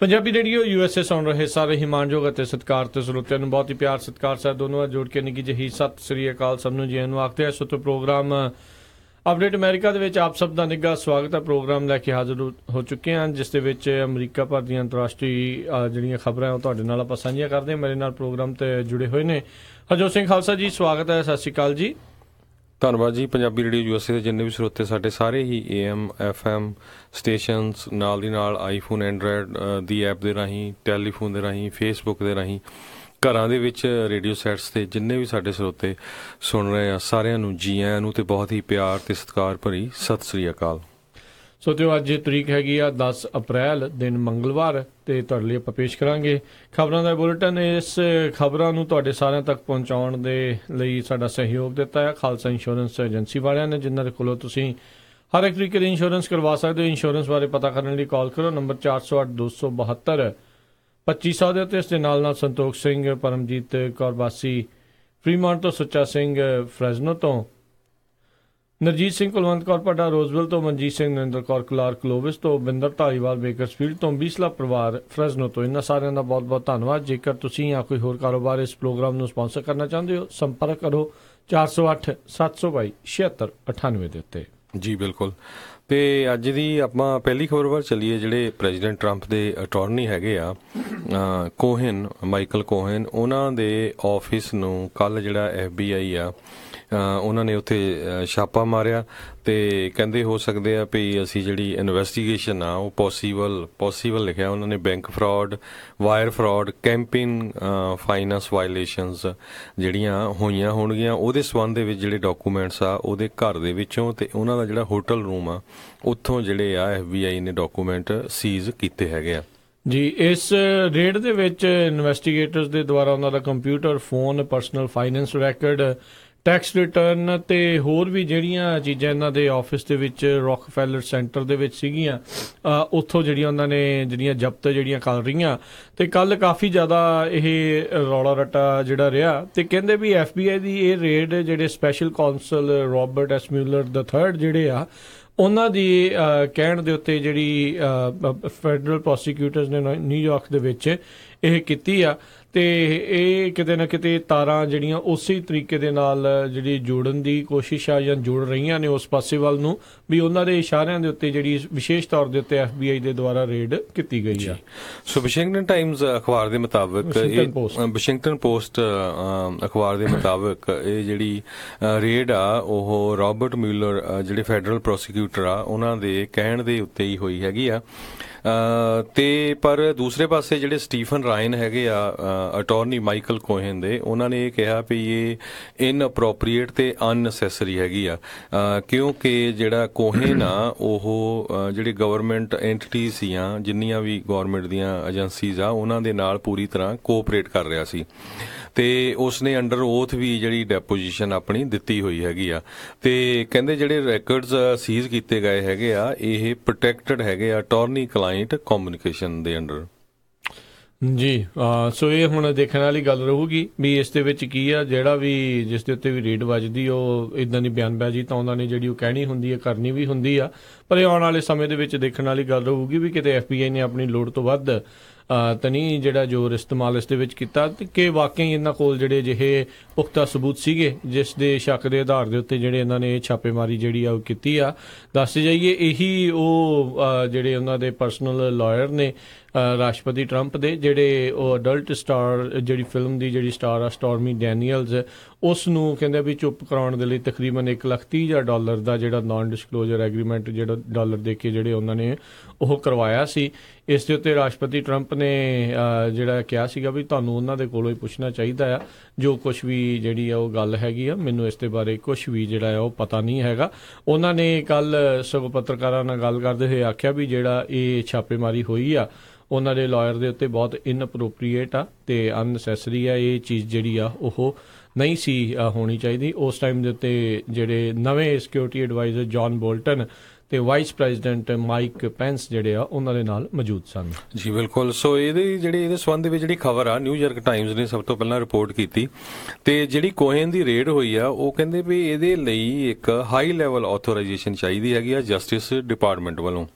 Punjabi radio USA ਸੁਣ ਰਹੇ ਸਾਰੇ ਹੀ ਮਾਣਯੋਗ ਅਤੇ ਸਤਿਕਾਰਤ ਸਰੋਤਿਆਂ ਨੂੰ ਬਹੁਤ ਹੀ ਪਿਆਰ ਸਤਿਕਾਰ ਸਾਹਿਬ ਦੋਨੋਂ ਜੋੜ ਕੇ ਨਿੱਘੀ ਜਿਹੀ ਸਤਿ ਸ੍ਰੀ ਅਕਾਲ ਸਭ ਨੂੰ ਜੀ ਨੂੰ ਆਖਦੇ ਆ। ਸੋ ਪ੍ਰੋਗਰਾਮ ਅਪਡੇਟ ਅਮਰੀਕਾ ਦੇ ਵਿੱਚ ਆਪ ਸਭ ਦਾ ਨਿੱਘਾ ਸਵਾਗਤ ਹੈ। ਪ੍ਰੋਗਰਾਮ ਲੈ ਕੇ ਹਾਜ਼ਰ ਹੋ ਚੁੱਕੇ ਹਾਂ ਜਿਸ ਦੇ ਵਿੱਚ ਅਮਰੀਕਾ ਭਰ ਦੀਆਂ ਅੰਤਰਰਾਸ਼ਟਰੀ ਜਿਹੜੀਆਂ ਖਬਰਾਂ ਉਹ ਤੁਹਾਡੇ ਨਾਲ ਆਪਾਂ ਸਾਂਝੀਆਂ ਕਰਦੇ ਹਾਂ। ਮੇਰੇ ਨਾਲ ਪ੍ਰੋਗਰਾਮ ਤੇ ਜੁੜੇ ਹੋਏ ਨੇ ਹਰਜੋਤ ਸਿੰਘ ਖਾਲਸਾ ਜੀ, ਸਵਾਗਤ ਹੈ, ਸਤਿ ਸ਼੍ਰੀ ਅਕਾਲ ਜੀ। ਧੰਨਵਾਦ ਜੀ। ਪੰਜਾਬੀ ਰੇਡੀਓ USA ਦੇ ਜਿੰਨੇ ਵੀ ਸਰੋਤੇ ਸਾਡੇ ਸਾਰੇ ਹੀ AM FM ਸਟੇਸ਼ਨਸ ਨਾਲ ਦੀ ਨਾਲ ਆਈਫੋਨ ਐਂਡਰਾਇਡ ਦੀ ਐਪ ਦੇ ਰਾਹੀਂ, ਟੈਲੀਫੋਨ ਦੇ ਰਾਹੀਂ, ਫੇਸਬੁੱਕ ਦੇ ਰਾਹੀਂ, ਘਰਾਂ ਦੇ ਵਿੱਚ ਰੇਡੀਓ ਸੈਟਸ 'ਤੇ ਜਿੰਨੇ ਵੀ ਸਾਡੇ ਸਰੋਤੇ ਸੁਣ ਰਹੇ ਆ ਸਾਰਿਆਂ ਨੂੰ ਜੀ ਆਇਆਂ ਨੂੰ ਤੇ ਬਹੁਤ ਹੀ ਪਿਆਰ ਤੇ ਸਤਿਕਾਰ ਭਰੀ ਸਤਿ ਸ੍ਰੀ ਅਕਾਲ। ਸੋ ਤੇ ਅੱਜ ਤਰੀਕ ਹੈਗੀ ਆ 10 ਅਪ੍ਰੈਲ ਦਿਨ ਮੰਗਲਵਾਰ ਤੇ ਤੁਹਾਡੇ ਲਈ ਆਪਾਂ ਪੇਸ਼ ਕਰਾਂਗੇ ਖਬਰਾਂ ਦਾ ਬੁਲੇਟਿਨ। ਇਸ ਖਬਰਾਂ ਨੂੰ ਤੁਹਾਡੇ ਸਾਰਿਆਂ ਤੱਕ ਪਹੁੰਚਾਉਣ ਦੇ ਲਈ ਸਾਡਾ ਸਹਿਯੋਗ ਦਿੱਤਾ ਹੈ ਖਾਲਸਾ ਇੰਸ਼ੋਰੈਂਸ ਏਜੰਸੀ ਵਾਲਿਆਂ ਨੇ, ਜਿਨ੍ਹਾਂ ਦੇ ਕੋਲੋਂ ਤੁਸੀਂ ਹਰ ਇੱਕ ਤਰੀਕੇ ਦੀ ਇੰਸ਼ੋਰੈਂਸ ਕਰਵਾ ਸਕਦੇ ਹੋ। ਇੰਸ਼ੋਰੈਂਸ ਬਾਰੇ ਪਤਾ ਕਰਨ ਲਈ ਕਾਲ ਕਰੋ ਨੰਬਰ 408-272-2500 ਦੇ ਉੱਤੇ। ਇਸ ਦੇ ਨਾਲ ਸੰਤੋਖ ਸਿੰਘ, ਪਰਮਜੀਤ ਕੌਰ ਬਾਸੀ ਫਰੀਮਾਂਟ ਤੋਂ, ਸੁੱਚਾ ਸਿੰਘ ਫਰੈਜ਼ਨੋ ਤੋਂ, ਨਰਜੀਤ ਸਿੰਘ ਕੁਲਵੰਤ ਕੌਰ ਭੱਡਾ ਰੋਜ਼ਵਿਲ ਤੋਂ, ਮਨਜੀਤ ਸਿੰਘ ਨਰਿੰਦਰ ਕੌਰ ਕਲਾਰ ਕਲੋਵਿਸ ਤੋਂ, ਬਿੰਦਰ ਧਾਰੀਵਾਲ ਬੇਕਰਸਫੀਲਡ ਤੋਂ, ਬੀਸਲਾ ਪਰਿਵਾਰ ਫਰੈਜ਼ਨੋ ਤੋਂ। ਇਹਨਾਂ ਸਾਰਿਆਂ ਦਾ ਬਹੁਤ ਬਹੁਤ ਧੰਨਵਾਦ। ਜੇਕਰ ਤੁਸੀਂ ਜਾਂ ਕੋਈ ਹੋਰ ਕਾਰੋਬਾਰ ਇਸ ਪ੍ਰੋਗਰਾਮ ਨੂੰ ਸਪਾਂਸਰ ਕਰਨਾ ਚਾਹੁੰਦੇ ਹੋ ਸੰਪਰਕ ਕਰੋ 408-722-7698 ਦੇ ਉੱਤੇ। ਜੀ ਬਿਲਕੁਲ। ਤੇ ਅੱਜ ਦੀ ਆਪਾਂ ਪਹਿਲੀ ਖਬਰ ਵੱਲ ਚੱਲੀਏ। ਜਿਹੜੇ ਪ੍ਰੈਜ਼ੀਡੈਂਟ ਟਰੰਪ ਦੇ ਅਟਾਰਨੀ ਹੈਗੇ ਆ ਕੋਹਨ, ਮਾਈਕਲ ਕੋਹਨ, ਉਹਨਾਂ ਦੇ ਆਫਿਸ ਨੂੰ ਕੱਲ੍ਹ ਜਿਹੜਾ FBI ਆ ਉਹਨਾਂ ਨੇ ਉੱਥੇ ਛਾਪਾ ਮਾਰਿਆ ਤੇ ਕਹਿੰਦੇ ਹੋ ਸਕਦੇ ਆ ਵੀ ਅਸੀਂ ਜਿਹੜੀ ਇਨਵੈਸਟੀਗੇਸ਼ਨ ਆ ਉਹ ਪੋਸੀਬਲ ਲਿਖਿਆ ਉਹਨਾਂ ਨੇ, bank fraud, wire fraud, campaign finance violations ਜਿਹੜੀਆਂ ਹੋਈਆਂ ਹੋਣਗੀਆਂ ਉਹਦੇ ਸੰਬੰਧ ਦੇ ਵਿੱਚ ਜਿਹੜੇ ਡਾਕੂਮੈਂਟਸ ਆ ਉਹਦੇ ਘਰ ਦੇ ਵਿੱਚੋਂ ਤੇ ਉਹਨਾਂ ਦਾ ਜਿਹੜਾ ਹੋਟਲ ਰੂਮ ਆ ਉੱਥੋਂ ਜਿਹੜੇ ਆ FBI ਨੇ ਡਾਕੂਮੈਂਟ ਸੀਜ਼ ਕੀਤੇ ਹੈਗੇ ਆ ਜੀ। ਇਸ ਰੇਡ ਦੇ ਵਿੱਚ ਇਨਵੈਸਟੀਗੇਟਰਸ ਦੇ ਦੁਆਰਾ ਉਹਨਾਂ ਦਾ computer, phone, personal finance ਰੈਕਡ, tax return ਤੇ ਹੋਰ ਵੀ ਜਿਹੜੀਆਂ ਚੀਜ਼ਾਂ ਇਹਨਾਂ ਦੇ ਆਫਿਸ ਦੇ ਵਿੱਚ ਰੌਕਫੈਲਰ ਸੈਂਟਰ ਦੇ ਵਿੱਚ ਸੀਗੀਆਂ ਉੱਥੋਂ ਜਿਹੜੀਆਂ ਉਹਨਾਂ ਨੇ ਜਿਹੜੀਆਂ ਜ਼ਬਤ ਜਿਹੜੀਆਂ ਕਰ ਰਹੀਆਂ। ਤੇ ਕੱਲ ਕਾਫੀ ਜ਼ਿਆਦਾ ਇਹ ਰੌਲਾ ਰੱਟਾ ਜਿਹੜਾ ਰਿਹਾ ਤੇ ਕਹਿੰਦੇ ਵੀ FBI ਦੀ ਇਹ ਰੇਡ ਜਿਹੜੇ special counsel Robert S Mueller III ਜਿਹੜੇ ਆ ਉਹਨਾਂ ਦੀ ਕਹਿਣ ਦੇ ਉੱਤੇ ਜਿਹੜੀ ਫੈਡਰਲ ਪ੍ਰੋਸੀਕਿਊਟਰਸ ਨੇ ਨਿਊਯਾਰਕ ਦੇ ਵਿੱਚ ਇਹ ਕੀਤੀ ਆ ਤੇ ਇਹ ਕਿਤੇ ਨਾ ਕਿਤੇ ਤਾਰਾਂ ਜਿਹੜੀਆਂ ਉਸੇ ਤਰੀਕੇ ਦੇ ਨਾਲ ਜਿਹੜੀ ਜੋੜਨ ਦੀ ਕੋਸ਼ਿਸ਼ ਆ ਜਾਂ ਜੁੜ ਰਹੀਆਂ ਨੇ ਉਸ ਪਾਸੇ ਵੱਲ ਨੂੰ ਵੀ ਉਹਨਾਂ ਦੇ ਇਸ਼ਾਰਿਆਂ ਦੇ ਉੱਤੇ ਜਿਹੜੀ ਵਿਸ਼ੇਸ਼ ਤੌਰ ਦੇ ਉੱਤੇ FBI ਦੇ ਦੁਆਰਾ ਰੇਡ ਕੀਤੀ ਗਈ ਆ। ਸੋ ਵਾਸ਼ਿੰਗਟਨ ਟਾਈਮਜ਼ ਅਖਬਾਰ ਦੇ ਮੁਤਾਬਕ, ਵਾਸ਼ਿੰਗਟਨ ਪੋਸਟ ਅਖਬਾਰ ਦੇ ਮੁਤਾਬਕ ਇਹ ਜਿਹੜੀ ਰੇਡ ਆ ਉਹ ਰਾਬਰਟ ਮਿਊਲਰ ਜਿਹੜੇ ਫੈਡਰਲ ਪ੍ਰੋਸੀਕਿਊਟਰ ਆ ਉਹਨਾਂ ਦੇ ਕਹਿਣ ਦੇ ਉੱਤੇ ਹੀ ਹੋਈ ਹੈਗੀ ਆ। ਤੇ ਪਰ ਦੂਸਰੇ ਪਾਸੇ ਜਿਹੜੇ ਸਟੀਫਨ ਰਾਇਨ ਹੈਗੇ ਆ ਅਟਾਰਨੀ ਮਾਈਕਲ ਕੋਹਨ ਦੇ, ਉਹਨਾਂ ਨੇ ਇਹ ਕਿਹਾ ਵੀ ਇਹ ਇਨਅਪਰੋਪਰੀਏਟ ਤੇ ਅਨਨੈਸੈਸਰੀ ਹੈਗੀ ਆ ਕਿਉਂਕਿ ਜਿਹੜਾ ਕੋਹਨ ਆ ਉਹ ਜਿਹੜੀ ਗਵਰਨਮੈਂਟ ਐਂਟੀਟੀਜ਼ ਸੀਆਂ, ਜਿੰਨੀਆਂ ਵੀ ਗਵਰਨਮੈਂਟ ਦੀਆਂ ਏਜੰਸੀਜ਼ ਆ ਉਹਨਾਂ ਦੇ ਨਾਲ ਪੂਰੀ ਤਰ੍ਹਾਂ ਕੋਆਪਰੇਟ ਕਰ ਰਿਹਾ ਸੀ ਤੇ ਉਸਨੇ ਅੰਡਰ ਓਥ ਵੀ ਜਿਹੜੀ ਡੈਪੋਜੀਸ਼ਨ ਆਪਣੀ ਦਿੱਤੀ ਹੋਈ ਹੈਗੀ ਆ। ਤੇ ਕਹਿੰਦੇ ਜਿਹੜੇ ਰੈਕਰਡਸ ਸੀਜ਼ ਕੀਤੇ ਗਏ ਹੈਗੇ ਆ ਇਹ ਪ੍ਰੋਟੈਕਟਡ ਹੈਗੇ ਆ ਅਟਾਰਨੀ ਕਲਾਇੰਟ ਕਮਿਊਨੀਕੇਸ਼ਨ ਦੇ ਅੰਡਰ ਜੀ। ਸੋ ਇਹ ਹੁਣ ਦੇਖਣ ਵਾਲੀ ਗੱਲ ਰਹੂਗੀ ਵੀ ਇਸ ਦੇ ਵਿੱਚ ਕੀ ਆ। ਜਿਹੜਾ ਵੀ ਜਿਸ ਦੇ ਉੱਤੇ ਵੀ ਰੇਡ ਵੱਜਦੀ ਉਹ ਇੱਦਾਂ ਦੀ ਬਿਆਨਬਾਜ਼ੀ ਤਾਂ ਉਹਨਾਂ ਨੇ ਜਿਹੜੀ ਉਹ ਕਹਿਣੀ ਹੁੰਦੀ ਹੈ, ਕਰਨੀ ਵੀ ਹੁੰਦੀ ਆ, ਪਰ ਇਹ ਆਉਣ ਵਾਲੇ ਸਮੇਂ ਦੇ ਵਿੱਚ ਦੇਖਣ ਵਾਲੀ ਗੱਲ ਰਹੂਗੀ ਵੀ ਕਿਤੇ FBI ਨੇ ਆਪਣੀ ਲੋੜ ਤੋਂ ਵੱਧ ਤਾਂ ਨਹੀਂ ਜਿਹੜਾ ਜ਼ੋਰ ਇਸਤੇਮਾਲ ਇਸ ਦੇ ਵਿੱਚ ਕੀਤਾ ਕਿ ਵਾਕਈ ਇਹਨਾਂ ਕੋਲ ਜਿਹੜੇ ਅਜਿਹੇ ਪੁਖਤਾ ਸਬੂਤ ਸੀਗੇ ਜਿਸ ਦੇ ਸ਼ੱਕ ਦੇ ਆਧਾਰ ਦੇ ਉੱਤੇ ਜਿਹੜੇ ਇਹਨਾਂ ਨੇ ਛਾਪੇਮਾਰੀ ਜਿਹੜੀ ਆ ਉਹ ਕੀਤੀ ਆ। ਦੱਸਦੇ ਜਾਈਏ ਇਹੀ ਉਹ ਜਿਹੜੇ ਉਹਨਾਂ ਦੇ ਪਰਸਨਲ ਲਾਇਰ ਨੇ ਰਾਸ਼ਟਰਪਤੀ ਟਰੰਪ ਦੇ, ਜਿਹੜੇ ਉਹ ਅਡਲਟ ਸਟਾਰ ਜਿਹੜੀ ਫਿਲਮ ਦੀ ਜਿਹੜੀ ਸਟਾਰ ਆ ਸਟੋਰਮੀ ਡੈਨੀਅਲਜ਼, ਉਸ ਨੂੰ ਕਹਿੰਦੇ ਵੀ ਚੁੱਪ ਕਰਾਉਣ ਦੇ ਲਈ ਤਕਰੀਬਨ $1,30,000 ਦਾ ਜਿਹੜਾ ਨਾਨ ਡਿਸਕਲੋਜ਼ਰ ਐਗਰੀਮੈਂਟ ਜਿਹੜਾ ਡਾਲਰ ਦੇ ਕੇ ਜਿਹੜੇ ਉਹਨਾਂ ਨੇ ਉਹ ਕਰਵਾਇਆ ਸੀ। ਇਸ ਦੇ ਉੱਤੇ ਰਾਸ਼ਟਰਪਤੀ ਟਰੰਪ ਨੇ ਜਿਹੜਾ ਕਿਹਾ ਸੀਗਾ ਵੀ ਤੁਹਾਨੂੰ ਉਹਨਾਂ ਦੇ ਕੋਲੋਂ ਹੀ ਪੁੱਛਣਾ ਚਾਹੀਦਾ ਆ, ਜੋ ਕੁਛ ਵੀ ਜਿਹੜੀ ਆ ਉਹ ਗੱਲ ਹੈਗੀ ਆ, ਮੈਨੂੰ ਇਸ ਦੇ ਬਾਰੇ ਕੁਛ ਵੀ ਜਿਹੜਾ ਆ ਉਹ ਪਤਾ ਨਹੀਂ ਹੈਗਾ। ਉਹਨਾਂ ਨੇ ਕੱਲ ਸਗੋਂ ਪੱਤਰਕਾਰਾਂ ਨਾਲ ਗੱਲ ਕਰਦੇ ਹੋਏ ਆਖਿਆ ਵੀ ਜਿਹੜਾ ਇਹ ਛਾਪੇਮਾਰੀ ਹੋਈ ਆ ਉਹਨਾਂ ਦੇ ਲਾਇਰ ਦੇ ਉੱਤੇ ਬਹੁਤ ਇਨਅਪਰੋਪਰੀਏਟ ਆ ਤੇ ਅਨਨੈਸੈਸਰੀ ਆ। ਇਹ ਚੀਜ਼ ਜਿਹੜੀ ਆ ਉਹ ਨਹੀਂ ਸੀ ਹੋਣੀ ਚਾਹੀਦੀ। ਉਸ ਟਾਈਮ ਦੇ ਉੱਤੇ ਜਿਹੜੇ ਨਵੇਂ ਸਿਕਿਉਰਿਟੀ ਐਡਵਾਈਜ਼ਰ ਜੌਨ ਬੋਲਟਨ ਤੇ ਵਾਈਸ ਪ੍ਰੈਜ਼ੀਡੈਂਟ ਮਾਈਕ ਪੈਂਸ ਜਿਹੜੇ ਆ ਉਹਨਾਂ ਦੇ ਨਾਲ ਮੌਜੂਦ ਸਨ। ਜੀ ਬਿਲਕੁਲ। ਸੋ ਇਹਦੇ ਸੰਬੰਧ ਵਿੱਚ ਜਿਹੜੀ ਖਬਰ ਆ ਨਿਊਯਾਰਕ ਟਾਈਮਜ਼ ਨੇ ਸਭ ਤੋਂ ਪਹਿਲਾਂ ਰਿਪੋਰਟ ਕੀਤੀ ਤੇ ਜਿਹੜੀ ਕੋਹਨ ਦੀ ਰੇਡ ਹੋਈ ਆ ਉਹ ਕਹਿੰਦੇ ਵੀ ਇਹਦੇ ਲਈ ਇੱਕ ਹਾਈ ਲੈਵਲ ਆਥੋਰਾਈਜੇਸ਼ਨ ਚਾਹੀਦੀ ਹੈਗੀ ਆ ਜਸਟਿਸ ਡਿਪਾਰਟਮੈਂਟ ਵੱਲੋਂ।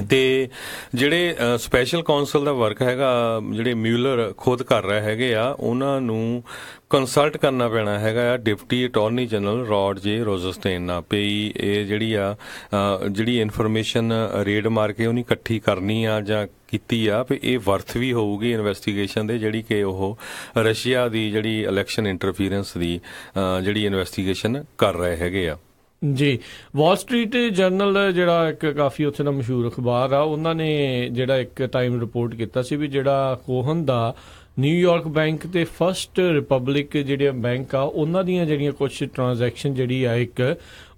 ਤੇ ਜਿਹੜੇ ਸਪੈਸ਼ਲ ਕਾਉਂਸਲ ਦਾ ਵਰਕ ਹੈਗਾ, ਜਿਹੜੇ ਮਿਊਲਰ ਖੁਦ ਕਰ ਰਹੇ ਹੈਗੇ ਆ, ਉਹਨਾਂ ਨੂੰ ਕੰਸਲਟ ਕਰਨਾ ਪੈਣਾ ਹੈਗਾ ਆ ਡਿਪਟੀ ਅਟਾਰਨੀ ਜਨਰਲ ਰੌਡ ਜੇ ਰੋਜ਼ਨਸਟੇਨ ਨਾਲ, ਪਈ ਇਹ ਜਿਹੜੀ ਇਨਫੋਰਮੇਸ਼ਨ ਰੇਡ ਮਾਰ ਕੇ ਉਹਨੇ ਇਕੱਠੀ ਕਰਨੀ ਆ ਜਾਂ ਕੀਤੀ ਆ, ਵੀ ਇਹ ਵਰਥ ਵੀ ਹੋਊਗੀ ਇਨਵੈਸਟੀਗੇਸ਼ਨ ਦੇ, ਜਿਹੜੀ ਕਿ ਉਹ ਰਸ਼ੀਆ ਦੀ ਜਿਹੜੀ ਇਲੈਕਸ਼ਨ ਇੰਟਰਫੀਰੈਂਸ ਦੀ ਜਿਹੜੀ ਇਨਵੈਸਟੀਗੇਸ਼ਨ ਕਰ ਰਹੇ ਹੈਗੇ ਆ। ਜੀ, ਵਾਲ ਸਟਰੀਟ ਜਰਨਲ ਜਿਹੜਾ ਇੱਕ ਕਾਫੀ ਉੱਥੇ ਦਾ ਮਸ਼ਹੂਰ ਅਖਬਾਰ ਆ, ਉਹਨਾਂ ਨੇ ਜਿਹੜਾ ਇੱਕ ਟਾਈਮ ਰਿਪੋਰਟ ਕੀਤਾ ਸੀ ਵੀ ਜਿਹੜਾ ਕੋਹਨ ਦਾ ਨਿਊਯਾਰਕ ਬੈਂਕ ਤੇ ਫਸਟ ਰਿਪਬਲਿਕ ਜਿਹੜੇ ਬੈਂਕ ਆ, ਉਹਨਾਂ ਦੀਆਂ ਜਿਹੜੀਆਂ ਕੁਝ ਟ੍ਰਾਂਜੈਕਸ਼ਨ ਜਿਹੜੀ ਆ ਇੱਕ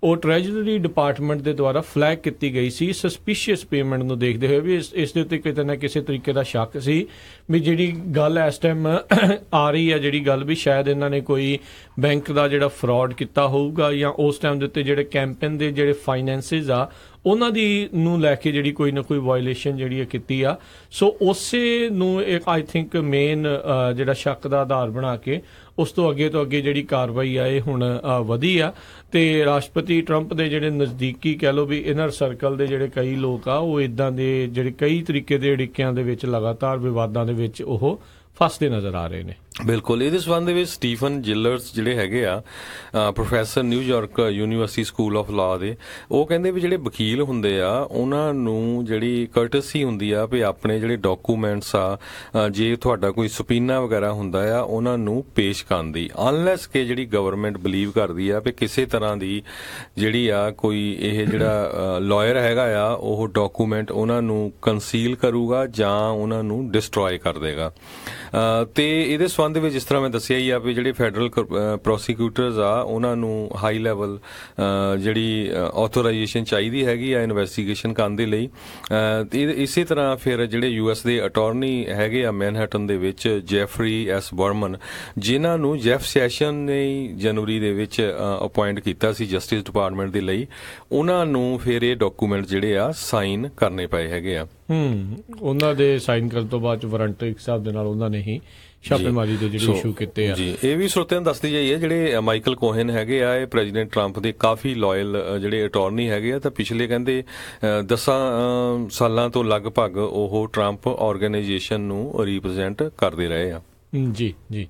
ਉਹ ਟ੍ਰੈਜਰੀ ਡਿਪਾਰਟਮੈਂਟ ਦੇ ਦੁਆਰਾ ਫਲੈਗ ਕੀਤੀ ਗਈ ਸੀ ਸਸਪੀਸ਼ੀਅਸ ਪੇਮੈਂਟ ਨੂੰ ਦੇਖਦੇ ਹੋਏ, ਵੀ ਇਸ ਦੇ ਉੱਤੇ ਕਿਤੇ ਨਾ ਕਿਸੇ ਤਰੀਕੇ ਦਾ ਸ਼ੱਕ ਸੀ ਵੀ ਜਿਹੜੀ ਗੱਲ ਇਸ ਟਾਈਮ ਆ ਰਹੀ ਆ, ਜਿਹੜੀ ਗੱਲ ਵੀ ਸ਼ਾਇਦ ਇਹਨਾਂ ਨੇ ਕੋਈ ਬੈਂਕ ਦਾ ਜਿਹੜਾ ਫਰਾਡ ਕੀਤਾ ਹੋਊਗਾ, ਜਾਂ ਉਸ ਟਾਈਮ ਦੇ ਉੱਤੇ ਜਿਹੜੇ ਕੈਂਪੇਨ ਦੇ ਜਿਹੜੇ ਫਾਈਨੈਂਸਿਸ ਆ ਉਹਨਾਂ ਦੀ ਨੂੰ ਲੈ ਕੇ ਜਿਹੜੀ ਕੋਈ ਨਾ ਕੋਈ ਵਾਇਲੇਸ਼ਨ ਜਿਹੜੀ ਕੀਤੀ ਆ। ਸੋ ਉਸੇ ਨੂੰ ਇੱਕ ਆਈ ਥਿੰਕ ਮੇਨ ਜਿਹੜਾ ਸ਼ੱਕ ਦਾ ਆਧਾਰ ਬਣਾ ਕੇ ਉਸ ਤੋਂ ਅੱਗੇ ਜਿਹੜੀ ਕਾਰਵਾਈ ਆ ਇਹ ਹੁਣ ਵਧੀ ਆ, ਤੇ ਰਾਸ਼ਟਰਪਤੀ ਟਰੰਪ ਦੇ ਜਿਹੜੇ ਨਜ਼ਦੀਕੀ ਕਹਿ ਲਓ ਵੀ ਇਨਰ ਸਰਕਲ ਦੇ ਜਿਹੜੇ ਕਈ ਲੋਕ ਆ, ਉਹ ਇਦਾਂ ਦੇ ਜਿਹੜੇ ਕਈ ਤਰੀਕੇ ਦੇ ਅੜਿੱਕਿਆਂ ਦੇ ਵਿੱਚ ਲਗਾਤਾਰ ਵਿਵਾਦਾਂ ਦੇ ਵਿੱਚ ਉਹ ਫਸਦੇ ਨਜ਼ਰ ਆ ਰਹੇ ਨੇ। ਬਿਲਕੁਲ, ਇਹਦੇ ਸੰਬੰਧ ਦੇ ਵਿੱਚ ਸਟੀਫਨ ਜਿਲਰਸ ਜਿਹੜੇ ਹੈਗੇ ਆ professor New York university school of law ਦੇ, ਉਹ ਕਹਿੰਦੇ ਵੀ ਜਿਹੜੇ ਵਕੀਲ ਹੁੰਦੇ ਆ ਉਹਨਾਂ ਨੂੰ ਜਿਹੜੀ ਕਰਟਸੀ ਹੁੰਦੀ ਆ ਵੀ ਆਪਣੇ ਜਿਹੜੇ ਡਾਕੂਮੈਂਟਸ ਆ, ਜੇ ਤੁਹਾਡਾ ਕੋਈ ਸੁਪੀਨਾ ਵਗੈਰਾ ਹੁੰਦਾ ਆ, ਉਹਨਾਂ ਨੂੰ ਪੇਸ਼ ਕਰਨ ਦੀ, ਅਨਲੈਸ ਕਿ ਜਿਹੜੀ ਗਵਰਨਮੈਂਟ ਬਲੀਵ ਕਰਦੀ ਆ ਵੀ ਕਿਸੇ ਤਰ੍ਹਾਂ ਦੀ ਜਿਹੜੀ ਆ ਕੋਈ ਇਹ ਜਿਹੜਾ ਲਾਇਰ ਹੈਗਾ ਆ ਉਹ ਡਾਕੂਮੈਂਟ ਉਹਨਾਂ ਨੂੰ ਕੰਸੀਲ ਕਰੂਗਾ ਜਾਂ ਉਹਨਾਂ ਨੂੰ ਡਿਸਟਰੋਏ ਕਰ ਦੇਗਾ। ਤੇ ਇਹਦੇ ਸੰਬੰਧ ਵਿੱਚ ਜਿਸ ਤਰ੍ਹਾਂ ਮੈਂ ਦੱਸਿਆ ਹੀ ਆ ਵੀ ਜਿਹੜੇ ਫੈਡਰਲ ਪ੍ਰੋਸੀਕਿਊਟਰਸ ਆ ਉਹਨਾਂ ਨੂੰ ਹਾਈ ਲੈਵਲ ਜਿਹੜੀ ਆਥੋਰਾਈਜੇਸ਼ਨ ਚਾਹੀਦੀ ਹੈਗੀ ਆ ਇਨਵੈਸਟੀਗੇਸ਼ਨ ਕਰਨ ਦੇ ਲਈ। ਇਸੇ ਤਰ੍ਹਾਂ ਫਿਰ ਜਿਹੜੇ ਯੂਐਸ ਦੇ ਅਟਾਰਨੀ ਹੈਗੇ ਆ ਮੈਨਹਟਨ ਦੇ ਵਿੱਚ ਜੈਫਰੀ ਐਸ ਬਰਮਨ, ਜਿਨ੍ਹਾਂ ਨੂੰ ਜੈਫ ਸੈਸ਼ਨ ਨੇ ਜਨਵਰੀ ਦੇ ਵਿੱਚ ਅਪੁਆਇੰਟ ਕੀਤਾ ਸੀ ਜਸਟਿਸ ਡਿਪਾਰਟਮੈਂਟ ਦੇ ਲਈ, ਉਹਨਾਂ ਨੂੰ ਫਿਰ ਇਹ ਡਾਕੂਮੈਂਟ ਜਿਹੜੇ ਆ ਸਾਈਨ ਕਰਨੇ ਪਏ ਹੈਗੇ ਆ। ਉਹਨਾਂ ਦੇ ਸਾਈਨ ਕਰਨ ਤੋਂ ਬਾਅਦ ਵਾਰੰਟ ਇੱਕ ਹਿਸਾਬ ਦੇ ਨਾਲ ਉਹਨਾਂ ਨੇ ਹੀ ਛਾਪੇਮਾਰੀ ਦੇ ਜਿਹੜੇ ਇਸ਼ੂ ਕੀਤੇ ਆ। ਜੀ, ਇਹ ਵੀ ਸਰੋਤਿਆਂ ਨੂੰ ਦੱਸਦੀ ਜਾਈਏ, ਜਿਹੜੇ ਮਾਈਕਲ ਕੋਹਨ ਹੈਗੇ ਆ ਇਹ ਪ੍ਰੈਜ਼ੀਡੈਂਟ ਟਰੰਪ ਦੇ ਕਾਫੀ ਲਾਇਲ ਜਿਹੜੇ ਅਟਾਰਨੀ ਹੈਗੇ ਆ, ਤਾਂ ਪਿਛਲੇ ਕਹਿੰਦੇ 10 ਸਾਲਾਂ ਤੋਂ ਲਗਭਗ ਉਹ ਟਰੰਪ ਆਰਗੇਨਾਈਜੇਸ਼ਨ ਨੂੰ ਰਿਪਰੈਜ਼ੈਂਟ ਕਰਦੇ ਰਹੇ ਆ। ਜੀ ਜੀ,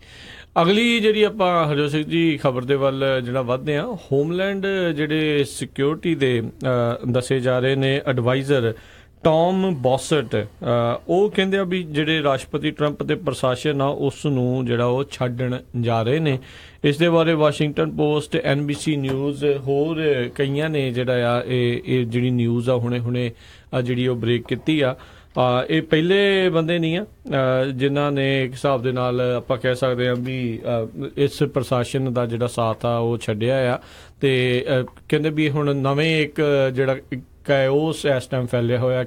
ਅਗਲੀ ਜਿਹੜੀ ਆਪਾਂ ਹਰਜੋਤ ਸਿੰਘ ਜੀ ਖਬਰ ਦੇ ਵੱਲ ਜਿਹੜਾ ਵਧਦੇ ਆ, ਹੋਮਲੈਂਡ ਜਿਹੜੇ ਸਿਕਿਉਰਿਟੀ ਦੇ ਦੱਸੇ ਜਾ ਰਹੇ ਨੇ ਐਡਵਾਈਜ਼ਰ ਟੌਮ ਬੌਸਟ, ਉਹ ਕਹਿੰਦੇ ਆ ਵੀ ਜਿਹੜੇ ਰਾਸ਼ਟਰਪਤੀ ਟਰੰਪ ਦੇ ਪ੍ਰਸ਼ਾਸਨ ਆ ਉਸ ਨੂੰ ਜਿਹੜਾ ਉਹ ਛੱਡਣ ਜਾ ਰਹੇ ਨੇ। ਇਸ ਦੇ ਬਾਰੇ ਵਾਸ਼ਿੰਗਟਨ ਪੋਸਟ, NBC ਨਿਊਜ਼, ਹੋਰ ਕਈਆਂ ਨੇ ਜਿਹੜਾ ਆ ਇਹ ਜਿਹੜੀ ਨਿਊਜ਼ ਆ ਹੁਣੇ ਜਿਹੜੀ ਉਹ ਬ੍ਰੇਕ ਕੀਤੀ ਆ। ਇਹ ਪਹਿਲੇ ਬੰਦੇ ਨਹੀਂ ਆ ਜਿਨ੍ਹਾਂ ਨੇ ਇੱਕ ਹਿਸਾਬ ਦੇ ਨਾਲ ਆਪਾਂ ਕਹਿ ਸਕਦੇ ਹਾਂ ਵੀ ਇਸ ਪ੍ਰਸ਼ਾਸਨ ਦਾ ਜਿਹੜਾ ਸਾਥ ਆ ਉਹ ਛੱਡਿਆ ਆ, ਤੇ ਕਹਿੰਦੇ ਵੀ ਹੁਣ ਨਵੇਂ ਇੱਕ ਜਿਹੜਾ ਕੈਓਸ ਇਸ ਟਾਈਮ ਫੈਲਿਆ ਹੋਇਆ,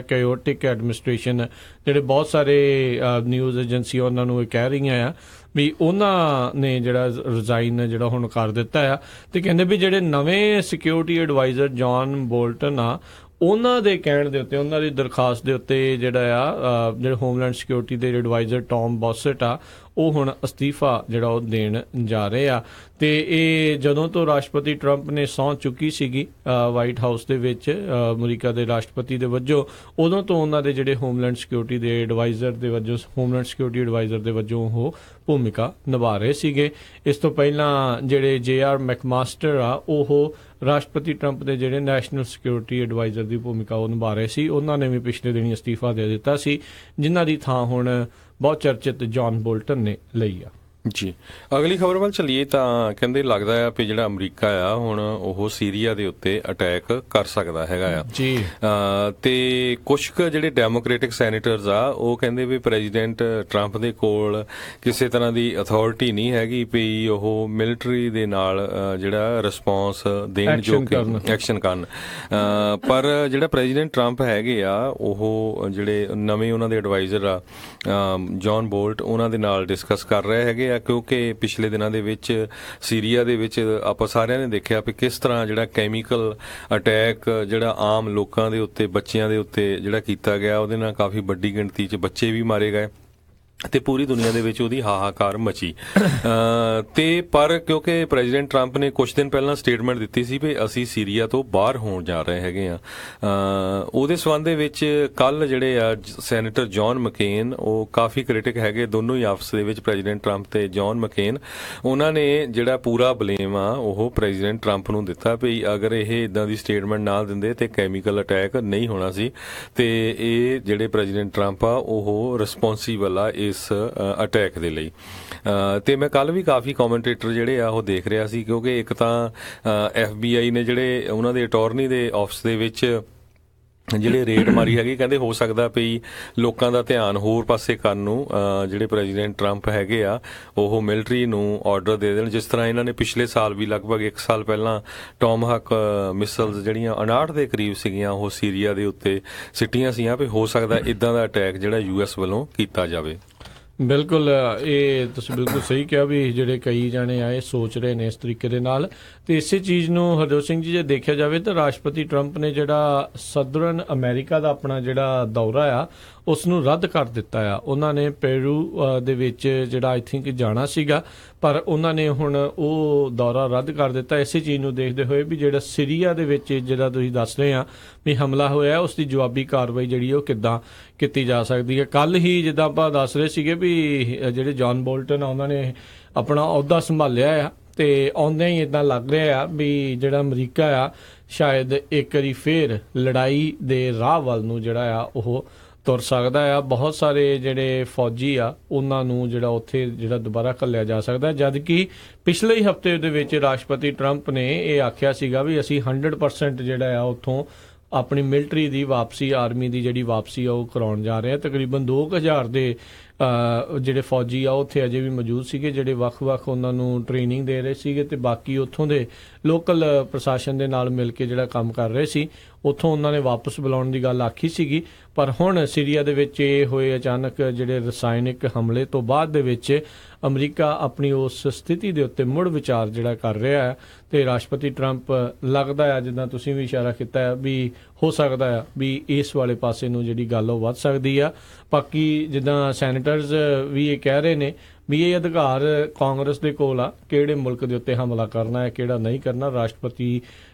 ਕੈਓਟਿਕ ਐਡਮਿਨਿਸਟ੍ਰੇਸ਼ਨ, ਜਿਹੜੇ ਬਹੁਤ ਸਾਰੇ ਨਿਊਜ਼ ਏਜੰਸੀਆਂ ਉਹਨਾਂ ਨੂੰ ਇਹ ਕਹਿ ਰਹੀਆਂ ਆ ਵੀ ਉਹਨਾਂ ਨੇ ਜਿਹੜਾ ਰਿਜ਼ਾਈਨ ਜਿਹੜਾ ਹੁਣ ਕਰ ਦਿੱਤਾ ਆ, ਤੇ ਕਹਿੰਦੇ ਵੀ ਜਿਹੜੇ ਨਵੇਂ ਸਿਕਿਉਰਿਟੀ ਐਡਵਾਈਜ਼ਰ ਜੌਨ ਬੋਲਟਨ ਆ, ਉਹਨਾਂ ਦੇ ਕਹਿਣ ਦੇ ਉੱਤੇ, ਉਹਨਾਂ ਦੀ ਦਰਖਾਸਤ ਦੇ ਉੱਤੇ ਜਿਹੜਾ ਆ ਜਿਹੜੇ ਹੋਮਲੈਂਡ ਸਿਕਿਉਰਿਟੀ ਦੇ ਐਡਵਾਈਜ਼ਰ ਟੌਮ ਬੌਸਟ ਆ, ਉਹ ਹੁਣ ਅਸਤੀਫਾ ਜਿਹੜਾ ਉਹ ਦੇਣ ਜਾ ਰਹੇ ਆ। ਤੇ ਇਹ ਜਦੋਂ ਤੋਂ ਰਾਸ਼ਟਰਪਤੀ ਟਰੰਪ ਨੇ ਸਹੁੰ ਚੁੱਕੀ ਸੀਗੀ ਵਾਈਟ ਹਾਊਸ ਦੇ ਵਿੱਚ ਅਮਰੀਕਾ ਦੇ ਰਾਸ਼ਟਰਪਤੀ ਦੇ ਵਜੋਂ, ਉਦੋਂ ਤੋਂ ਉਹਨਾਂ ਦੇ ਜਿਹੜੇ ਹੋਮਲੈਂਡ ਸਿਕਿਉਰਿਟੀ ਦੇ ਐਡਵਾਈਜ਼ਰ ਦੇ ਵਜੋਂ, ਹੋਮਲੈਂਡ ਸਿਕਿਉਰਿਟੀ ਐਡਵਾਈਜ਼ਰ ਦੇ ਵਜੋਂ ਉਹ ਭੂਮਿਕਾ ਨਿਭਾ ਰਹੇ ਸੀਗੇ। ਇਸ ਤੋਂ ਪਹਿਲਾਂ ਜਿਹੜੇ JR ਮੈਕਮਾਸਟਰ ਆ, ਉਹ ਰਾਸ਼ਟਰਪਤੀ ਟਰੰਪ ਦੇ ਜਿਹੜੇ ਨੈਸ਼ਨਲ ਸਿਕਿਉਰਿਟੀ ਐਡਵਾਈਜ਼ਰ ਦੀ ਭੂਮਿਕਾ ਉਹ ਨਿਭਾ ਰਹੇ ਸੀ। ਉਹਨਾਂ ਨੇ ਵੀ ਪਿਛਲੇ ਦਿਨੀ ਅਸਤੀਫਾ ਦੇ ਦਿੱਤਾ ਸੀ, ਜਿਨ੍ਹਾਂ ਦੀ ਥਾਂ ਹੁਣ ਬਹੁਤ ਚਰਚਿਤ ਜੌਨ ਬੋਲਟਨ ਨੇ ਲਈ ਆ। ਜੀ, ਅਗਲੀ ਖਬਰ ਵੱਲ ਚੱਲੀਏ ਤਾਂ ਕਹਿੰਦੇ ਲੱਗਦਾ ਆ ਵੀ ਜਿਹੜਾ ਅਮਰੀਕਾ ਆ ਹੁਣ ਉਹ ਸੀਰੀਆ ਦੇ ਉੱਤੇ ਅਟੈਕ ਕਰ ਸਕਦਾ ਹੈਗਾ ਆ। ਜੀ, ਤੇ ਕੁਝ ਕੁ ਜਿਹੜੇ ਡੈਮੋਕ੍ਰੈਟਿਕ ਸੈਨੇਟਰਸ ਆ ਉਹ ਕਹਿੰਦੇ ਵੀ ਪ੍ਰੈਜ਼ੀਡੈਂਟ ਟਰੰਪ ਦੇ ਕੋਲ ਕਿਸੇ ਤਰ੍ਹਾਂ ਦੀ ਅਥਾਰਟੀ ਨਹੀਂ ਹੈਗੀ ਵੀ ਉਹ ਮਿਲਟਰੀ ਦੇ ਨਾਲ ਜਿਹੜਾ ਰਿਸਪੌਂਸ ਦੇਣ, ਜੋ ਕਿ ਐਕਸ਼ਨ ਕਰਨ। ਪਰ ਜਿਹੜਾ ਪ੍ਰੈਜ਼ੀਡੈਂਟ ਟਰੰਪ ਹੈਗੇ ਆ ਉਹ ਜਿਹੜੇ ਨਵੇਂ ਉਹਨਾਂ ਦੇ ਐਡਵਾਈਜ਼ਰ ਆ ਜੌਨ ਬੋਲਟ, ਉਹਨਾਂ ਦੇ ਨਾਲ ਡਿਸਕਸ ਕਰ ਰਹੇ ਹੈਗੇ, ਕਿਉਂਕਿ ਪਿਛਲੇ ਦਿਨਾਂ ਦੇ ਵਿੱਚ ਸੀਰੀਆ ਦੇ ਵਿੱਚ ਆਪਾਂ ਸਾਰਿਆਂ ਨੇ ਦੇਖਿਆ ਵੀ ਕਿਸ ਤਰ੍ਹਾਂ ਜਿਹੜਾ ਕੈਮੀਕਲ ਅਟੈਕ ਜਿਹੜਾ ਆਮ ਲੋਕਾਂ ਦੇ ਉੱਤੇ, ਬੱਚਿਆਂ ਦੇ ਉੱਤੇ ਜਿਹੜਾ ਕੀਤਾ ਗਿਆ, ਉਹਦੇ ਨਾਲ ਕਾਫੀ ਵੱਡੀ ਗਿਣਤੀ 'ਚ ਬੱਚੇ ਵੀ ਮਾਰੇ ਗਏ। ਤੇ ਪੂਰੀ ਦੁਨੀਆ ਦੇ ਵਿੱਚ ਉਹਦੀ ਹਾਹਾਕਾਰ ਮਚੀ। ਤੇ ਪਰ ਕਿਉਂਕਿ ਪ੍ਰੈਜ਼ੀਡੈਂਟ ਟਰੰਪ ਨੇ ਕੁਝ ਦਿਨ ਪਹਿਲਾਂ ਸਟੇਟਮੈਂਟ ਦਿੱਤੀ ਸੀ ਵੀ ਅਸੀਂ ਸੀਰੀਆ ਤੋਂ ਬਾਹਰ ਹੋਣ ਜਾ ਰਹੇ ਹੈਗੇ ਆ, ਉਹਦੇ ਸਬੰਧ ਦੇ ਵਿੱਚ ਕੱਲ ਜਿਹੜੇ ਆ ਸੈਨੇਟਰ ਜੌਨ ਮਕੇਨ, ਉਹ ਕਾਫੀ ਕ੍ਰਿਟਿਕ ਹੈਗੇ ਦੋਨੋਂ ਹੀ ਆਪਸ ਦੇ ਵਿੱਚ, ਪ੍ਰੈਜ਼ੀਡੈਂਟ ਟਰੰਪ ਤੇ ਜੌਨ ਮਕੇਨ, ਉਹਨਾਂ ਨੇ ਜਿਹੜਾ ਪੂਰਾ ਬਲੇਮ ਆ ਉਹ ਪ੍ਰੈਜ਼ੀਡੈਂਟ ਟਰੰਪ ਨੂੰ ਦਿੱਤਾ ਵੀ ਅਗਰ ਇਹ ਇਦਾਂ ਦੀ ਸਟੇਟਮੈਂਟ ਨਾ ਦਿੰਦੇ ਤੇ ਕੈਮੀਕਲ ਅਟੈਕ ਨਹੀਂ ਹੋਣਾ ਸੀ, ਤੇ ਇਹ ਜਿਹੜੇ ਪ੍ਰੈਜ਼ੀਡੈਂਟ ਟਰੰਪ ਆ ਉਹ ਰਿਸਪੌਂਸੀਬਲ ਆ ਇਸ ਅਟੈਕ ਦੇ ਲਈ। ਤੇ ਮੈਂ ਕੱਲ ਵੀ ਕਾਫੀ ਕਮੈਂਟੇਟਰ ਜਿਹੜੇ ਆ ਉਹ ਦੇਖ ਰਿਹਾ ਸੀ, ਕਿਉਂਕਿ ਇੱਕ ਤਾਂ FBI ਨੇ ਜਿਹੜੇ ਉਹਨਾਂ ਦੇ ਅਟਾਰਨੀ ਦੇ ਆਫਿਸ ਦੇ ਵਿੱਚ ਜਿਹੜੇ ਰੇਡ ਮਾਰੀ ਹੈਗੀ, ਕਹਿੰਦੇ ਹੋ ਸਕਦਾ ਵੀ ਲੋਕਾਂ ਦਾ ਧਿਆਨ ਹੋਰ ਪਾਸੇ ਕਰਨ ਨੂੰ ਜਿਹੜੇ ਪ੍ਰੈਜ਼ੀਡੈਂਟ ਟਰੰਪ ਹੈਗੇ ਆ ਉਹ ਮਿਲਟਰੀ ਨੂੰ ਆਰਡਰ ਦੇ ਦੇਣ, ਜਿਸ ਤਰ੍ਹਾਂ ਇਹਨਾਂ ਨੇ ਪਿਛਲੇ ਸਾਲ ਵੀ ਲਗਭਗ 1 ਸਾਲ ਪਹਿਲਾਂ ਟੋਮਹਕ ਮਿਸਲਸ ਜਿਹੜੀਆਂ 59 ਦੇ ਕਰੀਬ ਸੀਗੀਆਂ ਉਹ ਸੀਰੀਆ ਦੇ ਉੱਤੇ ਸਿੱਟੀਆਂ ਸੀਆਂ, ਵੀ ਹੋ ਸਕਦਾ ਇਦਾਂ ਦਾ ਅਟੈਕ ਜਿਹੜਾ US ਵੱਲੋਂ ਕੀਤਾ ਜਾਵੇ। ਬਿਲਕੁਲ, ਇਹ ਤੁਸੀਂ ਬਿਲਕੁਲ ਸਹੀ ਕਿਹਾ ਵੀ ਜਿਹੜੇ ਕਈ ਜਾਣੇ ਆ ਇਹ ਸੋਚ ਰਹੇ ਨੇ ਇਸ ਤਰੀਕੇ ਦੇ ਨਾਲ। ਤੇ ਇਸੇ ਚੀਜ਼ ਨੂੰ ਹਰਜੋਤ ਸਿੰਘ ਜੀ ਜੇ ਦੇਖਿਆ ਜਾਵੇ ਤਾਂ ਰਾਸ਼ਟਰਪਤੀ ਟਰੰਪ ਨੇ ਜਿਹੜਾ ਸਦਰਨ ਅਮਰੀਕਾ ਦਾ ਆਪਣਾ ਜਿਹੜਾ ਦੌਰਾ ਆ ਉਸ ਨੂੰ ਰੱਦ ਕਰ ਦਿੱਤਾ ਆ। ਉਹਨਾਂ ਨੇ ਪੇਰੂ ਦੇ ਵਿੱਚ ਜਿਹੜਾ ਆਈ ਥਿੰਕ ਜਾਣਾ ਸੀਗਾ, ਪਰ ਉਹਨਾਂ ਨੇ ਹੁਣ ਉਹ ਦੌਰਾ ਰੱਦ ਕਰ ਦਿੱਤਾ ਇਸੇ ਚੀਜ਼ ਨੂੰ ਦੇਖਦੇ ਹੋਏ ਵੀ ਜਿਹੜਾ ਸੀਰੀਆ ਦੇ ਵਿੱਚ ਜਿਹੜਾ ਤੁਸੀਂ ਦੱਸ ਰਹੇ ਆ ਵੀ ਹਮਲਾ ਹੋਇਆ, ਉਸ ਦੀ ਜਵਾਬੀ ਕਾਰਵਾਈ ਜਿਹੜੀ ਉਹ ਕਿੱਦਾਂ ਕੀਤੀ ਜਾ ਸਕਦੀ ਹੈ। ਕੱਲ ਹੀ ਜਿੱਦਾਂ ਆਪਾਂ ਦੱਸ ਰਹੇ ਸੀਗੇ ਵੀ ਜਿਹੜੇ ਜੌਨ ਬੋਲਟਨ ਆ ਉਹਨਾਂ ਨੇ ਆਪਣਾ ਅਹੁਦਾ ਸੰਭਾਲਿਆ ਆ, ਤੇ ਆਉਂਦਿਆਂ ਹੀ ਇਦਾਂ ਲੱਗ ਰਿਹਾ ਆ ਵੀ ਜਿਹੜਾ ਅਮਰੀਕਾ ਆ ਸ਼ਾਇਦ ਇੱਕ ਵਾਰੀ ਫੇਰ ਲੜਾਈ ਦੇ ਰਾਹ ਵੱਲ ਨੂੰ ਜਿਹੜਾ ਆ ਉਹ ਤੁਰ ਸਕਦਾ ਆ। ਬਹੁਤ ਸਾਰੇ ਜਿਹੜੇ ਫੌਜੀ ਆ ਉਹਨਾਂ ਨੂੰ ਜਿਹੜਾ ਉੱਥੇ ਜਿਹੜਾ ਦੁਬਾਰਾ ਘੱਲਿਆ ਜਾ ਸਕਦਾ, ਜਦ ਕਿ ਪਿਛਲੇ ਹੀ ਹਫ਼ਤੇ ਦੇ ਵਿੱਚ ਰਾਸ਼ਟਰਪਤੀ ਟਰੰਪ ਨੇ ਇਹ ਆਖਿਆ ਸੀਗਾ ਵੀ ਅਸੀਂ 100% ਜਿਹੜਾ ਆ ਉੱਥੋਂ ਆਪਣੀ ਮਿਲਟਰੀ ਦੀ ਵਾਪਸੀ, ਆਰਮੀ ਦੀ ਜਿਹੜੀ ਵਾਪਸੀ ਆ ਉਹ ਕਰਾਉਣ ਜਾ ਰਹੇ ਆ। ਤਕਰੀਬਨ 2000 ਦੇ ਜਿਹੜੇ ਫੌਜੀ ਆ ਉੱਥੇ ਅਜੇ ਵੀ ਮੌਜੂਦ ਸੀਗੇ, ਜਿਹੜੇ ਵੱਖ-ਵੱਖ ਉਹਨਾਂ ਨੂੰ ਟ੍ਰੇਨਿੰਗ ਦੇ ਰਹੇ ਸੀਗੇ, ਤੇ ਬਾਕੀ ਉੱਥੋਂ ਦੇ ਲੋਕਲ ਪ੍ਰਸ਼ਾਸਨ ਦੇ ਨਾਲ ਮਿਲ ਕੇ ਜਿਹੜਾ ਕੰਮ ਕਰ ਰਹੇ ਸੀ, ਉੱਥੋਂ ਉਹਨਾਂ ਨੇ ਵਾਪਸ ਬੁਲਾਉਣ ਦੀ ਗੱਲ ਆਖੀ ਸੀਗੀ। ਪਰ ਹੁਣ ਸੀਰੀਆ ਦੇ ਵਿੱਚ ਇਹ ਹੋਏ ਅਚਾਨਕ ਜਿਹੜੇ ਰਸਾਇਣਿਕ ਹਮਲੇ ਤੋਂ ਬਾਅਦ ਦੇ ਵਿੱਚ ਅਮਰੀਕਾ ਆਪਣੀ ਉਸ ਸਥਿਤੀ ਦੇ ਉੱਤੇ ਮੁੜ ਵਿਚਾਰ ਜਿਹੜਾ ਕਰ ਰਿਹਾ ਹੈ, ਤੇ ਰਾਸ਼ਟਰਪਤੀ ਟਰੰਪ ਲੱਗਦਾ ਆ ਜਿੱਦਾਂ ਤੁਸੀਂ ਵੀ ਇਸ਼ਾਰਾ ਕੀਤਾ ਹੈ ਵੀ ਹੋ ਸਕਦਾ ਆ ਵੀ ਇਸ ਵਾਲੇ ਪਾਸੇ ਨੂੰ ਜਿਹੜੀ ਗੱਲ ਉਹ ਵੱਧ ਸਕਦੀ ਆ। ਬਾਕੀ ਜਿੱਦਾਂ ਸੈਨੇਟਰਸ ਵੀ ਇਹ ਕਹਿ ਰਹੇ ਨੇ ਵੀ ਇਹ ਅਧਿਕਾਰ ਕਾਂਗਰਸ ਦੇ ਕੋਲ ਆ ਕਿਹੜੇ ਮੁਲਕ ਦੇ ਉੱਤੇ ਹਮਲਾ ਕਰਨਾ ਹੈ ਕਿਹੜਾ ਨਹੀਂ ਕਰਨਾ, ਰਾਸ਼ਟਰਪਤੀ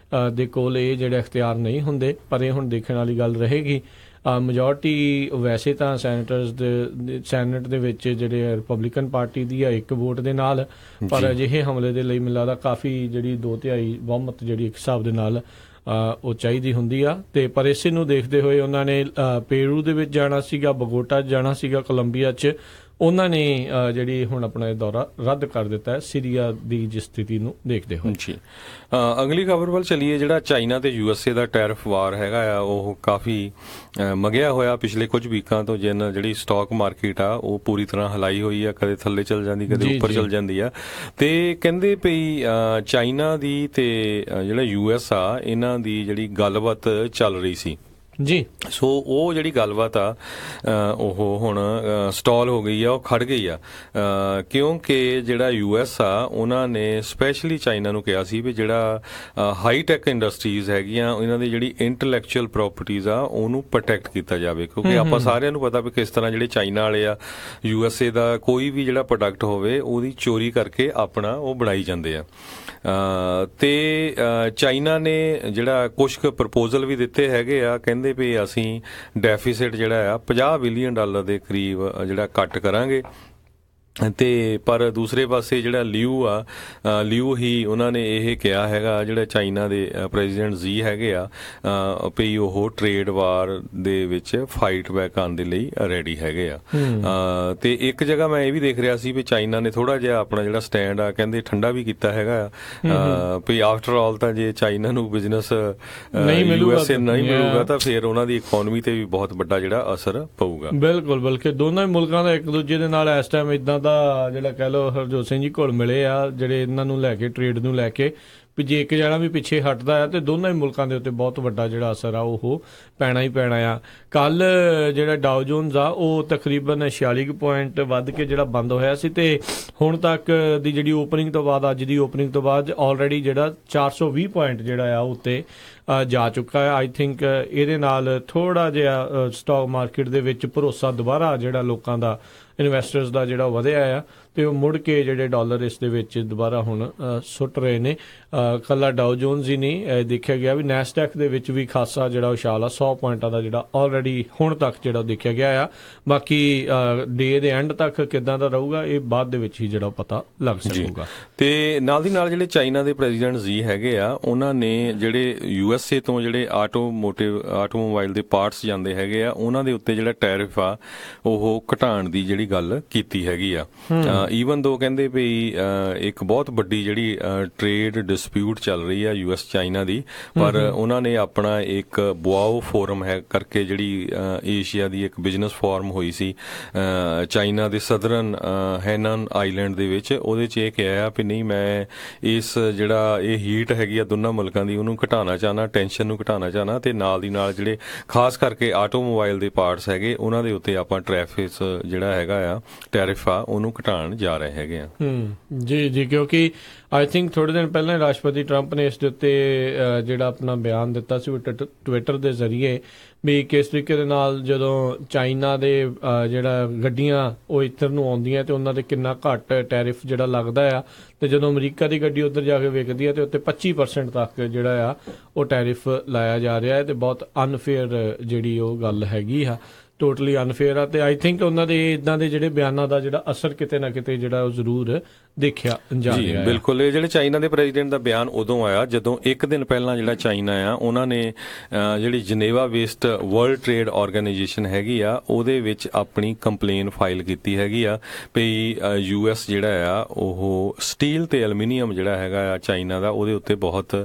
ਦੇ ਕੋਲ ਇਹ ਜਿਹੜੇ ਅਖਤਿਆਰ ਨਹੀਂ ਹੁੰਦੇ। ਪਰ ਇਹ ਹੁਣ ਦੇਖਣ ਵਾਲੀ ਗੱਲ ਰਹੇਗੀ। ਮੈਜੋਰਟੀ ਵੈਸੇ ਤਾਂ ਸੈਨੇਟ ਦੇ ਵਿੱਚ ਜਿਹੜੇ ਰਿਪਬਲਿਕਨ ਪਾਰਟੀ ਦੀ ਆ 1 ਵੋਟ ਦੇ ਨਾਲ, ਪਰ ਅਜਿਹੇ ਹਮਲੇ ਦੇ ਲਈ ਮੈਨੂੰ ਲੱਗਦਾ ਕਾਫੀ ਜਿਹੜੀ 2/3 ਬਹੁਮਤ ਜਿਹੜੀ ਇੱਕ ਹਿਸਾਬ ਦੇ ਨਾਲ ਉਹ ਚਾਹੀਦੀ ਹੁੰਦੀ ਆ। ਤੇ ਪਰ ਇਸੇ ਨੂੰ ਦੇਖਦੇ ਹੋਏ ਉਹਨਾਂ ਨੇ ਪੇਰੂ ਦੇ ਵਿੱਚ ਜਾਣਾ ਸੀਗਾ, ਬਗੋਟਾ ਜਾਣਾ ਸੀਗਾ, ਕੋਲੰਬੀਆ 'ਚ, ਉਹਨਾਂ ਨੇ ਜਿਹੜੀ ਹੁਣ ਆਪਣਾ ਦੌਰਾ ਰੱਦ ਕਰ ਦਿੱਤਾ ਹੈ ਸੀਰੀਆ ਦੀ ਜਿਸ ਸਥਿਤੀ ਨੂੰ ਦੇਖਦੇ ਹੋਏ। ਜੀ, ਅਗਲੀ ਖਬਰ ਵੱਲ ਚੱਲੀਏ। ਜਿਹੜਾ ਚਾਈਨਾ ਤੇ USA ਦਾ ਟੈਰਿਫ ਵਾਰ ਹੈਗਾ ਆ ਉਹ ਕਾਫੀ ਮਗਿਆ ਹੋਇਆ ਪਿਛਲੇ ਕੁਝ ਵੀਕਾਂ ਤੋਂ, ਜਿਹੜੀ ਸਟਾਕ ਮਾਰਕੀਟ ਆ ਉਹ ਪੂਰੀ ਤਰ੍ਹਾਂ ਹਿਲਾਈ ਹੋਈ ਆ, ਕਦੇ ਥੱਲੇ ਚੱਲ ਜਾਂਦੀ ਕਦੇ ਉੱਪਰ ਚੱਲ ਜਾਂਦੀ ਆ। ਤੇ ਕਹਿੰਦੇ ਪਈ ਚਾਈਨਾ ਦੀ ਤੇ ਜਿਹੜਾ US ਆ ਇਹਨਾਂ ਦੀ ਜਿਹੜੀ ਗੱਲਬਾਤ ਚੱਲ ਰਹੀ ਸੀ ਜੀ, ਸੋ ਉਹ ਜਿਹੜੀ ਗੱਲਬਾਤ ਆ ਉਹ ਹੁਣ ਸਟਾਲ ਹੋ ਗਈ ਆ, ਉਹ ਖੜ ਗਈ ਆ, ਕਿਉਂਕਿ ਜਿਹੜਾ US ਆ ਉਹਨਾਂ ਨੇ ਸਪੈਸ਼ਲੀ ਚਾਈਨਾ ਨੂੰ ਕਿਹਾ ਸੀ ਵੀ ਜਿਹੜਾ ਹਾਈਟੈਕ ਇੰਡਸਟਰੀਜ਼ ਹੈਗੀਆਂ ਇਹਨਾਂ ਦੀ ਜਿਹੜੀ ਇੰਟੈਲੈਕਚੁਅਲ ਪ੍ਰੋਪਰਟੀਜ਼ ਆ ਉਹਨੂੰ ਪ੍ਰੋਟੈਕਟ ਕੀਤਾ ਜਾਵੇ, ਕਿਉਂਕਿ ਆਪਾਂ ਸਾਰਿਆਂ ਨੂੰ ਪਤਾ ਵੀ ਕਿਸ ਤਰ੍ਹਾਂ ਜਿਹੜੇ ਚਾਈਨਾ ਵਾਲੇ ਆ USA ਦਾ ਕੋਈ ਵੀ ਜਿਹੜਾ ਪ੍ਰੋਡਕਟ ਹੋਵੇ ਉਹਦੀ ਚੋਰੀ ਕਰਕੇ ਆਪਣਾ ਉਹ ਬਣਾਈ ਜਾਂਦੇ ਆ। ਤੇ ਚਾਈਨਾ ਨੇ ਜਿਹੜਾ ਕੁਝ ਕੁ ਪ੍ਰਪੋਜ਼ਲ ਵੀ ਦਿੱਤੇ ਹੈਗੇ ਆ, ਕਹਿੰਦੇ ਵੀ ਅਸੀਂ ਡੈਫਿਸਿਟ ਜਿਹੜਾ ਆ $50 ਬਿਲੀਅਨ ਦੇ ਕਰੀਬ ਜਿਹੜਾ ਕੱਟ ਕਰਾਂਗੇ। ਤੇ ਪਰ ਦੂਸਰੇ ਪਾਸੇ ਜਿਹੜਾ ਲਿਊ ਹੀ ਉਹਨਾਂ ਨੇ ਇਹ ਕਿਹਾ ਹੈਗਾ, ਜਿਹੜਾ ਚਾਈਨਾ ਦੇ ਪ੍ਰੈਜ਼ੀਡੈਂਟ ਜ਼ੀ ਹੈਗੇ ਆ ਵੀ ਉਹ ਟ੍ਰੇਡ ਵਾਰ ਦੇ ਵਿੱਚ ਫਾਈਟ ਬੈਕ ਕਰਨ ਦੇ ਲਈ ਰੈਡੀ ਹੈਗੇ ਆ। ਤੇ ਇੱਕ ਜਗ੍ਹਾ ਮੈਂ ਇਹ ਵੀ ਦੇਖ ਰਿਹਾ ਸੀ ਵੀ ਚਾਈਨਾ ਨੇ ਥੋੜਾ ਜਿਹਾ ਆਪਣਾ ਜਿਹੜਾ ਸਟੈਂਡ ਆ ਕਹਿੰਦੇ ਠੰਡਾ ਵੀ ਕੀਤਾ ਹੈਗਾ ਆ ਵੀ ਆਫਟਰ ਆਲ ਤਾਂ ਜੇ ਚਾਈਨਾ ਨੂੰ ਬਿਜ਼ਨਸ USA ਨਹੀਂ ਮਿਲੂਗਾ ਤਾਂ ਫਿਰ ਉਹਨਾਂ ਦੀ ਇਕਨੋਮੀ ਤੇ ਵੀ ਬਹੁਤ ਵੱਡਾ ਜਿਹੜਾ ਅਸਰ ਪਊਗਾ। ਬਿਲਕੁਲ, ਬਲਕਿ ਦੋਨਾਂ ਹੀ ਮੁਲਕਾਂ ਦਾ ਇੱਕ ਦੂਜੇ ਦੇ ਨਾਲ ਇਸ ਟਾਈਮ ਇਦਾਂ ਜਿਹੜਾ ਕਹਿ ਲਓ ਹਰਜੋਤ ਸਿੰਘ ਜੀ ਘੁਲ ਮਿਲੇ ਆ ਜਿਹੜੇ ਇਹਨਾਂ ਨੂੰ ਲੈ ਕੇ, ਟ੍ਰੇਡ ਨੂੰ ਲੈ ਕੇ, ਵੀ ਜੇ ਇੱਕ ਜਣਾ ਵੀ ਪਿੱਛੇ ਹਟਦਾ ਆ ਤੇ ਦੋਨਾਂ ਹੀ ਮੁਲਕਾਂ ਦੇ ਉੱਤੇ ਬਹੁਤ ਵੱਡਾ ਜਿਹੜਾ ਅਸਰ ਆ ਉਹ ਪੈਣਾ ਹੀ ਪੈਣਾ ਆ। ਕੱਲ ਜਿਹੜਾ ਡਾਓ ਜੋਨਸ ਆ ਉਹ ਤਕਰੀਬਨ 46 ਪੁਆਇੰਟ ਵੱਧ ਕੇ ਜਿਹੜਾ ਬੰਦ ਹੋਇਆ ਸੀ ਤੇ ਹੁਣ ਤੱਕ ਦੀ ਜਿਹੜੀ ਓਪਨਿੰਗ ਤੋਂ ਬਾਅਦ, ਅੱਜ ਦੀ ਓਪਨਿੰਗ ਤੋਂ ਬਾਅਦ ਆਲਰੇਡੀ ਜਿਹੜਾ 420 ਪੁਆਇੰਟ ਜਿਹੜਾ ਆ ਉੱਤੇ ਜਾ ਚੁੱਕਾ ਹੈ। ਆਈ ਥਿੰਕ ਇਹਦੇ ਨਾਲ ਥੋੜਾ ਜਿਹਾ ਸਟਾਕ ਮਾਰਕੀਟ ਦੇ ਵਿੱਚ ਭਰੋਸਾ ਦੁਬਾਰਾ ਜਿਹੜਾ ਲੋਕਾਂ ਦਾ, ਇਨਵੈਸਟਰਸ ਦਾ ਜਿਹੜਾ ਵਧਿਆ ਆ ਤੇ ਉਹ ਮੁੜ ਕੇ ਜਿਹੜੇ ਡਾਲਰ ਇਸ ਦੇ ਵਿੱਚ ਦੁਬਾਰਾ ਹੁਣ ਸੁੱਟ ਰਹੇ ਨੇ। ਕੱਲਾ ਡਾਓ ਜੋਨਸ ਹੀ ਨਹੀਂ, ਦੇਖਿਆ ਗਿਆ ਵੀ ਨੈਸਡੈਕ ਦੇ ਵਿੱਚ ਵੀ ਖਾਸਾ ਜਿਹੜਾ ਉਛਾਲ ਆ 100 ਪੁਆਇੰਟਾਂ ਦਾ ਜਿਹੜਾ ਆਲਰੇਡੀ ਹੁਣ ਤੱਕ ਜਿਹੜਾ ਦੇਖਿਆ ਗਿਆ ਆ। ਬਾਕੀ ਡੇ ਦੇ ਐਂਡ ਤੱਕ ਕਿੱਦਾਂ ਦਾ ਰਹੂਗਾ ਇਹ ਬਾਅਦ ਦੇ ਵਿੱਚ ਹੀ ਜਿਹੜਾ ਪਤਾ ਲੱਗ ਸਕੂਗਾ। ਤੇ ਨਾਲ ਦੀ ਨਾਲ ਜਿਹੜੇ ਚਾਈਨਾ ਦੇ ਪ੍ਰੈਜ਼ੀਡੈਂਟ ਜੀ ਹੈਗੇ ਆ, ਉਹਨਾਂ ਨੇ ਜਿਹੜੇ USA ਤੋਂ ਜਿਹੜੇ ਆਟੋਮੋਬਾਈਲ ਦੇ ਪਾਰਟਸ ਜਾਂਦੇ ਹੈਗੇ ਆ, ਉਹਨਾਂ ਦੇ ਉੱਤੇ ਜਿਹੜਾ ਟੈਰਿਫ ਆ ਉਹ ਘਟਾਉਣ ਦੀ ਜਿਹੜੀ ਗੱਲ ਕੀਤੀ ਹੈਗੀ ਆ। ਈਵਨ ਦੋ ਕਹਿੰਦੇ ਵੀ ਇੱਕ ਬਹੁਤ ਵੱਡੀ ਜਿਹੜੀ ਟ੍ਰੇਡ ਡਿਸਪਿਊਟ ਚੱਲ ਰਹੀ ਆ US ਚਾਈਨਾ ਦੀ, ਪਰ ਉਹਨਾਂ ਨੇ ਆਪਣਾ ਇੱਕ ਬੁਆਓ ਫੋਰਮ ਹੈ ਕਰਕੇ ਜਿਹੜੀ ਏਸ਼ੀਆ ਦੀ ਇੱਕ ਬਿਜ਼ਨਸ ਫੋਰਮ ਹੋਈ ਸੀ ਚਾਈਨਾ ਦੇ ਸਦਰਨ ਹੈਨਨ ਆਈਲੈਂਡ ਦੇ ਵਿੱਚ, ਉਹਦੇ 'ਚ ਇਹ ਕਿਹਾ ਵੀ ਨਹੀਂ, ਮੈਂ ਇਸ ਜਿਹੜਾ ਇਹ ਹੀਟ ਹੈਗੀ ਆ ਦੋਨਾਂ ਮੁਲਕਾਂ ਦੀ ਉਹਨੂੰ ਘਟਾਉਣਾ ਚਾਹਨਾ, ਟੈਨਸ਼ਨ ਨੂੰ ਘਟਾਉਣਾ ਚਾਹਨਾ, ਤੇ ਨਾਲ ਦੀ ਨਾਲ ਜਿਹੜੇ ਖਾਸ ਕਰਕੇ ਆਟੋਮੋਬਾਈਲ ਦੇ ਪਾਰਟਸ ਹੈਗੇ ਉਹਨਾਂ ਦੇ ਉੱਤੇ ਆਪਾਂ ਜਿਹੜਾ ਹੈਗਾ ਆ ਟੈਰਿਫ ਆ ਉਹਨੂੰ ਘਟਾਉਣ ਜਾ ਰਹੇ ਹੈਗੇ ਆ। ਜੀ, ਕਿਉਂਕਿ ਆਈ ਥਿੰਕ ਥੋੜੇ ਦਿਨ ਪਹਿਲਾਂ ਰਾਸ਼ਟਰਪਤੀ ਟਰੰਪ ਨੇ ਇਸ ਦੇ ਉੱਤੇ ਜਿਹੜਾ ਆਪਣਾ ਬਿਆਨ ਦਿੱਤਾ ਸੀ ਟਵਿੱਟਰ ਦੇ ਜ਼ਰੀਏ ਵੀ ਕਿਸ ਤਰੀਕੇ ਦੇ ਨਾਲ ਜਦੋਂ ਚਾਈਨਾ ਦੇ ਜਿਹੜਾ ਗੱਡੀਆਂ ਉਹ ਇੱਧਰ ਨੂੰ ਆਉਂਦੀਆਂ ਤੇ ਉਹਨਾਂ ਦੇ ਕਿੰਨਾ ਘੱਟ ਟੈਰਿਫ ਜਿਹੜਾ ਲੱਗਦਾ ਆ, ਤੇ ਜਦੋਂ ਅਮਰੀਕਾ ਦੀ ਗੱਡੀ ਉੱਧਰ ਜਾ ਕੇ ਵਿਕਦੀ ਹੈ ਤੇ ਉੱਤੇ 25% ਤੱਕ ਜਿਹੜਾ ਆ ਉਹ ਟੈਰਿਫ ਲਾਇਆ ਜਾ ਰਿਹਾ ਹੈ ਤੇ ਬਹੁਤ ਅਨਫੇਅਰ ਜਿਹੜੀ ਉਹ ਗੱਲ ਹੈਗੀ ਆ, ਟੋਟਲੀ ਅਨਫੇਅਰ ਆ। ਤੇ ਆਈ ਥਿੰਕ ਉਹਨਾਂ ਦੇ ਇਦਾਂ ਦੇ ਜਿਹੜੇ ਬਿਆਨਾਂ ਦਾ ਜਿਹੜਾ ਅਸਰ ਕਿਤੇ ਨਾ ਕਿਤੇ ਜਿਹੜਾ ਉਹ ਜ਼ਰੂਰ ਦੇਖਿਆ ਜਾ ਰਿਹਾ ਹੈ। ਬਿਲਕੁਲ, ਇਹ ਜਿਹੜੇ ਚਾਈਨਾ ਦੇ ਪ੍ਰੈਜ਼ੀਡੈਂਟ ਦਾ ਬਿਆਨ ਉਦੋਂ ਆਇਆ ਜਦੋਂ ਇੱਕ ਦਿਨ ਪਹਿਲਾਂ ਜਿਹੜਾ ਚਾਈਨਾ ਆ ਉਹਨਾਂ ਨੇ ਜਿਹੜੀ Geneva based world trade organisation ਹੈਗੀ ਆ ਉਹਦੇ ਵਿੱਚ ਆਪਣੀ ਕੰਪਲੇਨ ਫਾਈਲ ਕੀਤੀ ਹੈਗੀ ਆ ਵੀ US ਜਿਹੜਾ ਆ ਉਹ ਸਟੀਲ ਤੇ ਐਲੂਮੀਨੀਅਮ ਜਿਹੜਾ ਹੈਗਾ ਆ ਚਾਈਨਾ ਦਾ, ਉਹਦੇ ਉੱਤੇ ਬਹੁਤ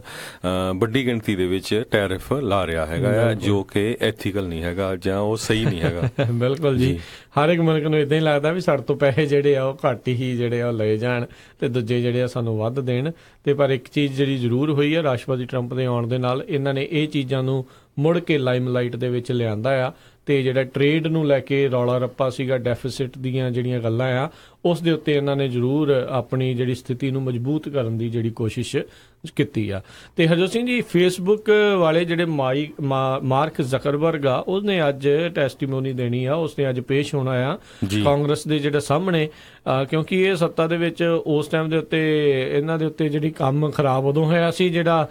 ਵੱਡੀ ਗਿਣਤੀ ਦੇ ਵਿੱਚ ਟੈਰਿਫ ਲਾ ਰਿਹਾ ਹੈਗਾ ਆ, ਜੋ ਕਿ ਐਥੀਕਲ ਨਹੀਂ ਹੈਗਾ ਜਾਂ ਉਹ ਸਹੀ ਨਹੀਂ ਹੈਗਾ। ਬਿਲਕੁਲ ਜੀ, ਹਰ ਇੱਕ ਮੁਲਕ ਨੂੰ ਇਦਾਂ ਹੀ ਲੱਗਦਾ ਵੀ ਸਾਡੇ ਤੋਂ ਪੈਸੇ ਜਿਹੜੇ ਆ ਉਹ ਘੱਟ ਹੀ ਜਿਹੜੇ ਆ ਉਹ ਲਏ ਜਾਣ ਤੇ ਦੂਜੇ ਜਿਹੜੇ ਆ ਸਾਨੂੰ ਵੱਧ ਦੇਣ। ਤੇ ਪਰ ਇੱਕ ਚੀਜ਼ ਜਿਹੜੀ ਜ਼ਰੂਰ ਹੋਈ ਆ ਰਾਸ਼ਟਰਪਤੀ ਟਰੰਪ ਦੇ ਆਉਣ ਦੇ ਨਾਲ, ਇਹਨਾਂ ਨੇ ਇਹ ਚੀਜ਼ਾਂ ਨੂੰ ਮੁੜ ਕੇ ਲਾਈਮਲਾਈਟ ਦੇ ਵਿੱਚ ਲਿਆਂਦਾ ਆ ਤੇ ਜਿਹੜਾ ਟ੍ਰੇਡ ਨੂੰ ਲੈ ਕੇ ਰੌਲਾ ਰੱਪਾ ਸੀਗਾ, ਡੈਫਿਸਿਟ ਦੀਆਂ ਜਿਹੜੀਆਂ ਗੱਲਾਂ ਆ ਉਸ ਦੇ ਉੱਤੇ ਇਹਨਾਂ ਨੇ ਜ਼ਰੂਰ ਆਪਣੀ ਜਿਹੜੀ ਸਥਿਤੀ ਨੂੰ ਮਜ਼ਬੂਤ ਕਰਨ ਦੀ ਜਿਹੜੀ ਕੋਸ਼ਿਸ਼ ਕੀਤੀ ਆ। ਤੇ ਹਰਜੋਤ ਸਿੰਘ ਜੀ, ਫੇਸਬੁੱਕ ਵਾਲੇ ਜਿਹੜੇ ਮਾਰਕ ਜ਼ਕਰਬਰਗ ਆ ਉਹਨੇ ਅੱਜ ਟੈਸਟੀਮੋਨੀ ਦੇਣੀ ਆ, ਉਸਨੇ ਅੱਜ ਪੇਸ਼ ਹੋਣਾ ਆ ਕਾਂਗਰਸ ਦੇ ਜਿਹੜੇ ਸਾਹਮਣੇ, ਕਿਉਂਕਿ ਇਹ ਸੱਤਾ ਦੇ ਵਿੱਚ ਉਸ ਟਾਈਮ ਦੇ ਉੱਤੇ ਇਹਨਾਂ ਦੇ ਉੱਤੇ ਜਿਹੜੀ ਕੰਮ ਖਰਾਬ ਉਦੋਂ ਹੋਇਆ ਸੀ, ਜਿਹੜਾ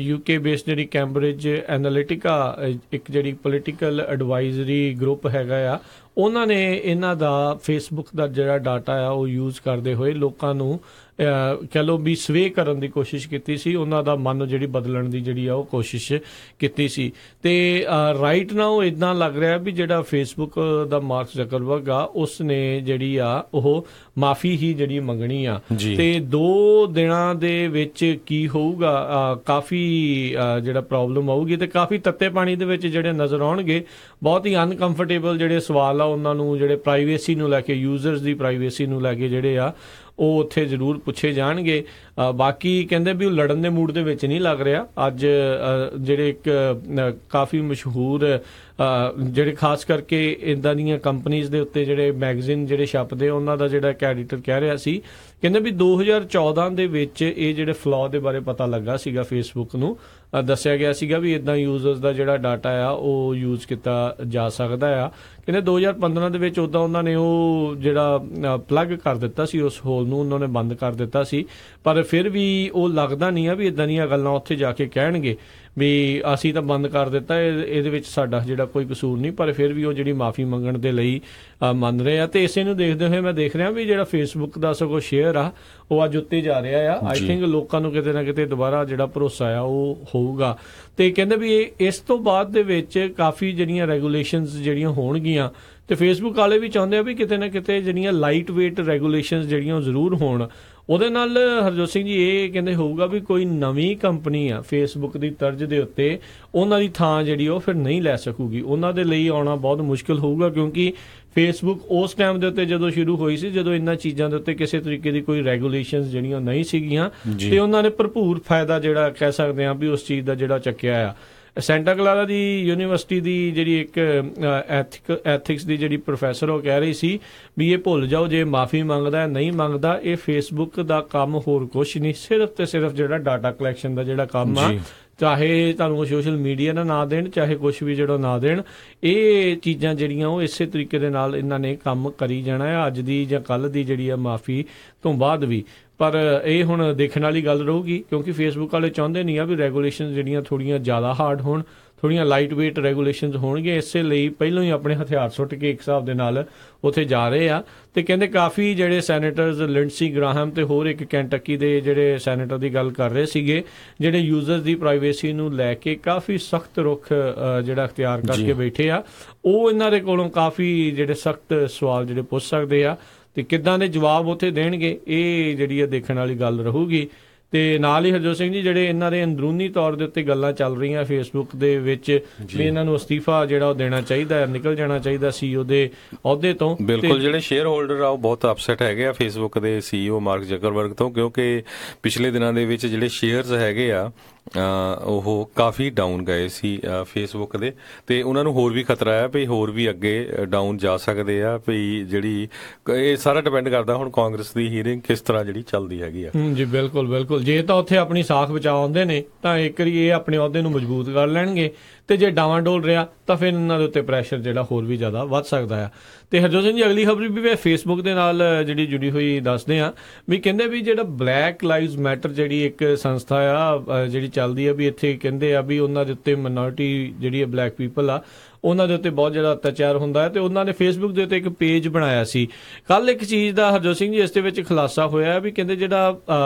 UK ਬੇਸਡ ਜਿਹੜੀ ਕੈਂਬਰਿਜ ਐਨਾਲਿਟਿਕਾ ਇੱਕ ਜਿਹੜੀ ਪੋਲੀਟੀਕਲ ਐਡਵਾਈਜ਼ਰੀ ਗਰੁੱਪ ਹੈਗਾ ਆ, ਉਹਨਾਂ ਨੇ ਇਹਨਾਂ ਦਾ ਫੇਸਬੁੱਕ ਦਾ ਜਿਹੜਾ ਡਾਟਾ ਆ ਉਹ ਯੂਜ਼ ਕਰਦੇ ਹੋਏ ਲੋਕਾਂ ਨੂੰ ਕਹਿ ਲਓ ਵੀ ਸਵੇ ਕਰਨ ਦੀ ਕੋਸ਼ਿਸ਼ ਕੀਤੀ ਸੀ, ਉਹਨਾਂ ਦਾ ਮਨ ਜਿਹੜੀ ਬਦਲਣ ਦੀ ਜਿਹੜੀ ਆ ਉਹ ਕੋਸ਼ਿਸ਼ ਕੀਤੀ ਸੀ। ਤੇ ਰਾਈਟ ਨਾਓ ਇਦਾਂ ਲੱਗ ਰਿਹਾ ਵੀ ਜਿਹੜਾ ਫੇਸਬੁੱਕ ਦਾ ਮਾਰਕ ਜ਼ਕਰਬਰਗ ਆ ਉਸ ਨੇ ਜਿਹੜੀ ਆ ਉਹ ਮਾਫੀ ਹੀ ਜਿਹੜੀ ਮੰਗਣੀ ਆ ਤੇ 2 ਦਿਨਾਂ ਦੇ ਵਿੱਚ ਕੀ ਹੋਊਗਾ, ਕਾਫੀ ਜਿਹੜਾ ਪ੍ਰੋਬਲਮ ਆਊਗੀ ਤੇ ਕਾਫੀ ਤੱਤੇ ਪਾਣੀ ਦੇ ਵਿੱਚ ਜਿਹੜੇ ਨਜ਼ਰ ਆਉਣਗੇ। ਬਹੁਤ ਹੀ ਅਨਕੰਫਰਟੇਬਲ ਜਿਹੜੇ ਸਵਾਲ ਆ ਉਹਨਾਂ ਨੂੰ, ਜਿਹੜੇ ਪ੍ਰਾਈਵੇਸੀ ਨੂੰ ਲੈ ਕੇ, ਯੂਜ਼ਰਸ ਦੀ ਪ੍ਰਾਈਵੇਸੀ ਨੂੰ ਲੈ ਕੇ ਜਿਹੜੇ ਆ ਉਹ ਉੱਥੇ ਜ਼ਰੂਰ ਪੁੱਛੇ ਜਾਣਗੇ। ਬਾਕੀ ਕਹਿੰਦੇ ਵੀ ਉਹ ਲੜਨ ਦੇ ਮੂਡ ਦੇ ਵਿੱਚ ਨਹੀਂ ਲੱਗ ਰਿਹਾ। ਅੱਜ ਜਿਹੜੇ ਇੱਕ ਕਾਫੀ ਮਸ਼ਹੂਰ ਜਿਹੜੇ ਖਾਸ ਕਰਕੇ ਇੱਦਾਂ ਦੀਆਂ ਕੰਪਨੀਜ਼ ਦੇ ਉੱਤੇ ਜਿਹੜੇ ਮੈਗਜ਼ੀਨ ਜਿਹੜੇ ਛਪਦੇ ਉਹਨਾਂ ਦਾ ਜਿਹੜਾ ਇੱਕ ਐਡੀਟਰ ਕਹਿ ਰਿਹਾ ਸੀ, ਕਹਿੰਦੇ ਵੀ 2014 ਦੇ ਵਿੱਚ ਇਹ ਜਿਹੜੇ ਫਲॉ ਦੇ ਬਾਰੇ ਪਤਾ ਲੱਗਾ ਸੀਗਾ ਫੇਸਬੁੱਕ ਨੂੰ, ਦੱਸਿਆ ਗਿਆ ਸੀਗਾ ਵੀ ਇੱਦਾਂ ਯੂਜ਼ਰਸ ਦਾ ਜਿਹੜਾ ਡਾਟਾ ਆ ਉਹ ਯੂਜ਼ ਕੀਤਾ ਜਾ ਸਕਦਾ ਆ। ਕਹਿੰਦੇ 2015 ਦੇ ਵਿੱਚ ਉੱਦਾਂ ਉਹਨਾਂ ਨੇ ਉਹ ਜਿਹੜਾ ਪਲੱਗ ਕਰ ਦਿੱਤਾ ਸੀ ਉਸ ਹੋਲ ਨੂੰ, ਉਹਨਾਂ ਨੇ ਬੰਦ ਕਰ ਦਿੱਤਾ ਸੀ, ਪਰ ਫਿਰ ਵੀ ਉਹ ਲੱਗਦਾ ਨਹੀਂ ਆ ਵੀ ਇੱਦਾਂ ਦੀਆਂ ਗੱਲਾਂ ਉੱਥੇ ਜਾ ਕੇ ਕਹਿਣਗੇ ਵੀ ਅਸੀਂ ਤਾਂ ਬੰਦ ਕਰ ਦਿੱਤਾ, ਇਹਦੇ ਵਿੱਚ ਸਾਡਾ ਜਿਹੜਾ ਕੋਈ ਕਸੂਰ ਨਹੀਂ, ਪਰ ਫਿਰ ਵੀ ਉਹ ਜਿਹੜੀ ਮਾਫੀ ਮੰਗਣ ਦੇ ਲਈ ਮੰਨ ਰਹੇ ਆ। ਤੇ ਇਸੇ ਨੂੰ ਦੇਖਦੇ ਹੋਏ ਮੈਂ ਦੇਖ ਰਿਹਾ ਵੀ ਜਿਹੜਾ ਫੇਸਬੁੱਕ ਦਾ ਸਗੋਂ ਸ਼ੇਅਰ ਆ ਉਹ ਅੱਜ ਉੱਤੇ ਜਾ ਰਿਹਾ ਆ। ਆਈ ਥਿੰਕ ਲੋਕਾਂ ਨੂੰ ਕਿਤੇ ਨਾ ਕਿਤੇ ਦੁਬਾਰਾ ਜਿਹੜਾ ਭਰੋਸਾ ਆ ਉਹ ਹੋਊਗਾ। ਤੇ ਕਹਿੰਦੇ ਵੀ ਇਸ ਤੋਂ ਬਾਅਦ ਦੇ ਵਿੱਚ ਕਾਫੀ ਜਿਹੜੀਆਂ ਰੈਗੂਲੇਸ਼ਨਸ ਜਿਹੜੀਆਂ ਹੋਣਗੀਆਂ ਤੇ ਫੇਸਬੁੱਕ ਵਾਲੇ ਵੀ ਚਾਹੁੰਦੇ ਆ ਵੀ ਕਿਤੇ ਨਾ ਕਿਤੇ ਜਿਹੜੀਆਂ ਲਾਈਟ ਵੇਟ ਰੈਗੂਲੇਸ਼ਨਸ ਜਿਹੜੀਆਂ ਉਹ ਜ਼ਰੂਰ ਹੋਣ। ਉਹਦੇ ਨਾਲ ਹਰਜੋਤ ਸਿੰਘ ਜੀ ਇਹ ਕਹਿੰਦੇ ਹੋਊਗਾ ਵੀ ਕੋਈ ਨਵੀਂ ਕੰਪਨੀ ਆ ਫੇਸਬੁੱਕ ਦੀ ਤਰਜ਼ ਦੇ ਉੱਤੇ ਉਹਨਾਂ ਦੀ ਥਾਂ ਜਿਹੜੀ ਉਹ ਫਿਰ ਨਹੀਂ ਲੈ ਸਕੂਗੀ। ਉਹਨਾਂ ਦੇ ਲਈ ਆਉਣਾ ਬਹੁਤ ਮੁਸ਼ਕਿਲ ਹੋਊਗਾ, ਕਿਉਂਕਿ ਫੇਸਬੁੱਕ ਉਸ ਟਾਈਮ ਦੇ ਉੱਤੇ ਜਦੋਂ ਸ਼ੁਰੂ ਹੋਈ ਸੀ, ਜਦੋਂ ਇਹਨਾਂ ਚੀਜ਼ਾਂ ਦੇ ਉੱਤੇ ਕਿਸੇ ਤਰੀਕੇ ਦੀ ਕੋਈ ਰੈਗੂਲੇਸ਼ਨਸ ਜਿਹੜੀਆਂ ਨਹੀਂ ਸੀਗੀਆਂ, ਤੇ ਉਹਨਾਂ ਨੇ ਭਰਪੂਰ ਫਾਇਦਾ ਜਿਹੜਾ ਕਹਿ ਸਕਦੇ ਹਾਂ ਵੀ ਉਸ ਚੀਜ਼ ਦਾ ਜਿਹੜਾ ਚੱਕਿਆ ਆ। ਸੈਂਟਾ ਕਲਾਰਾ ਦੀ ਯੂਨੀਵਰਸਿਟੀ ਦੀ ਜਿਹੜੀ ਇੱਕ ਐਥਿਕਸ ਦੀ ਜਿਹੜੀ ਪ੍ਰੋਫੈਸਰ ਉਹ ਕਹਿ ਰਹੀ ਸੀ ਵੀ ਇਹ ਭੁੱਲ ਜਾਓ, ਜੇ ਮਾਫੀ ਮੰਗਦਾ ਨਹੀਂ ਮੰਗਦਾ, ਇਹ ਫੇਸਬੁੱਕ ਦਾ ਕੰਮ ਹੋਰ ਕੁਛ ਨਹੀਂ, ਸਿਰਫ ਤੇ ਸਿਰਫ ਜਿਹੜਾ ਡਾਟਾ ਕਲੈਕਸ਼ਨ ਦਾ ਜਿਹੜਾ ਕੰਮ ਆ, ਚਾਹੇ ਤੁਹਾਨੂੰ ਸੋਸ਼ਲ ਮੀਡੀਆ ਦਾ ਨਾ ਦੇਣ, ਚਾਹੇ ਕੁਛ ਵੀ ਜਿਹੜਾ ਨਾ ਦੇਣ, ਇਹ ਚੀਜ਼ਾਂ ਜਿਹੜੀਆਂ ਉਹ ਇਸੇ ਤਰੀਕੇ ਦੇ ਨਾਲ ਇਹਨਾਂ ਨੇ ਕੰਮ ਕਰੀ ਜਾਣਾ ਹੈ ਅੱਜ ਦੀ ਜਾਂ ਕੱਲ੍ਹ ਦੀ ਜਿਹੜੀ ਆ ਮਾਫੀ ਤੋਂ ਬਾਅਦ ਵੀ। ਪਰ ਇਹ ਹੁਣ ਦੇਖਣ ਵਾਲੀ ਗੱਲ ਰਹੂਗੀ, ਕਿਉਂਕਿ ਫੇਸਬੁੱਕ ਵਾਲੇ ਚਾਹੁੰਦੇ ਨਹੀਂ ਆ ਵੀ ਰੈਗੂਲੇਸ਼ਨ ਜਿਹੜੀਆਂ ਥੋੜ੍ਹੀਆਂ ਜ਼ਿਆਦਾ ਹਾਰਡ ਹੋਣ, ਥੋੜ੍ਹੀਆਂ ਲਾਈਟ ਵੇਟ ਰੈਗੂਲੇਸ਼ਨਸ ਹੋਣਗੇ। ਇਸੇ ਲਈ ਪਹਿਲਾਂ ਹੀ ਆਪਣੇ ਹਥਿਆਰ ਸੁੱਟ ਕੇ ਇੱਕ ਹਿਸਾਬ ਦੇ ਨਾਲ ਉੱਥੇ ਜਾ ਰਹੇ ਆ। ਤੇ ਕਹਿੰਦੇ ਕਾਫੀ ਜਿਹੜੇ ਸੈਨੇਟਰਸ ਲਿੰਡਸੀ ਗ੍ਰਾਹਮ ਤੇ ਹੋਰ ਇੱਕ ਕੈਂਟਕੀ ਦੇ ਜਿਹੜੇ ਸੈਨੇਟਰ ਦੀ ਗੱਲ ਕਰ ਰਹੇ ਸੀਗੇ, ਜਿਹੜੇ ਯੂਜ਼ਰਸ ਦੀ ਪ੍ਰਾਈਵੇਸੀ ਨੂੰ ਲੈ ਕੇ ਕਾਫੀ ਸਖਤ ਰੁਖ ਜਿਹੜਾ ਅਖਤਿਆਰ ਕਰਕੇ ਬੈਠੇ ਆ, ਉਹ ਇਹਨਾਂ ਦੇ ਕੋਲੋਂ ਕਾਫੀ ਜਿਹੜੇ ਸਖਤ ਸਵਾਲ ਜਿਹੜੇ ਪੁੱਛ ਸਕਦੇ ਆ, ਤੇ ਕਿੱਦਾਂ ਦੇ ਜਵਾਬ ਉੱਥੇ ਦੇਣਗੇ, ਇਹ ਜਿਹੜੀ ਆ ਦੇਖਣ ਵਾਲੀ ਗੱਲ ਰਹੂਗੀ। ਤੇ ਨਾਲ ਹੀ ਹਰਜੋਤ ਸਿੰਘ ਜੀ ਜਿਹੜੇ ਇਹਨਾਂ ਦੇ ਅੰਦਰੂਨੀ ਤੌਰ ਦੇ ਉੱਤੇ ਗੱਲਾਂ ਚੱਲ ਰਹੀਆਂ ਫੇਸਬੁੱਕ ਦੇ ਵਿੱਚ ਵੀ ਇਹਨਾਂ ਨੂੰ ਅਸਤੀਫਾ ਜਿਹੜਾ ਉਹ ਦੇਣਾ ਚਾਹੀਦਾ, ਨਿਕਲ ਜਾਣਾ ਚਾਹੀਦਾ CEO ਦੇ ਅਹੁਦੇ ਤੋਂ। ਬਿਲਕੁਲ, ਜਿਹੜੇ ਸ਼ੇਅਰ ਹੋਲਡਰ ਆ ਉਹ ਬਹੁਤ ਅਪਸੈਟ ਹੈਗੇ ਆ ਫੇਸਬੁੱਕ ਦੇ CEO ਮਾਰਕ ਜ਼ਕਰਬਰਗ ਤੋਂ, ਕਿਉਂਕਿ ਪਿਛਲੇ ਦਿਨਾਂ ਦੇ ਵਿੱਚ ਜਿਹੜੇ ਸ਼ੇਅਰਸ ਹੈਗੇ ਆ ਉਹ ਕਾਫੀ ਡਾਊਨ ਗਏ ਸੀ ਫੇਸਬੁੱਕ ਦੇ, ਤੇ ਉਹਨਾਂ ਨੂੰ ਹੋਰ ਵੀ ਖਤਰਾ ਹੈ ਵੀ ਹੋਰ ਵੀ ਅੱਗੇ ਡਾਊਨ ਜਾ ਸਕਦੇ ਆ। ਵੀ ਜਿਹੜੀ ਇਹ ਸਾਰਾ ਡਿਪੈਂਡ ਕਰਦਾ ਹੁਣ ਕਾਂਗਰਸ ਦੀ ਹੀਅਰਿੰਗ ਕਿਸ ਤਰ੍ਹਾਂ ਜਿਹੜੀ ਚੱਲਦੀ ਹੈਗੀ ਆ। ਜੀ ਬਿਲਕੁਲ ਬਿਲਕੁਲ, ਜੇ ਤਾਂ ਉੱਥੇ ਆਪਣੀ ਸਾਖ ਬਚਾਉਂਦੇ ਨੇ ਤਾਂ ਇੱਕ ਵਾਰੀ ਇਹ ਆਪਣੇ ਅਹੁਦੇ ਨੂੰ ਮਜ਼ਬੂਤ ਕਰ ਲੈਣਗੇ, ਤੇ ਜੇ ਡਾਵਾਂਡੋਲ ਰਿਹਾ ਤਾਂ ਫਿਰ ਇਹਨਾਂ ਦੇ ਉੱਤੇ ਪ੍ਰੈਸ਼ਰ ਜਿਹੜਾ ਹੋਰ ਵੀ ਜ਼ਿਆਦਾ ਵੱਧ ਸਕਦਾ ਆ। ਤੇ ਹਰਜੋਤ ਸਿੰਘ ਜੀ ਅਗਲੀ ਖਬਰ ਵੀ ਫੇਸਬੁੱਕ ਦੇ ਨਾਲ ਜਿਹੜੀ ਜੁੜੀ ਹੋਈ ਦੱਸਦੇ ਆ ਵੀ ਕਹਿੰਦੇ ਵੀ ਜਿਹੜਾ ਬਲੈਕ ਲਾਈਵਜ਼ ਮੈਟਰ ਜਿਹੜੀ ਇੱਕ ਸੰਸਥਾ ਆ ਜਿਹੜੀ ਚੱਲਦੀ ਆ, ਵੀ ਇੱਥੇ ਕਹਿੰਦੇ ਆ ਵੀ ਉਹਨਾਂ ਦੇ ਉੱਤੇ ਮਾਈਨੋਰਿਟੀ ਜਿਹੜੀ ਬਲੈਕ ਪੀਪਲ ਆ ਉਹਨਾਂ ਦੇ ਉੱਤੇ ਬਹੁਤ ਜ਼ਿਆਦਾ ਅਤਿਆਚਾਰ ਹੁੰਦਾ ਹੈ, ਤੇ ਉਹਨਾਂ ਨੇ ਫੇਸਬੁੱਕ ਦੇ ਉੱਤੇ ਇੱਕ ਪੇਜ ਬਣਾਇਆ ਸੀ। ਕੱਲ ਇੱਕ ਚੀਜ਼ ਦਾ ਹਰਜੋਤ ਸਿੰਘ ਜੀ ਇਸ ਦੇ ਵਿੱਚ ਖੁਲਾਸਾ ਹੋਇਆ ਵੀ ਕਹਿੰਦੇ ਜਿਹੜਾ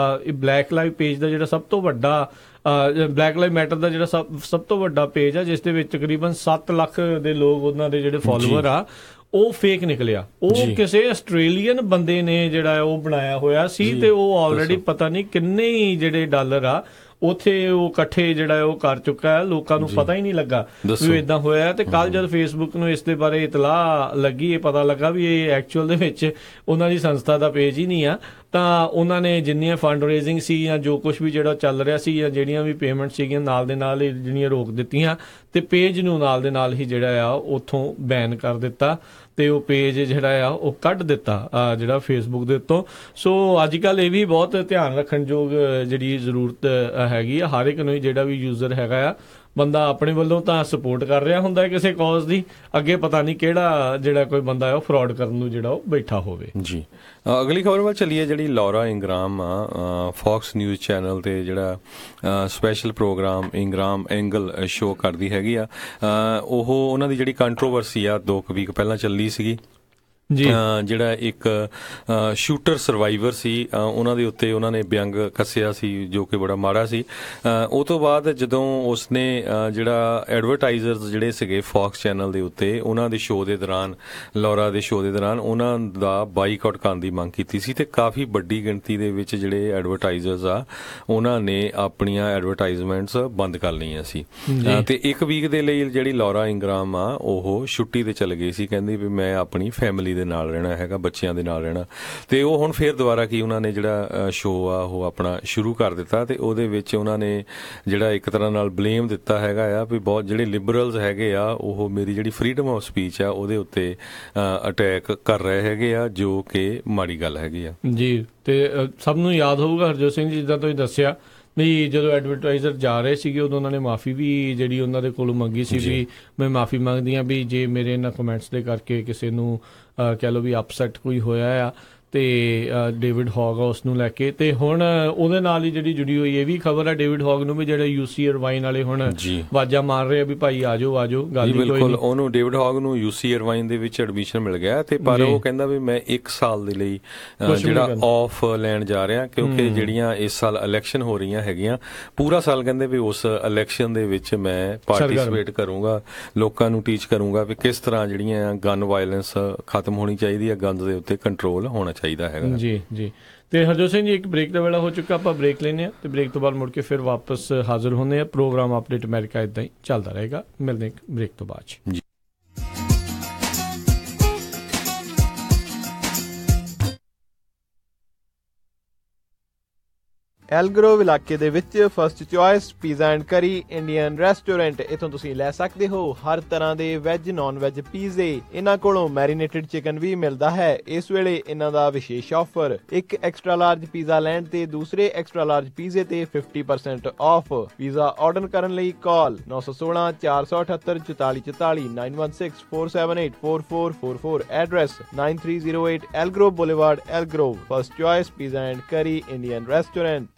ਬਲੈਕ ਲਾਈਵ ਪੇਜ ਦਾ ਜਿਹੜਾ ਸਭ ਤੋਂ ਵੱਡਾ ਬਲੈਕ ਲਾਈਵ ਮੈਟਰ ਦਾ ਜਿਹੜਾ ਸਭ ਤੋਂ ਵੱਡਾ ਪੇਜ ਆ, ਜਿਸ ਦੇ ਵਿੱਚ ਤਕਰੀਬਨ 7 ਲੱਖ ਦੇ ਲੋਕ ਉਹਨਾਂ ਦੇ ਜਿਹੜੇ ਫਾਲੋਅਰ ਆ, ਉਹ ਫੇਕ ਨਿਕਲਿਆ। ਉਹ ਕਿਸੇ ਆਸਟ੍ਰੇਲੀਅਨ ਬੰਦੇ ਨੇ ਜਿਹੜਾ ਉਹ ਬਣਾਇਆ ਹੋਇਆ ਸੀ, ਤੇ ਉਹ ਆਲਰੇਡੀ ਪਤਾ ਨਹੀਂ ਕਿੰਨੇ ਹੀ ਜਿਹੜੇ ਡਾਲਰ ਆ ਉੱਥੇ ਉਹ ਇਕੱਠੇ ਜਿਹੜਾ ਉਹ ਕਰ ਚੁੱਕਾ ਹੈ, ਲੋਕਾਂ ਨੂੰ ਪਤਾ ਹੀ ਨਹੀਂ ਲੱਗਾ ਵੀ ਇਦਾਂ ਹੋਇਆ। ਤੇ ਕੱਲ ਜਦ ਫੇਸਬੁੱਕ ਨੂੰ ਇਸ ਦੇ ਬਾਰੇ ਇਤਲਾਹ ਲੱਗੀ, ਇਹ ਪਤਾ ਲੱਗਾ ਵੀ ਇਹ ਐਕਚੁਅਲ ਦੇ ਵਿੱਚ ਉਹਨਾਂ ਦੀ ਸੰਸਥਾ ਦਾ ਪੇਜ ਹੀ ਨਹੀਂ ਆ, ਤਾਂ ਉਹਨਾਂ ਨੇ ਜਿੰਨੀਆਂ ਫੰਡ ਰੇਜ਼ਿੰਗ ਸੀ ਜਾਂ ਜੋ ਕੁਝ ਵੀ ਜਿਹੜਾ ਚੱਲ ਰਿਹਾ ਸੀ ਜਾਂ ਜਿਹੜੀਆਂ ਵੀ ਪੇਮੈਂਟ ਸੀਗੀਆਂ ਨਾਲ ਦੇ ਨਾਲ ਜਿਹੜੀਆਂ ਰੋਕ ਦਿੱਤੀਆਂ, ਤੇ ਪੇਜ ਨੂੰ ਨਾਲ ਦੇ ਨਾਲ ਹੀ ਜਿਹੜਾ ਆ ਉੱਥੋਂ ਬੈਨ ਕਰ ਦਿੱਤਾ, ਤੇ ਉਹ ਪੇਜ ਜਿਹੜਾ ਆ ਉਹ ਕੱਢ ਦਿੱਤਾ ਜਿਹੜਾ ਫੇਸਬੁੱਕ ਦੇ ਉੱਤੋਂ। ਸੋ ਅੱਜ ਕੱਲ੍ਹ ਇਹ ਵੀ ਬਹੁਤ ਧਿਆਨ ਰੱਖਣ ਯੋਗ ਜਿਹੜੀ ਜ਼ਰੂਰਤ ਹੈਗੀ ਆ। ਹਰ ਇੱਕ ਨੂੰ ਜਿਹੜਾ ਵੀ ਯੂਜ਼ਰ ਹੈਗਾ ਆ, ਬੰਦਾ ਆਪਣੇ ਵੱਲੋਂ ਤਾਂ ਸਪੋਰਟ ਕਰ ਰਿਹਾ ਹੁੰਦਾ ਕਿਸੇ ਕਾਜ਼ ਦੀ, ਅੱਗੇ ਪਤਾ ਨਹੀਂ ਕਿਹੜਾ ਜਿਹੜਾ ਕੋਈ ਬੰਦਾ ਹੈ ਉਹ ਫਰਾਡ ਕਰਨ ਨੂੰ ਜਿਹੜਾ ਉਹ ਬੈਠਾ ਹੋਵੇ। ਜੀ ਅਗਲੀ ਖਬਰ ਵੱਲ ਚੱਲੀਏ, ਜਿਹੜੀ ਲੌਰਾ ਇੰਗਰਾਮ ਆ ਫੌਕਸ ਨਿਊਜ਼ ਚੈਨਲ ਤੇ ਜਿਹੜਾ ਸਪੈਸ਼ਲ ਪ੍ਰੋਗਰਾਮ ਇੰਗਰਾਮ ਐਂਗਲ ਸ਼ੋਅ ਕਰਦੀ ਹੈਗੀ ਆ, ਉਹ ਉਹਨਾਂ ਦੀ ਜਿਹੜੀ ਕੰਟਰੋਵਰਸੀ ਆ 2 ਵੀਕ ਪਹਿਲਾਂ ਚੱਲੀ ਸੀਗੀ। ਜਿਹੜਾ ਇੱਕ ਸ਼ੂਟਰ ਸਰਵਾਈਵਰ ਸੀ, ਉਹਨਾਂ ਦੇ ਉੱਤੇ ਉਹਨਾਂ ਨੇ ਵਿਅੰਗ ਕੱਸਿਆ ਸੀ ਜੋ ਕਿ ਬੜਾ ਮਾੜਾ ਸੀ। ਉਹ ਤੋਂ ਬਾਅਦ ਜਦੋਂ ਉਸਨੇ ਜਿਹੜਾ ਐਡਵਰਟਾਈਜ਼ਰਸ ਜਿਹੜੇ ਸੀਗੇ ਫੌਕਸ ਚੈਨਲ ਦੇ ਉੱਤੇ ਉਹਨਾਂ ਦੇ ਸ਼ੋਅ ਦੇ ਦੌਰਾਨ, ਲੌਰਾ ਦੇ ਸ਼ੋਅ ਦੇ ਦੌਰਾਨ ਉਹਨਾਂ ਦਾ ਬਾਈਕਾਟ ਕਰਨ ਦੀ ਮੰਗ ਕੀਤੀ ਸੀ, ਤੇ ਕਾਫੀ ਵੱਡੀ ਗਿਣਤੀ ਦੇ ਵਿੱਚ ਜਿਹੜੇ ਐਡਵਰਟਾਈਜ਼ਰਸ ਆ ਉਹਨਾਂ ਨੇ ਆਪਣੀਆਂ ਐਡਵਰਟਾਈਜ਼ਮੈਂਟਸ ਬੰਦ ਕਰ ਲਈਆਂ ਸੀ। ਤੇ 1 ਵੀਕ ਦੇ ਲਈ ਜਿਹੜੀ ਲੌਰਾ ਇੰਗਰਾਮ ਆ ਉਹ ਛੁੱਟੀ ਤੇ ਚਲੇ ਗਈ ਸੀ, ਕਹਿੰਦੀ ਵੀ ਮੈਂ ਆਪਣੀ ਫੈਮਿਲੀ ਦੇ ਨਾਲ ਰਹਿਣਾ ਹੈਗਾ, ਬੱਚਿਆਂ ਦੇ ਨਾਲ ਰਹਿਣਾ। ਤੇ ਉਹ ਹੁਣ ਫੇਰ ਦੁਬਾਰਾ ਕੀ ਉਹਨਾਂ ਨੇ ਜਿਹੜਾ ਸ਼ੋਅ ਆ ਉਹ ਆਪਣਾ ਸ਼ੁਰੂ ਕਰ ਦਿੱਤਾ, ਤੇ ਉਹਦੇ ਵਿੱਚ ਉਹਨਾਂ ਨੇ ਜਿਹੜਾ ਇੱਕ ਤਰ੍ਹਾਂ ਨਾਲ ਬਲੇਮ ਦਿੱਤਾ ਹੈਗਾ ਆ ਵੀ ਬਹੁਤ ਜਿਹੜੇ ਲਿਬਰਲਸ ਹੈਗੇ ਆ ਉਹ ਮੇਰੀ ਜਿਹੜੀ ਫਰੀਡਮ ਆਫ ਸਪੀਚ ਆ ਉਹਦੇ ਉੱਤੇ ਅਟੈਕ ਕਰ ਰਹੇ ਹੈਗੇ ਆ, ਜੋ ਕਿ ਮਾੜੀ ਗੱਲ ਹੈਗੀ ਆ। ਜੀ, ਤੇ ਸਭ ਨੂੰ ਯਾਦ ਹੋਊਗਾ ਹਰਜੋਤ ਸਿੰਘ ਜੀ ਜਿੱਦਾਂ ਤੁਸੀਂ ਦੱਸਿਆ ਵੀ ਜਦੋਂ ਐਡਵਰਟਾਈਜ਼ਰ ਜਾ ਰਹੇ ਸੀਗੇ ਉਦੋਂ ਉਹਨਾਂ ਨੇ ਮਾਫੀ ਵੀ ਜਿਹੜੀ ਉਹਨਾਂ ਦੇ ਕੋਲੋਂ ਮੰਗੀ ਸੀ ਵੀ ਮੈਂ ਮਾਫੀ ਮੰਗਦੀ ਹਾਂ ਵੀ ਜੇ ਮੇਰੇ ਇਹਨਾਂ ਕਮੈਂਟਸ ਦੇ ਕਰਕੇ ਕਿਸੇ ਨੂੰ ਕਹਿ ਲਓ ਵੀ ਅਪਸੈਟ ਕੋਈ ਹੋਇਆ ਆ, ਤੇ ਡੇਵਿਡ ਹੌਗ ਆ ਉਸ ਨੂੰ ਲੈ ਕੇ। ਤੇ ਹੁਣ ਉਹਦੇ ਨਾਲ ਹੀ ਜਿਹੜੀ ਜੁੜੀ ਹੋਈ ਇਹ ਵੀ ਖਬਰ ਹੈ ਡੇਵਿਡ ਹੌਗ ਨੂੰ ਵੀ ਜਿਹੜੇ UC ਇਰਵਾਈਨ ਵਾਲੇ ਹੁਣ ਆਵਾਜ਼ਾਂ ਮਾਰ ਰਹੇ ਆ ਵੀ ਭਾਈ ਆ ਜਾਓ ਗੱਲ ਹੀ ਕੋਈ ਨਹੀਂ। ਉਹਨੂੰ ਡੇਵਿਡ ਹੌਗ ਨੂੰ UC ਇਰਵਾਈਨ ਦੇ ਵਿੱਚ ਐਡਮਿਸ਼ਨ ਮਿਲ ਗਿਆ, ਤੇ ਪਰ ਉਹ ਕਹਿੰਦਾ ਵੀ ਮੈਂ 1 ਸਾਲ ਦੇ ਲਈ ਜਿਹੜਾ ਆਫ ਲੈਣ ਜਾ ਰਿਹਾ, ਕਿਉਂਕਿ ਜਿਹੜੀਆਂ ਇਸ ਸਾਲ ਇਲੈਕਸ਼ਨ ਹੋ ਰਹੀਆਂ ਹੈਗੀਆਂ, ਪੂਰਾ ਸਾਲ ਕਹਿੰਦੇ ਵੀ ਉਸ ਇਲੈਕਸ਼ਨ ਦੇ ਵਿੱਚ ਮੈਂ ਪਾਰਟਿਸਿਪੇਟ ਕਰੂੰਗਾ, ਲੋਕਾਂ ਨੂੰ ਟੀਚ ਕਰੂੰਗਾ ਵੀ ਕਿਸ ਤਰ੍ਹਾਂ ਜਿਹੜੀਆਂ ਗਨ ਵਾਇਲੈਂਸ ਖਤਮ ਹੋਣੀ ਚਾਹੀਦੀ ਹੈ, ਗਨਸ ਦੇ ਉੱਤੇ ਕੰਟਰੋਲ ਹੋਣਾ ਚਾਹੀਦਾ। ਚਾਹੀਦਾ ਹੈਗਾ। ਜੀ ਜੀ। ਤੇ ਹਰਜੋਤ ਸਿੰਘ ਜੀ, ਇੱਕ ਬ੍ਰੇਕ ਦਾ ਵੇਲਾ ਹੋ ਚੁੱਕਾ, ਆਪਾਂ ਬ੍ਰੇਕ ਲੈਂਦੇ ਹਾਂ ਤੇ ਬ੍ਰੇਕ ਤੋਂ ਬਾਅਦ ਮੁੜ ਕੇ ਫਿਰ ਵਾਪਸ ਹਾਜ਼ਰ ਹੁੰਦੇ ਆ। ਪ੍ਰੋਗਰਾਮ ਅਪਡੇਟ ਅਮਰੀਕਾ ਇੱਦਾਂ ਹੀ ਚੱਲਦਾ ਰਹੇਗਾ। ਮਿਲਦੇ ਇੱਕ ਬ੍ਰੇਕ ਤੋਂ ਬਾਅਦ ਜੀ। ਐਲਗਰੋਵ ਇਲਾਕੇ ਦੇ ਵਿੱਚ first choice pizza and curry Indian restaurant, ਇੱਥੋਂ ਤੁਸੀਂ ਲੈ ਸਕਦੇ ਹੋ ਹਰ ਤਰ੍ਹਾਂ ਦੇ ਵੈਜ ਨੌਨ ਵੈਜ ਪੀਜ਼ੇ। ਇਹਨਾਂ ਕੋਲੋਂ ਮੈਰੀਨੇਟਡ ਚਿਕਨ ਵੀ ਮਿਲਦਾ ਹੈ। ਇਸ ਵੇਲੇ ਇਹਨਾਂ ਦਾ ਵਿਸ਼ੇਸ਼ ਆਫਰ, ਇੱਕ ਐਕਸਟਰਾ ਲਾਰਜ ਪੀਜ਼ਾ ਲੈਣ ਤੇ ਦੂਸਰੇ ਐਕਸਟਰਾ ਲਾਰਜ ਪੀਜ਼ੇ ਤੇ 50% ਆਫ। ਪੀਜ਼ਾ ਆਰਡਰ ਕਰਨ ਲਈ call 916 478 4444 916 478 4444। Address 9308 Elk Grove boulevard, Elk Grove. First choice pizza and curry Indian restaurant.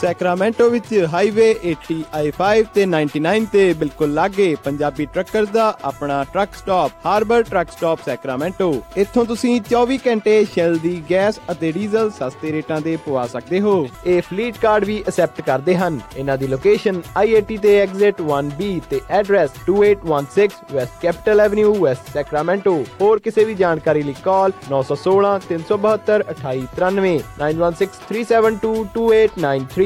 Sacramento ਵਿੱਚ ਹਾਈਵੇ 80 I-5 ਤੇ 99 ਤੇ ਬਿਲਕੁਲ ਲਾਗੇ ਪੰਜਾਬੀ ਟਰੱਕਰਸ ਦਾ ਆਪਣਾ truck stop Harbor truck stop Sacramento. ਇੱਥੋਂ ਤੁਸੀਂ 24 ਘੰਟੇ ਸ਼ੈਲ ਦੀ ਗੈਸ ਅਤੇ ਡੀਜ਼ਲ ਸਸਤੇ ਰੇਟਾਂ ਤੇ ਪਵਾ ਸਕਦੇ ਹੋ। ਇਹ ਫਲੀਟ ਕਾਰਡ ਵੀ ਐਕਸੈਪਟ ਕਰਦੇ ਹਨ। ਇਹਨਾਂ ਦੀ ਲੋਕੇਸ਼ਨ I-80 ਤੇ ਐਗਜ਼ਿਟ 1B ਤੇ address 2816 West capital avenue, West Sacramento. ਹੋਰ ਕਿਸੇ ਵੀ ਜਾਣਕਾਰੀ ਲਈ ਕਾਲ 916 372 2893 916 372 2893।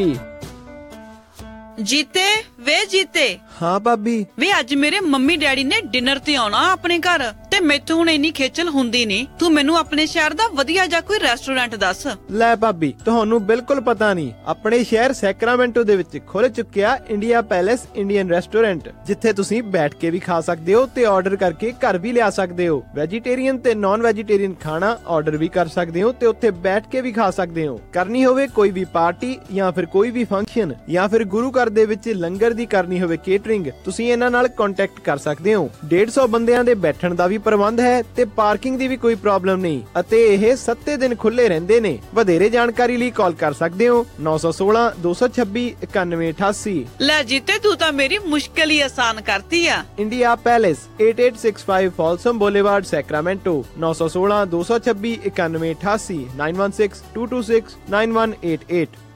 ਜੀਤੇ ਵੇ ਜੀਤੇ। ਹਾਂ ਭਾਬੀ। ਵੇ ਅੱਜ ਮੇਰੇ ਮੰਮੀ ਡੈਡੀ ਨੇ ਡਿਨਰ ਤੇ ਆਉਣਾ ਆਪਣੇ ਘਰ ਤੇ ਮੈਥੋਂ ਹੁਣ ਇੰਨੀ ਖੇਚਲ ਹੁੰਦੀ ਨਹੀਂ। ਤੂੰ ਮੈਨੂੰ ਆਪਣੇ ਸ਼ਹਿਰ ਦਾ ਵਧੀਆ ਜਿਹਾ ਕੋਈ ਰੈਸਟੋਰੈਂਟ ਦੱਸ। ਲੈ ਭਾਬੀ, ਤੁਹਾਨੂੰ ਬਿਲਕੁਲ ਪਤਾ ਨਹੀਂ, ਆਪਣੇ ਸ਼ਹਿਰ ਸੈਕਰਾਮੈਂਟੋ ਦੇ ਵਿੱਚ ਖੁੱਲ ਚੁੱਕਿਆ ਇੰਡੀਆ ਪੈਲੇਸ ਇੰਡੀਅਨ ਰੈਸਟੋਰੈਂਟ, ਜਿੱਥੇ ਤੁਸੀਂ ਬੈਠ ਕੇ ਵੀ ਖਾ ਸਕਦੇ ਹੋ ਤੇ ਆਰਡਰ ਕਰਕੇ ਘਰ ਵੀ ਲਿਆ ਸਕਦੇ ਹੋ। ਵੈਜੀਟੇਰੀਅਨ ਤੇ ਨਾਨ ਵੈਜੀਟੇਰੀਅਨ ਖਾਣਾ ਆਰਡਰ ਵੀ ਕਰ ਸਕਦੇ ਹੋ ਤੇ ਉੱਥੇ ਬੈਠ ਕੇ ਵੀ ਖਾ ਸਕਦੇ ਹੋ। ਕਰਨੀ ਹੋਵੇ ਕੋਈ ਵੀ ਪਾਰਟੀ ਜਾਂ ਫਿਰ ਕੋਈ ਵੀ ਫੰਕਸ਼ਨ ਜਾਂ ਫਿਰ ਗੁਰੂ ਘਰ ਦੇ ਵਿੱਚ ਲੰਗਰ ਦੀ ਕਰਨੀ ਹੋਵੇ ਕੇਟਰਿੰਗ, ਤੁਸੀਂ ਇਹਨਾਂ ਨਾਲ ਕੰਟੈਕਟ ਕਰ ਸਕਦੇ ਹੋ। 150 ਬੰਦਿਆਂ ਦੇ ਬੈਠਣ ਦਾ ਵੀ ਪ੍ਰਬੰਧ ਹੈ ਤੇ ਪਾਰਕਿੰਗ ਦੀ ਵੀ ਕੋਈ ਪ੍ਰੋਬਲਮ ਨਹੀਂ ਅਤੇ ਇਹ 7 ਦਿਨ ਖੁੱਲੇ ਰਹਿੰਦੇ ਨੇ। ਵਧੇਰੇ ਜਾਣਕਾਰੀ ਲਈ ਕਾਲ ਕਰ ਸਕਦੇ ਹੋ 916 226 9188। ਲੈ ਜੀਤੇ, ਤੂੰ ਤਾਂ ਮੇਰੀ ਮੁਸ਼ਕਿਲ ਹੀ ਆਸਾਨ ਕਰਤੀ ਆ। India palace 8865 Folsom boulevard Sacramento 916 226 9188 916 226 9188।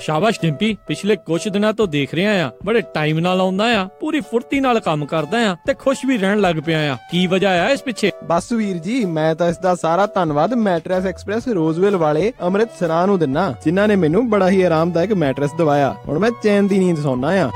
ਸ਼ਾਬਾਸ਼ ਡਿੰਪੀ, ਪਿਛਲੇ ਕੁਝ ਦਿਨਾਂ ਤੋਂ ਦੇਖ ਰਿਹਾ ਆ ਬੜੇ ਟਾਈਮ ਨਾਲ ਆਉਂਦਾ ਆ, ਪੂਰੀ ਫੁਰਤੀ ਨਾਲ ਕੰਮ ਕਰਦਾ ਆ ਤੇ ਖੁਸ਼ ਵੀ ਰਹਿਣ ਲੱਗ ਪਿਆ ਆ। ਕੀ ਵਜ੍ਹਾ ਆ ਇਸ ਪਿੱਛੇ? ਬਸ ਵੀਰ ਜੀ, ਮੈਂ ਤਾਂ ਇਸ ਦਾ ਸਾਰਾ ਧੰਨਵਾਦ ਮੈਟਰੈਸ ਐਕਸਪ੍ਰੈਸ ਰੋਜ਼ਵਿਲ ਵਾਲੇ ਅੰਮ੍ਰਿਤਸਰਾਂ ਨੂੰ ਦਿੰਨਾ, ਜਿਨ੍ਹਾਂ ਨੇ ਮੈਨੂੰ ਬੜਾ ਹੀ ਆਰਾਮਦਾਇਕ ਮੈਟਰੈਸ ਦਵਾਇਆ। ਹੁਣ ਮੈਂ ਚੈਨ ਦੀ ਨੀਂਦ ਸੌਣਾ ਆ।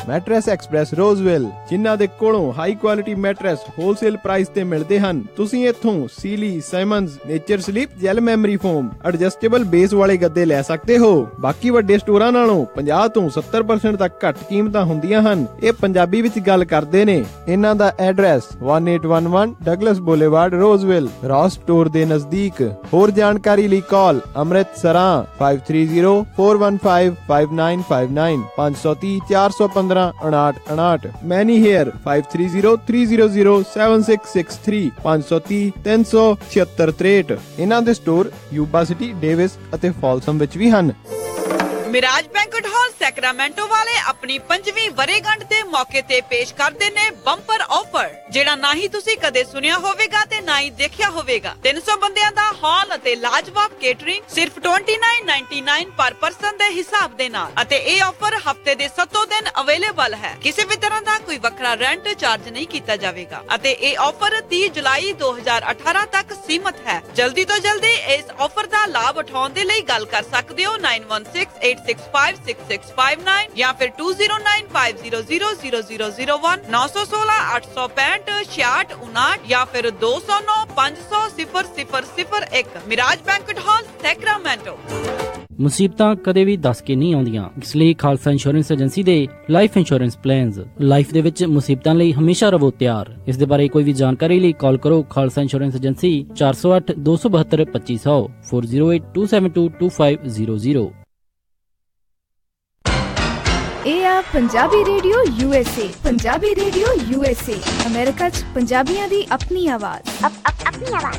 ਮੈਟਰੈਸ ਐਕਸਪ੍ਰੈਸ ਰੋਜ਼ਵਿਲ, ਜਿਨ੍ਹਾਂ ਦੇ ਕੋਲੋਂ high quality mattress wholesale price ਤੇ ਮਿਲਦੇ ਹਨ। ਤੁਸੀਂ ਇੱਥੋਂ Sealy, Simmons, nature sleep, gel memory foam, adjustable base ਵਾਲੇ ਗੱਦੇ ਲੈ ਸਕਦੇ ਹੋ। ਬਾਕੀ ਵੱਡੇ ਸਟੋਰਾਂ ਨਾਲੋਂ 50 ਤੋਂ 70% ਤੱਕ ਘੱਟ ਕੀਮਤਾਂ ਹੁੰਦੀਆਂ ਹਨ। ਇਹ ਪੰਜਾਬੀ ਵਿੱਚ ਗੱਲ ਕਰਦੇ ਨੇ। ਇਹਨਾਂ ਦਾ ਐਡਰੈਸ 1811 ਡਗਲਸ ਬੁਲੇਵਾਰਡ, ਰੋਜ਼ਵਿਲ, ਰੌਸ ਸਟੋਰ ਦੇ ਨਜ਼ਦੀਕ। ਹੋਰ ਜਾਣਕਾਰੀ ਲਈ ਕਾਲ ਅੰਮ੍ਰਿਤਸਰਾਂ 530 415 5959 530 415 5959। ਮੈਨੀ ਹੇਅਰ 530 300 7663 530 37663। ਇਹਨਾਂ ਦੇ ਸਟੋਰ ਯੂਬਾ ਸਿਟੀ, ਡੇਵਿਸ ਅਤੇ ਫਾਲਸਮ ਵਿੱਚ ਵੀ ਹਨ। ਮਿਰਾਜ ਬੈਂਕਟ ਹਾਲ ਸੈਕਰਾਮੈਂਟੋ ਵਾਲੇ ਆਪਣੀ 5ਵੀਂ ਵਰ੍ਹੇਗੰਢ ਦੇ ਮੌਕੇ ਤੇ ਪੇਸ਼ ਕਰਦੇ ਨੇ ਬੰਪਰ ਆਫਰ, ਜਿਹੜਾ ਨਾ ਹੀ ਤੁਸੀਂ ਕਦੇ ਸੁਣਿਆ ਹੋਵੇਗਾ ਤੇ ਨਾ ਹੀ ਦੇਖਿਆ ਹੋਵੇਗਾ। 300 ਬੰਦਿਆਂ ਦਾ ਹਾਲ ਅਤੇ ਲਾਜਵਾਬ ਕੇਟਰਿੰਗ ਸਿਰਫ 29.99 ਪਰ ਪਰਸਨ ਦੇ ਹਿਸਾਬ ਦੇ ਨਾਲ, ਅਤੇ ਇਹ ਆਫਰ ਹਫਤੇ ਦੇ 7 ਦਿਨ ਅਵੇਲੇਬਲ ਹੈ। ਕਿਸੇ ਵੀ ਤਰ੍ਹਾਂ ਦਾ ਕੋਈ ਵੱਖਰਾ ਰੈਂਟ ਚਾਰਜ ਨਹੀਂ ਕੀਤਾ ਜਾਵੇਗਾ ਅਤੇ ਇਹ ਆਫਰ 30 ਜੁਲਾਈ 2018 ਤੱਕ ਸੀਮਤ ਹੈ। ਜਲਦੀ ਤੋਂ ਜਲਦੀ ਇਸ ਆਫਰ ਦਾ ਲਾਭ ਉਠਾਉਣ ਦੇ ਲਈ ਗੱਲ ਕਰ ਸਕਦੇ ਹੋ 9168656659 ਜਾਂ ਫਿਰ 2095000001 916 865 6659 ਜਾਂ ਫਿਰ 209 500 0001। Miraj banquet hall Sacramento. ਮੁਸੀਬਤਾਂ ਕਦੇ ਵੀ ਦੱਸ ਕੇ ਨਹੀਂ ਆਉਂਦੀਆਂ, ਇਸ ਲਈ ਖਾਲਸਾ ਇੰਸ਼ੋਰੈਂਸ ਏਜੰਸੀ ਦੇ ਲਾਈਫ ਇੰਸ਼ੋਰੈਂਸ ਪਲਾਨਸ ਲਾਈਫ ਦੇ ਵਿੱਚ ਮੁਸੀਬਤਾਂ ਲਈ ਹਮੇਸ਼ਾ ਰਹੋ ਤਿਆਰ। ਇਸ ਦੇ ਬਾਰੇ ਕੋਈ ਵੀ ਜਾਣਕਾਰੀ ਲਈ ਕਾਲ ਕਰੋ ਖਾਲਸਾ ਇੰਸ਼ੋਰੈਂਸ ਏਜੰਸੀ 408 272 2500 408 272 2500। ਇਹ ਆ Punjabi radio USA। Punjabi radio USA America 'ਚ ਪੰਜਾਬੀਆਂ ਦੀ ਆਪਣੀ ਆਵਾਜ਼। ਆਪਣੀ ਆਵਾਜ਼।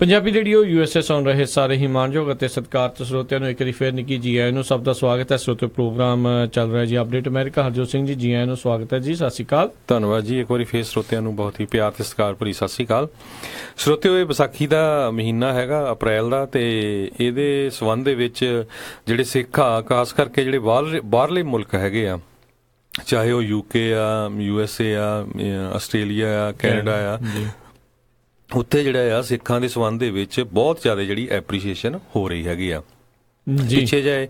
ਪੰਜਾਬੀ ਰੇਡੀਓ USA ਸੁਣ ਰਹੇ ਸਾਰੇ ਹੀ ਮਾਣਯੋਗ ਅਤੇ ਸਤਿਕਾਰਤ ਸਰੋਤਿਆਂ ਨੂੰ ਇੱਕ ਵਾਰੀ ਫੇਰ ਨਿੱਕੀ ਜੀ ਆਇਆਂ ਨੂੰ ਸਭ ਦਾ ਸਵਾਗਤ ਹੈ। ਸਰੋਤੇ ਪ੍ਰੋਗਰਾਮ ਚੱਲ ਰਿਹਾ ਜੀ ਅਪਡੇਟ ਅਮਰੀਕਾ। ਹਰਜੋਤ ਸਿੰਘ ਜੀ ਆਇਆਂ ਨੂੰ ਸਵਾਗਤ ਹੈ ਜੀ। ਸਤਿ ਸ਼੍ਰੀ ਅਕਾਲ। ਧੰਨਵਾਦ ਜੀ। ਇੱਕ ਵਾਰੀ ਫੇਰ ਸਰੋਤਿਆਂ ਨੂੰ ਬਹੁਤ ਹੀ ਪਿਆਰ ਤੇ ਸਤਿਕਾਰ ਭਰੀ ਸਤਿ ਸ਼੍ਰੀ ਅਕਾਲ। ਸਰੋਤਿਓ, ਇਹ ਵਿਸਾਖੀ ਦਾ ਮਹੀਨਾ ਹੈਗਾ ਅਪ੍ਰੈਲ ਦਾ, ਤੇ ਇਹਦੇ ਸੰਬੰਧ ਦੇ ਵਿੱਚ ਜਿਹੜੇ ਸਿੱਖ ਆ, ਖਾਸ ਕਰਕੇ ਜਿਹੜੇ ਬਾਹਰਲੇ ਮੁਲਕ ਹੈਗੇ ਆ, ਚਾਹੇ ਉਹ UK ਆ, USA ਆ, ਆਸਟ੍ਰੇਲੀਆ ਆ, ਕੈਨੇਡਾ ਆ, ਉੱਥੇ ਜਿਹੜਾ ਆ ਸਿੱਖਾਂ ਦੇ ਸੰਬੰਧ ਦੇ ਵਿੱਚ ਬਹੁਤ ਜ਼ਿਆਦਾ ਜਿਹੜੀ ਐਪਰੀਸ਼ੀਏਸ਼ਨ ਹੋ ਰਹੀ ਹੈਗੀ ਆ। ਪਿੱਛੇ ਜਾਏ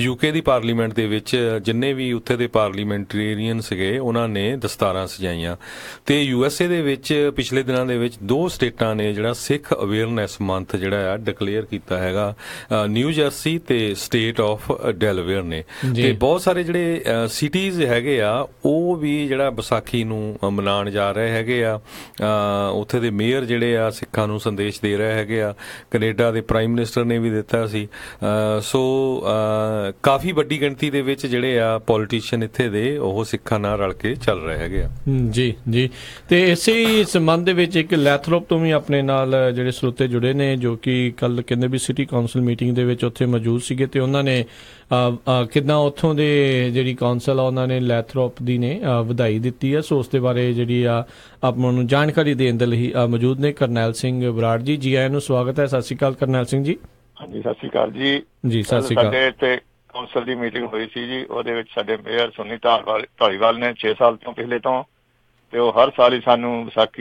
UK ਦੀ ਪਾਰਲੀਮੈਂਟ ਦੇ ਵਿੱਚ ਜਿੰਨੇ ਵੀ ਉੱਥੇ ਦੇ ਪਾਰਲੀਮੈਂਟੇਰੀਅਨ ਸੀਗੇ, ਉਹਨਾਂ ਨੇ ਦਸਤਾਰਾਂ ਸਜਾਈਆਂ। ਤੇ USA ਦੇ ਵਿੱਚ ਪਿਛਲੇ ਦਿਨਾਂ ਦੇ ਵਿੱਚ 2 ਸਟੇਟਾਂ ਨੇ ਜਿਹੜਾ ਸਿੱਖ ਅਵੇਅਰਨੈਸ ਮੰਥ ਜਿਹੜਾ ਆ ਡਿਕਲੇਅਰ ਕੀਤਾ ਹੈਗਾ, ਨਿਊ ਜਰਸੀ ਤੇ ਸਟੇਟ ਆਫ ਡੈਲਵੇਅਰ ਨੇ। ਤੇ ਬਹੁਤ ਸਾਰੇ ਜਿਹੜੇ ਸਿਟੀਜ਼ ਹੈਗੇ ਆ, ਉਹ ਵੀ ਜਿਹੜਾ ਵਿਸਾਖੀ ਨੂੰ ਮਨਾਉਣ ਜਾ ਰਹੇ ਹੈਗੇ ਆ। ਉੱਥੇ ਦੇ ਮੇਅਰ ਜਿਹੜੇ ਆ ਸਿੱਖਾਂ ਨੂੰ ਸੰਦੇਸ਼ ਦੇ ਰਹੇ ਹੈਗੇ ਆ। ਕੈਨੇਡਾ ਦੇ ਪ੍ਰਾਈਮ ਮਿਨਿਸਟਰ ਨੇ ਵੀ ਦਿੱਤਾ ਸੀ। ਸੋ ਕਾਫੀ ਵੱਡੀ ਗਿਣਤੀ ਦੇ ਵਿੱਚ ਜਿਹੜੇ ਆ ਪੋਲੀਟੀਸ਼ੀਅਨ ਇੱਥੇ ਦੇ ਉਹ ਸਿੱਖਾਂ ਨਾਲ ਰਲ ਕੇ ਚੱਲ ਰਹੇ ਹੈਗੇ ਆ। ਜੀ। ਤੇ ਇਸੇ ਸੰਬੰਧ ਦੇ ਵਿੱਚ ਇੱਕ ਲੈਥਰੋਪ ਤੋਂ ਵੀ ਆਪਣੇ ਨਾਲ ਜਿਹੜੇ ਸਰੋਤੇ ਜੁੜੇ ਨੇ, ਜੋ ਕਿ ਕੱਲ ਕਹਿੰਦੇ ਵੀ ਸਿਟੀ ਕਾਉਂਸਲ ਮੀਟਿੰਗ ਦੇ ਵਿੱਚ ਉੱਥੇ ਮੌਜੂਦ ਸੀਗੇ, ਤੇ ਉਹਨਾਂ ਨੇ ਕਿੱਦਾਂ ਉੱਥੋਂ ਦੇ ਜਿਹੜੀ ਕਾਉਂਸਲ ਆ ਉਹਨਾਂ ਨੇ ਲੈਥਰੋਪ ਦੀ ਨੇ ਵਧਾਈ ਦਿੱਤੀ ਆ। ਸੋ ਉਸ ਦੇ ਬਾਰੇ ਜਿਹੜੀ ਆ ਆਪਾਂ ਨੂੰ ਜਾਣਕਾਰੀ ਦੇਣ ਦੇ ਲਈ ਮੌਜੂਦ ਨੇ ਕਰਨੈਲ ਸਿੰਘ ਬਰਾੜ ਜੀ। ਜੀ ਆਇਆਂ ਨੂੰ ਸਵਾਗਤ ਹੈ। ਸਤਿ ਸ਼੍ਰੀ ਅਕਾਲ ਕਰਨੈਲ ਸਿੰਘ ਜੀ। ਹਾਂਜੀ, ਸਤਿ ਸ਼੍ਰੀ ਅਕਾਲ ਜੀ। ਜੀ ਸਤਿ ਸ਼੍ਰੀ ਅਕਾਲ। ਸਾਡੇ ਇੱਥੇ ਕੌਂਸਲ ਦੀ ਮੀਟਿੰਗ ਹੋਈ ਸੀ ਜੀ, ਉਹਦੇ ਵਿੱਚ ਸਾਡੇ ਮੇਅਰ ਸੁਨੀ ਢਾਲੀਵਾਲ ਨੇ 6 ਸਾਲ ਤੋਂ ਪਹਿਲੇ ਤੋਂ, ਤੇ ਉਹ ਹਰ ਸਾਲ ਹੀ ਸਾਨੂੰ ਵਿਸਾਖ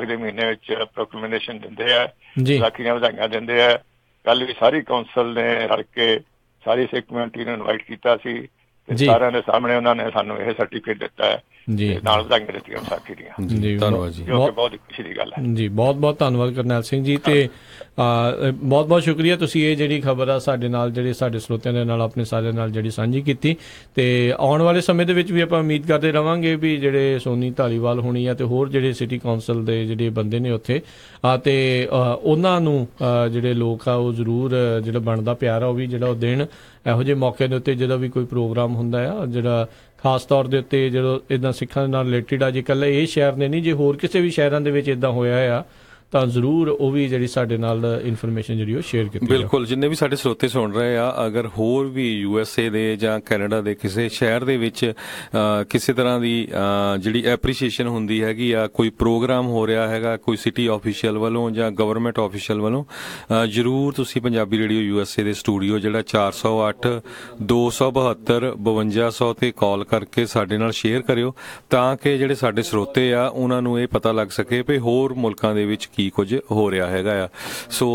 ਦੇ ਮਹੀਨੇ ਵਿੱਚ ਪ੍ਰੋਕਲੇਮੇਸ਼ਨ ਦਿੰਦੇ ਆ, ਵਿਸਾਖੀ ਦੀਆਂ ਵਧਾਈਆਂ ਦਿੰਦੇ ਆ। ਕੱਲ ਵੀ ਸਾਰੀ ਕੌਂਸਲ ਨੇ ਰਲ ਕੇ ਸਾਰੀ ਸਿੱਖ ਕਮਿਊਨਿਟੀ ਨੂੰ ਇਨਵਾਈਟ ਕੀਤਾ ਸੀ, ਤੇ ਸਾਰਿਆਂ ਦੇ ਸਾਹਮਣੇ ਉਹਨਾਂ ਨੇ ਸਾਨੂੰ ਇਹ ਸਰਟੀਫਿਕੇਟ ਦਿੱਤਾ ਹੈ, ਨਾਲ ਵਧਾਈਆਂ ਦਿੱਤੀਆਂ ਵਿਸਾਖੀ ਦੀਆਂ। ਧੰਨਵਾਦ ਜੀ। ਬਹੁਤ ਖੁਸ਼ੀ ਦੀ ਗੱਲ ਹੈ ਜੀ। ਬਹੁਤ ਧੰਨਵਾਦ ਕਰਨੈਲ ਸਿੰਘ ਜੀ, ਤੇ ਬਹੁਤ ਸ਼ੁਕਰੀਆ ਤੁਸੀਂ ਇਹ ਜਿਹੜੀ ਖਬਰ ਆ ਸਾਡੇ ਨਾਲ, ਜਿਹੜੇ ਸਾਡੇ ਸਰੋਤਿਆਂ ਦੇ ਨਾਲ, ਆਪਣੇ ਸਾਰਿਆਂ ਨਾਲ ਜਿਹੜੀ ਸਾਂਝੀ ਕੀਤੀ। ਤੇ ਆਉਣ ਵਾਲੇ ਸਮੇਂ ਦੇ ਵਿੱਚ ਵੀ ਆਪਾਂ ਉਮੀਦ ਕਰਦੇ ਰਵਾਂਗੇ ਵੀ ਜਿਹੜੇ ਸੋਨੀ ਢਾਲੀਵਾਲ ਹੋਣੀ ਆ ਤੇ ਹੋਰ ਜਿਹੜੇ ਸਿਟੀ ਕਾਉਂਸਲ ਦੇ ਜਿਹੜੇ ਬੰਦੇ ਨੇ ਉੱਥੇ ਤੇ ਉਹਨਾਂ ਨੂੰ ਜਿਹੜੇ ਲੋਕ ਆ ਉਹ ਜ਼ਰੂਰ ਜਿਹੜਾ ਬਣਦਾ ਪਿਆਰ ਆ ਉਹ ਵੀ ਜਿਹੜਾ ਉਹ ਦੇਣ। ਇਹੋ ਜਿਹੇ ਮੌਕੇ ਦੇ ਉੱਤੇ ਜਦੋਂ ਵੀ ਕੋਈ ਪ੍ਰੋਗਰਾਮ ਹੁੰਦਾ ਆ, ਜਿਹੜਾ ਖਾਸ ਤੌਰ ਦੇ ਉੱਤੇ ਜਦੋਂ ਇੱਦਾਂ ਸਿੱਖਾਂ ਦੇ ਨਾਲ ਰਿਲੇਟਿਡ ਆ, ਜੇ ਇਕੱਲੇ ਇਹ ਸ਼ਹਿਰ ਨੇ ਨਹੀਂ, ਜੇ ਹੋਰ ਕਿਸੇ ਵੀ ਸ਼ਹਿਰਾਂ ਦੇ ਵਿੱਚ ਇੱਦਾਂ ਹੋਇਆ ਆ ਤਾਂ ਜ਼ਰੂਰ ਉਹ ਵੀ ਜਿਹੜੀ ਸਾਡੇ ਨਾਲ ਇਨਫੋਰਮੇਸ਼ਨ ਜਿਹੜੀ ਉਹ ਸ਼ੇਅਰ ਕੀਤੀ। ਬਿਲਕੁਲ, ਜਿੰਨੇ ਵੀ ਸਾਡੇ ਸਰੋਤੇ ਸੁਣ ਰਹੇ ਆ, ਅਗਰ ਹੋਰ ਵੀ USA ਦੇ ਜਾਂ ਕੈਨੇਡਾ ਦੇ ਕਿਸੇ ਸ਼ਹਿਰ ਦੇ ਵਿੱਚ ਕਿਸੇ ਤਰ੍ਹਾਂ ਦੀ ਜਿਹੜੀ ਐਪਰੀਸ਼ੀਏਸ਼ਨ ਹੁੰਦੀ ਹੈਗੀ ਆ, ਕੋਈ ਪ੍ਰੋਗਰਾਮ ਹੋ ਰਿਹਾ ਹੈਗਾ ਕੋਈ ਸਿਟੀ ਆਫੀਸ਼ੀਅਲ ਵੱਲੋਂ ਜਾਂ ਗਵਰਨਮੈਂਟ ਆਫੀਸ਼ੀਅਲ ਵੱਲੋਂ, ਜ਼ਰੂਰ ਤੁਸੀਂ ਪੰਜਾਬੀ ਰੇਡੀਓ USA ਦੇ ਸਟੂਡੀਓ ਜਿਹੜਾ 408 272 5200 ਤੇ ਕਾਲ ਕਰਕੇ ਸਾਡੇ ਨਾਲ ਸ਼ੇਅਰ ਕਰਿਓ, ਤਾਂ ਕਿ ਜਿਹੜੇ ਸਾਡੇ ਸਰੋਤੇ ਆ ਉਹਨਾਂ ਨੂੰ ਇਹ ਪਤਾ ਲੱਗ ਸਕੇ ਵੀ ਹੋਰ ਮੁਲਕਾਂ ਦੇ ਵਿੱਚ ਕੀ ਕੁਝ ਹੋ ਰਿਹਾ ਹੈਗਾ ਆ। ਸੋ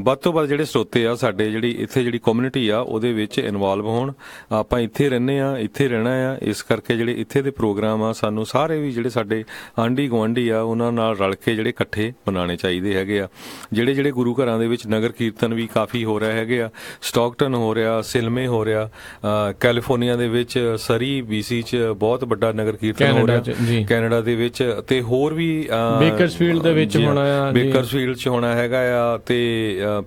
ਵੱਧ ਤੋਂ ਵੱਧ ਜਿਹੜੇ ਸਰੋਤੇ ਆ ਸਾਡੇ, ਜਿਹੜੀ ਇੱਥੇ ਜਿਹੜੀ ਕਮਿਊਨਿਟੀ ਆ ਉਹਦੇ ਵਿੱਚ ਇਨਵੋਲਵ ਹੋਣ। ਆਪਾਂ ਇੱਥੇ ਰਹਿੰਦੇ ਆ, ਇੱਥੇ ਰਹਿਣਾ ਆ, ਇਸ ਕਰਕੇ ਜਿਹੜੇ ਇੱਥੇ ਦੇ ਪ੍ਰੋਗਰਾਮ ਆ ਸਾਨੂੰ ਸਾਰੇ ਵੀ ਜਿਹੜੇ ਸਾਡੇ ਆਂਢੀ ਗੁਆਂਢੀ ਆ ਉਹਨਾਂ ਨਾਲ ਰਲ ਕੇ ਜਿਹੜੇ ਇਕੱਠੇ ਮਨਾਉਣੇ ਚਾਹੀਦੇ ਹੈਗੇ ਆ। ਜਿਹੜੇ ਗੁਰੂ ਘਰਾਂ ਦੇ ਵਿੱਚ ਨਗਰ ਕੀਰਤਨ ਵੀ ਕਾਫੀ ਹੋ ਰਹੇ ਹੈਗੇ ਆ, ਸਟਾਕਟਨ ਹੋ ਰਿਹਾ, ਸਿਲਮੇ ਹੋ ਰਿਹਾ, ਕੈਲੀਫੋਰਨੀਆ ਦੇ ਵਿੱਚ ਸਰੀ BC 'ਚ ਬਹੁਤ ਵੱਡਾ ਨਗਰ ਕੀਰਤਨ ਹੋ ਰਿਹਾ, ਕੈਨੇਡਾ ਦੇ ਵਿੱਚ, ਤੇ ਹੋਰ ਵੀ ਬੇਕਰਸਫੀਲਡ ਦੇ ਵਿੱਚ ਬੇਕਰਸਫੀਲਡ 'ਚ ਹੋਣਾ ਹੈਗਾ ਆ, ਤੇ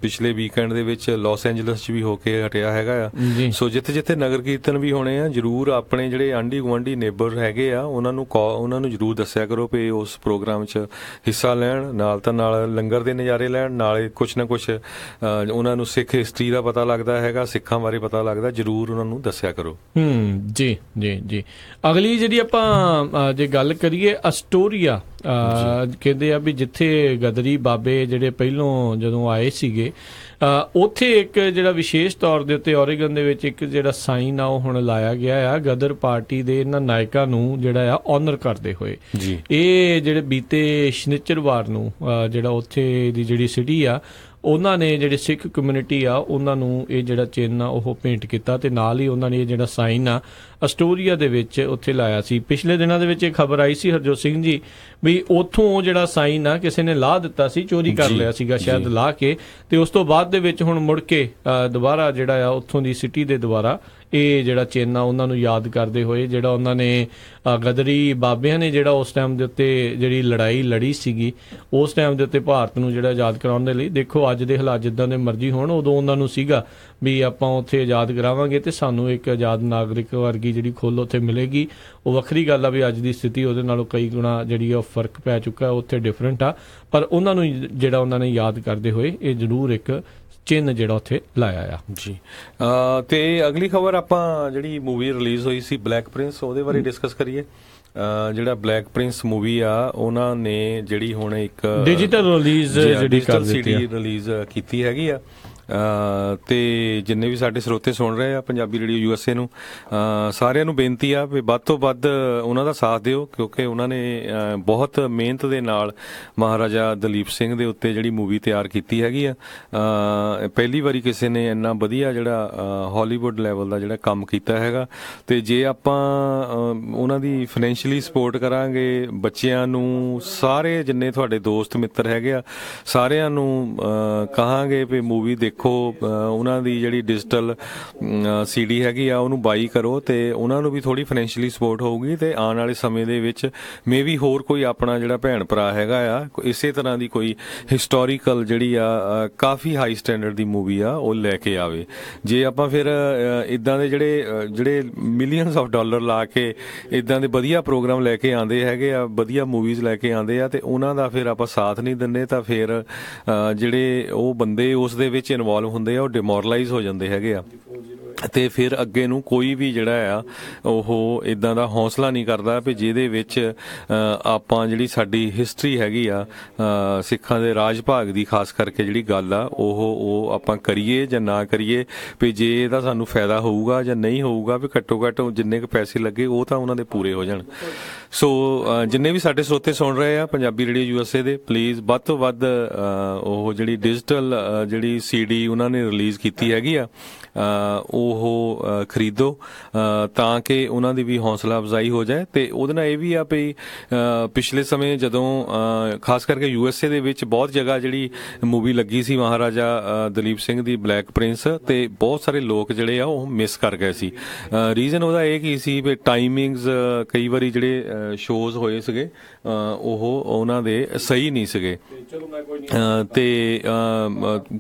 ਪਿਛਲੇ ਵੀਕਐਂਡ ਦੇ ਵਿੱਚ ਲਾਸ ਐਂਜਲਸ 'ਚ ਵੀ ਹੋ ਕੇ ਹਟਿਆ ਹੈਗਾ ਆ। ਸੋ ਜਿੱਥੇ ਨਗਰ ਕੀਰਤਨ ਵੀ ਹੋਣੇ ਆ, ਜ਼ਰੂਰ ਆਪਣੇ ਜਿਹੜੇ ਆਂਢੀ ਗੁਆਂਢੀ ਨੇਬਰ ਹੈਗੇ ਆ ਉਹਨਾਂ ਨੂੰ ਜ਼ਰੂਰ ਦੱਸਿਆ ਕਰੋ ਵੀ ਉਸ ਪ੍ਰੋਗਰਾਮ 'ਚ ਹਿੱਸਾ ਲੈਣ, ਨਾਲ ਤਾਂ ਨਾਲ ਲੰਗਰ ਦੇ ਨਜ਼ਾਰੇ ਲੈਣ, ਨਾਲੇ ਕੁਛ ਨਾ ਕੁਛ ਉਹਨਾਂ ਨੂੰ ਸਿੱਖ ਹਿਸਟਰੀ ਦਾ ਪਤਾ ਲੱਗਦਾ ਹੈਗਾ, ਸਿੱਖਾਂ ਬਾਰੇ ਪਤਾ ਲੱਗਦਾ, ਜ਼ਰੂਰ ਉਹਨਾਂ ਨੂੰ ਦੱਸਿਆ ਕਰੋ। ਜੀ। ਅਗਲੀ ਜਿਹੜੀ ਆਪਾਂ ਜੇ ਗੱਲ ਕਰੀਏ ਅਸਟੋਰੀਆ, ਕਹਿੰਦੇ ਆ ਵੀ ਜਿੱਥੇ ਗਦਰੀ ਬਾਬੇ ਜਿਹੜੇ ਪਹਿਲੋਂ ਜਦੋਂ ਆਏ ਸੀਗੇ, ਉੱਥੇ ਇੱਕ ਜਿਹੜਾ ਵਿਸ਼ੇਸ਼ ਤੌਰ ਦੇ ਉੱਤੇ ਓਰੇਗਨ ਦੇ ਵਿੱਚ ਇੱਕ ਜਿਹੜਾ ਸਾਈਨ ਆ ਉਹ ਹੁਣ ਲਾਇਆ ਗਿਆ ਆ, ਗਦਰ ਪਾਰਟੀ ਦੇ ਇਹਨਾਂ ਨਾਇਕਾਂ ਨੂੰ ਜਿਹੜਾ ਆ ਆਨਰ ਕਰਦੇ ਹੋਏ। ਇਹ ਜਿਹੜੇ ਬੀਤੇ ਸ਼ਨੀਚਰਵਾਰ ਨੂੰ ਜਿਹੜਾ ਉੱਥੇ ਦੀ ਜਿਹੜੀ ਸਿਟੀ ਆ, ਉਹਨਾਂ ਨੇ ਜਿਹੜੇ ਸਿੱਖ ਕਮਿਊਨਿਟੀ ਆ ਉਹਨਾਂ ਨੂੰ ਇਹ ਜਿਹੜਾ ਚਿੰਨ੍ਹ ਆ ਉਹ ਭੇਂਟ ਕੀਤਾ, ਤੇ ਨਾਲ ਹੀ ਉਹਨਾਂ ਨੇ ਇਹ ਜਿਹੜਾ ਸਾਈਨ ਆ ਅਸਟੋਰੀਆ ਦੇ ਵਿੱਚ ਉੱਥੇ ਲਾਇਆ ਸੀ। ਪਿਛਲੇ ਦਿਨਾਂ ਦੇ ਵਿੱਚ ਇਹ ਖਬਰ ਆਈ ਸੀ ਹਰਜੋਤ ਸਿੰਘ ਜੀ ਵੀ ਉੱਥੋਂ ਜਿਹੜਾ ਸਾਈਨ ਆ ਕਿਸੇ ਨੇ ਲਾਹ ਦਿੱਤਾ ਸੀ, ਚੋਰੀ ਕਰ ਲਿਆ ਸੀਗਾ ਸ਼ਾਇਦ ਲਾਹ ਕੇ, ਤੇ ਉਸ ਤੋਂ ਬਾਅਦ ਦੇ ਵਿੱਚ ਹੁਣ ਮੁੜ ਕੇ ਦੁਬਾਰਾ ਜਿਹੜਾ ਆ ਉੱਥੋਂ ਦੀ ਸਿਟੀ ਦੇ ਦੁਆਰਾ ਇਹ ਜਿਹੜਾ ਚਿੰਨ੍ਹ ਆ ਉਹਨਾਂ ਨੂੰ ਯਾਦ ਕਰਦੇ ਹੋਏ, ਜਿਹੜਾ ਉਹਨਾਂ ਨੇ ਗਦਰੀ ਬਾਬਿਆਂ ਨੇ ਜਿਹੜਾ ਉਸ ਟਾਈਮ ਦੇ ਉੱਤੇ ਜਿਹੜੀ ਲੜਾਈ ਲੜੀ ਸੀਗੀ, ਉਸ ਟਾਈਮ ਦੇ ਉੱਤੇ ਭਾਰਤ ਨੂੰ ਜਿਹੜਾ ਆਜ਼ਾਦ ਕਰਾਉਣ ਦੇ ਲਈ, ਦੇਖੋ ਅੱਜ ਦੇ ਹਾਲਾਤ ਜਿੱਦਾਂ ਦੇ ਮਰਜ਼ੀ ਹੋਣ, ਉਦੋਂ ਉਹਨਾਂ ਨੂੰ ਸੀਗਾ ਵੀ ਆਪਾਂ ਉੱਥੇ ਆਜ਼ਾਦ ਕਰਾਵਾਂਗੇ ਤੇ ਸਾਨੂੰ ਇੱਕ ਆਜ਼ਾਦ ਨਾਗਰਿਕ ਵਰਗੀ ਜਿਹੜੀ ਖੁੱਲ੍ਹ ਉੱਥੇ ਮਿਲੇਗੀ। ਉਹ ਵੱਖਰੀ ਗੱਲ ਆ ਵੀ ਅੱਜ ਦੀ ਸਥਿਤੀ ਉਹਦੇ ਨਾਲੋਂ ਕਈ ਗੁਣਾ ਜਿਹੜੀ ਉਹ ਫਰਕ ਪੈ ਚੁੱਕਾ, ਉੱਥੇ ਡਿਫਰੈਂਟ ਆ, ਪਰ ਉਹਨਾਂ ਨੂੰ ਜਿਹੜਾ ਉਹਨਾਂ ਨੇ ਯਾਦ ਕਰਦੇ ਹੋਏ ਇਹ ਜ਼ਰੂਰ ਇੱਕ ਚਿੰਨ੍ਹ ਜਿਹੜਾ ਉੱਥੇ ਲਾਇਆ ਆ ਜੀ। ਤੇ ਅਗਲੀ ਖਬਰ ਆਪਾਂ ਜਿਹੜੀ ਮੂਵੀ ਰਿਲੀਜ਼ ਹੋਈ ਸੀ ਬਲੈਕ ਪ੍ਰਿੰਸ, ਉਹਦੇ ਬਾਰੇ ਡਿਸਕਸ ਕਰੀਏ। ਜਿਹੜਾ ਬਲੈਕ ਪ੍ਰਿੰਸ ਮੂਵੀ ਆ ਉਹਨਾਂ ਨੇ ਜਿਹੜੀ ਹੁਣ ਇੱਕ ਡਿਜੀਟਲ ਰਿਲੀਜ਼ ਜਿਹੜੀ ਕਰ ਦਿੱਤੀ ਆ, ਰਿਲੀਜ਼ ਕੀਤੀ ਹੈਗੀ ਆ। ਤੇ ਜਿੰਨੇ ਵੀ ਸਾਡੇ ਸਰੋਤੇ ਸੁਣ ਰਹੇ ਆ ਪੰਜਾਬੀ ਰੇਡੀਓ USA ਨੂੰ, ਸਾਰਿਆਂ ਨੂੰ ਬੇਨਤੀ ਆ ਵੀ ਵੱਧ ਤੋਂ ਵੱਧ ਉਹਨਾਂ ਦਾ ਸਾਥ ਦਿਓ, ਕਿਉਂਕਿ ਉਹਨਾਂ ਨੇ ਬਹੁਤ ਮਿਹਨਤ ਦੇ ਨਾਲ ਮਹਾਰਾਜਾ ਦਲੀਪ ਸਿੰਘ ਦੇ ਉੱਤੇ ਜਿਹੜੀ ਮੂਵੀ ਤਿਆਰ ਕੀਤੀ ਹੈਗੀ ਆ। ਪਹਿਲੀ ਵਾਰੀ ਕਿਸੇ ਨੇ ਇੰਨਾ ਵਧੀਆ ਜਿਹੜਾ ਹਾਲੀਵੁੱਡ ਲੈਵਲ ਦਾ ਜਿਹੜਾ ਕੰਮ ਕੀਤਾ ਹੈਗਾ, ਤੇ ਜੇ ਆਪਾਂ ਉਹਨਾਂ ਦੀ ਫਾਈਨੈਂਸ਼ੀਅਲੀ ਸਪੋਰਟ ਕਰਾਂਗੇ, ਬੱਚਿਆਂ ਨੂੰ, ਸਾਰੇ ਜਿੰਨੇ ਤੁਹਾਡੇ ਦੋਸਤ ਮਿੱਤਰ ਹੈਗੇ ਆ ਸਾਰਿਆਂ ਨੂੰ ਕਹਾਂਗੇ ਵੀ ਮੂਵੀ ਦੇਖੋ, ਉਹਨਾਂ ਦੀ ਜਿਹੜੀ ਡਿਜੀਟਲ CD ਹੈਗੀ ਆ ਉਹਨੂੰ ਬਾਈ ਕਰੋ, ਤੇ ਉਹਨਾਂ ਨੂੰ ਵੀ ਥੋੜੀ ਫਾਈਨੈਂਸ਼ੀਅਲੀ ਸਪੋਰਟ ਹੋਊਗੀ, ਤੇ ਆਉਣ ਵਾਲੇ ਸਮੇਂ ਦੇ ਵਿੱਚ ਮੇਬੀ ਹੋਰ ਕੋਈ ਆਪਣਾ ਜਿਹੜਾ ਭੈਣ ਭਰਾ ਹੈਗਾ ਆ ਇਸੇ ਤਰ੍ਹਾਂ ਦੀ ਕੋਈ ਹਿਸਟੋਰੀਕਲ ਜਿਹੜੀ ਆ ਕਾਫੀ ਹਾਈ ਸਟੈਂਡਰਡ ਦੀ ਮੂਵੀ ਆ ਉਹ ਲੈ ਕੇ ਆਵੇ। ਜੇ ਆਪਾਂ ਫਿਰ ਇਦਾਂ ਦੇ ਜਿਹੜੇ ਮਿਲੀਅਨਸ ਆਫ ਡਾਲਰ ਲਾ ਕੇ ਇਦਾਂ ਦੇ ਵਧੀਆ ਪ੍ਰੋਗਰਾਮ ਲੈ ਕੇ ਆਉਂਦੇ ਹੈਗੇ ਆ, ਵਧੀਆ ਮੂਵੀਜ਼ ਲੈ ਕੇ ਆਉਂਦੇ ਆ, ਤੇ ਉਹਨਾਂ ਦਾ ਫਿਰ ਆਪਾਂ ਸਾਥ ਨਹੀਂ ਦਿੰਦੇ, ਤਾਂ ਫਿਰ ਜਿਹੜੇ ਉਹ ਬੰਦੇ ਉਸ ਦੇ ਵਿੱਚ ਇਨਵੋਲਵ ਹੁੰਦੇ ਆ ਉਹ ਡਿਮੋਰਲਾਈਜ਼ ਹੋ ਜਾਂਦੇ ਹੈਗੇ ਆ, ਤੇ ਫਿਰ ਅੱਗੇ ਨੂੰ ਕੋਈ ਵੀ ਜਿਹੜਾ ਆ ਉਹ ਇਦਾਂ ਦਾ ਹੌਸਲਾ ਨਹੀਂ ਕਰਦਾ ਵੀ ਜਿਹਦੇ ਵਿੱਚ ਆਪਾਂ ਜਿਹੜੀ ਸਾਡੀ ਹਿਸਟਰੀ ਹੈਗੀ ਆ ਸਿੱਖਾਂ ਦੇ ਰਾਜ ਭਾਗ ਦੀ ਖਾਸ ਕਰਕੇ ਜਿਹੜੀ ਗੱਲ ਆ ਉਹ ਆਪਾਂ ਕਰੀਏ ਜਾਂ ਨਾ ਕਰੀਏ, ਵੀ ਜੇ ਇਹਦਾ ਸਾਨੂੰ ਫਾਇਦਾ ਹੋਊਗਾ ਜਾਂ ਨਹੀਂ ਹੋਊਗਾ, ਵੀ ਘੱਟੋ ਘੱਟ ਜਿੰਨੇ ਕੁ ਪੈਸੇ ਲੱਗੇ ਉਹ ਤਾਂ ਉਹਨਾਂ ਦੇ ਪੂਰੇ ਹੋ ਜਾਣ। ਸੋ ਜਿੰਨੇ ਵੀ ਸਾਡੇ ਸਰੋਤੇ ਸੁਣ ਰਹੇ ਆ ਪੰਜਾਬੀ ਰੇਡੀਓ USA ਦੇ, ਪਲੀਜ਼ ਵੱਧ ਤੋਂ ਵੱਧ ਉਹ ਜਿਹੜੀ ਡਿਜੀਟਲ ਜਿਹੜੀ CD ਉਹਨਾਂ ਨੇ ਰਿਲੀਜ਼ ਕੀਤੀ ਹੈਗੀ ਆ ਉਹ ਖਰੀਦੋ, ਤਾਂ ਕਿ ਉਹਨਾਂ ਦੀ ਵੀ ਹੌਸਲਾ ਅਫਜ਼ਾਈ ਹੋ ਜਾਏ। ਤੇ ਉਹਦੇ ਨਾਲ ਇਹ ਵੀ ਆ ਵੀ ਪਿਛਲੇ ਸਮੇਂ ਜਦੋਂ ਖਾਸ ਕਰਕੇ USA ਦੇ ਵਿੱਚ ਬਹੁਤ ਜਗ੍ਹਾ ਜਿਹੜੀ ਮੂਵੀ ਲੱਗੀ ਸੀ ਮਹਾਰਾਜਾ ਦਲੀਪ ਸਿੰਘ ਦੀ ਬਲੈਕ ਪ੍ਰਿੰਸ, ਤੇ ਬਹੁਤ ਸਾਰੇ ਲੋਕ ਜਿਹੜੇ ਆ ਉਹ ਮਿਸ ਕਰ ਗਏ ਸੀ। ਰੀਜ਼ਨ ਉਹਦਾ ਇਹ ਕੀ ਸੀ ਵੀ ਟਾਈਮਿੰਗਸ, ਕਈ ਵਾਰੀ ਜਿਹੜੇ ਸ਼ੋਜ਼ ਹੋਏ ਸੀਗੇ ਉਹ ਉਹਨਾਂ ਦੇ ਸਹੀ ਨਹੀਂ ਸੀਗੇ, ਤੇ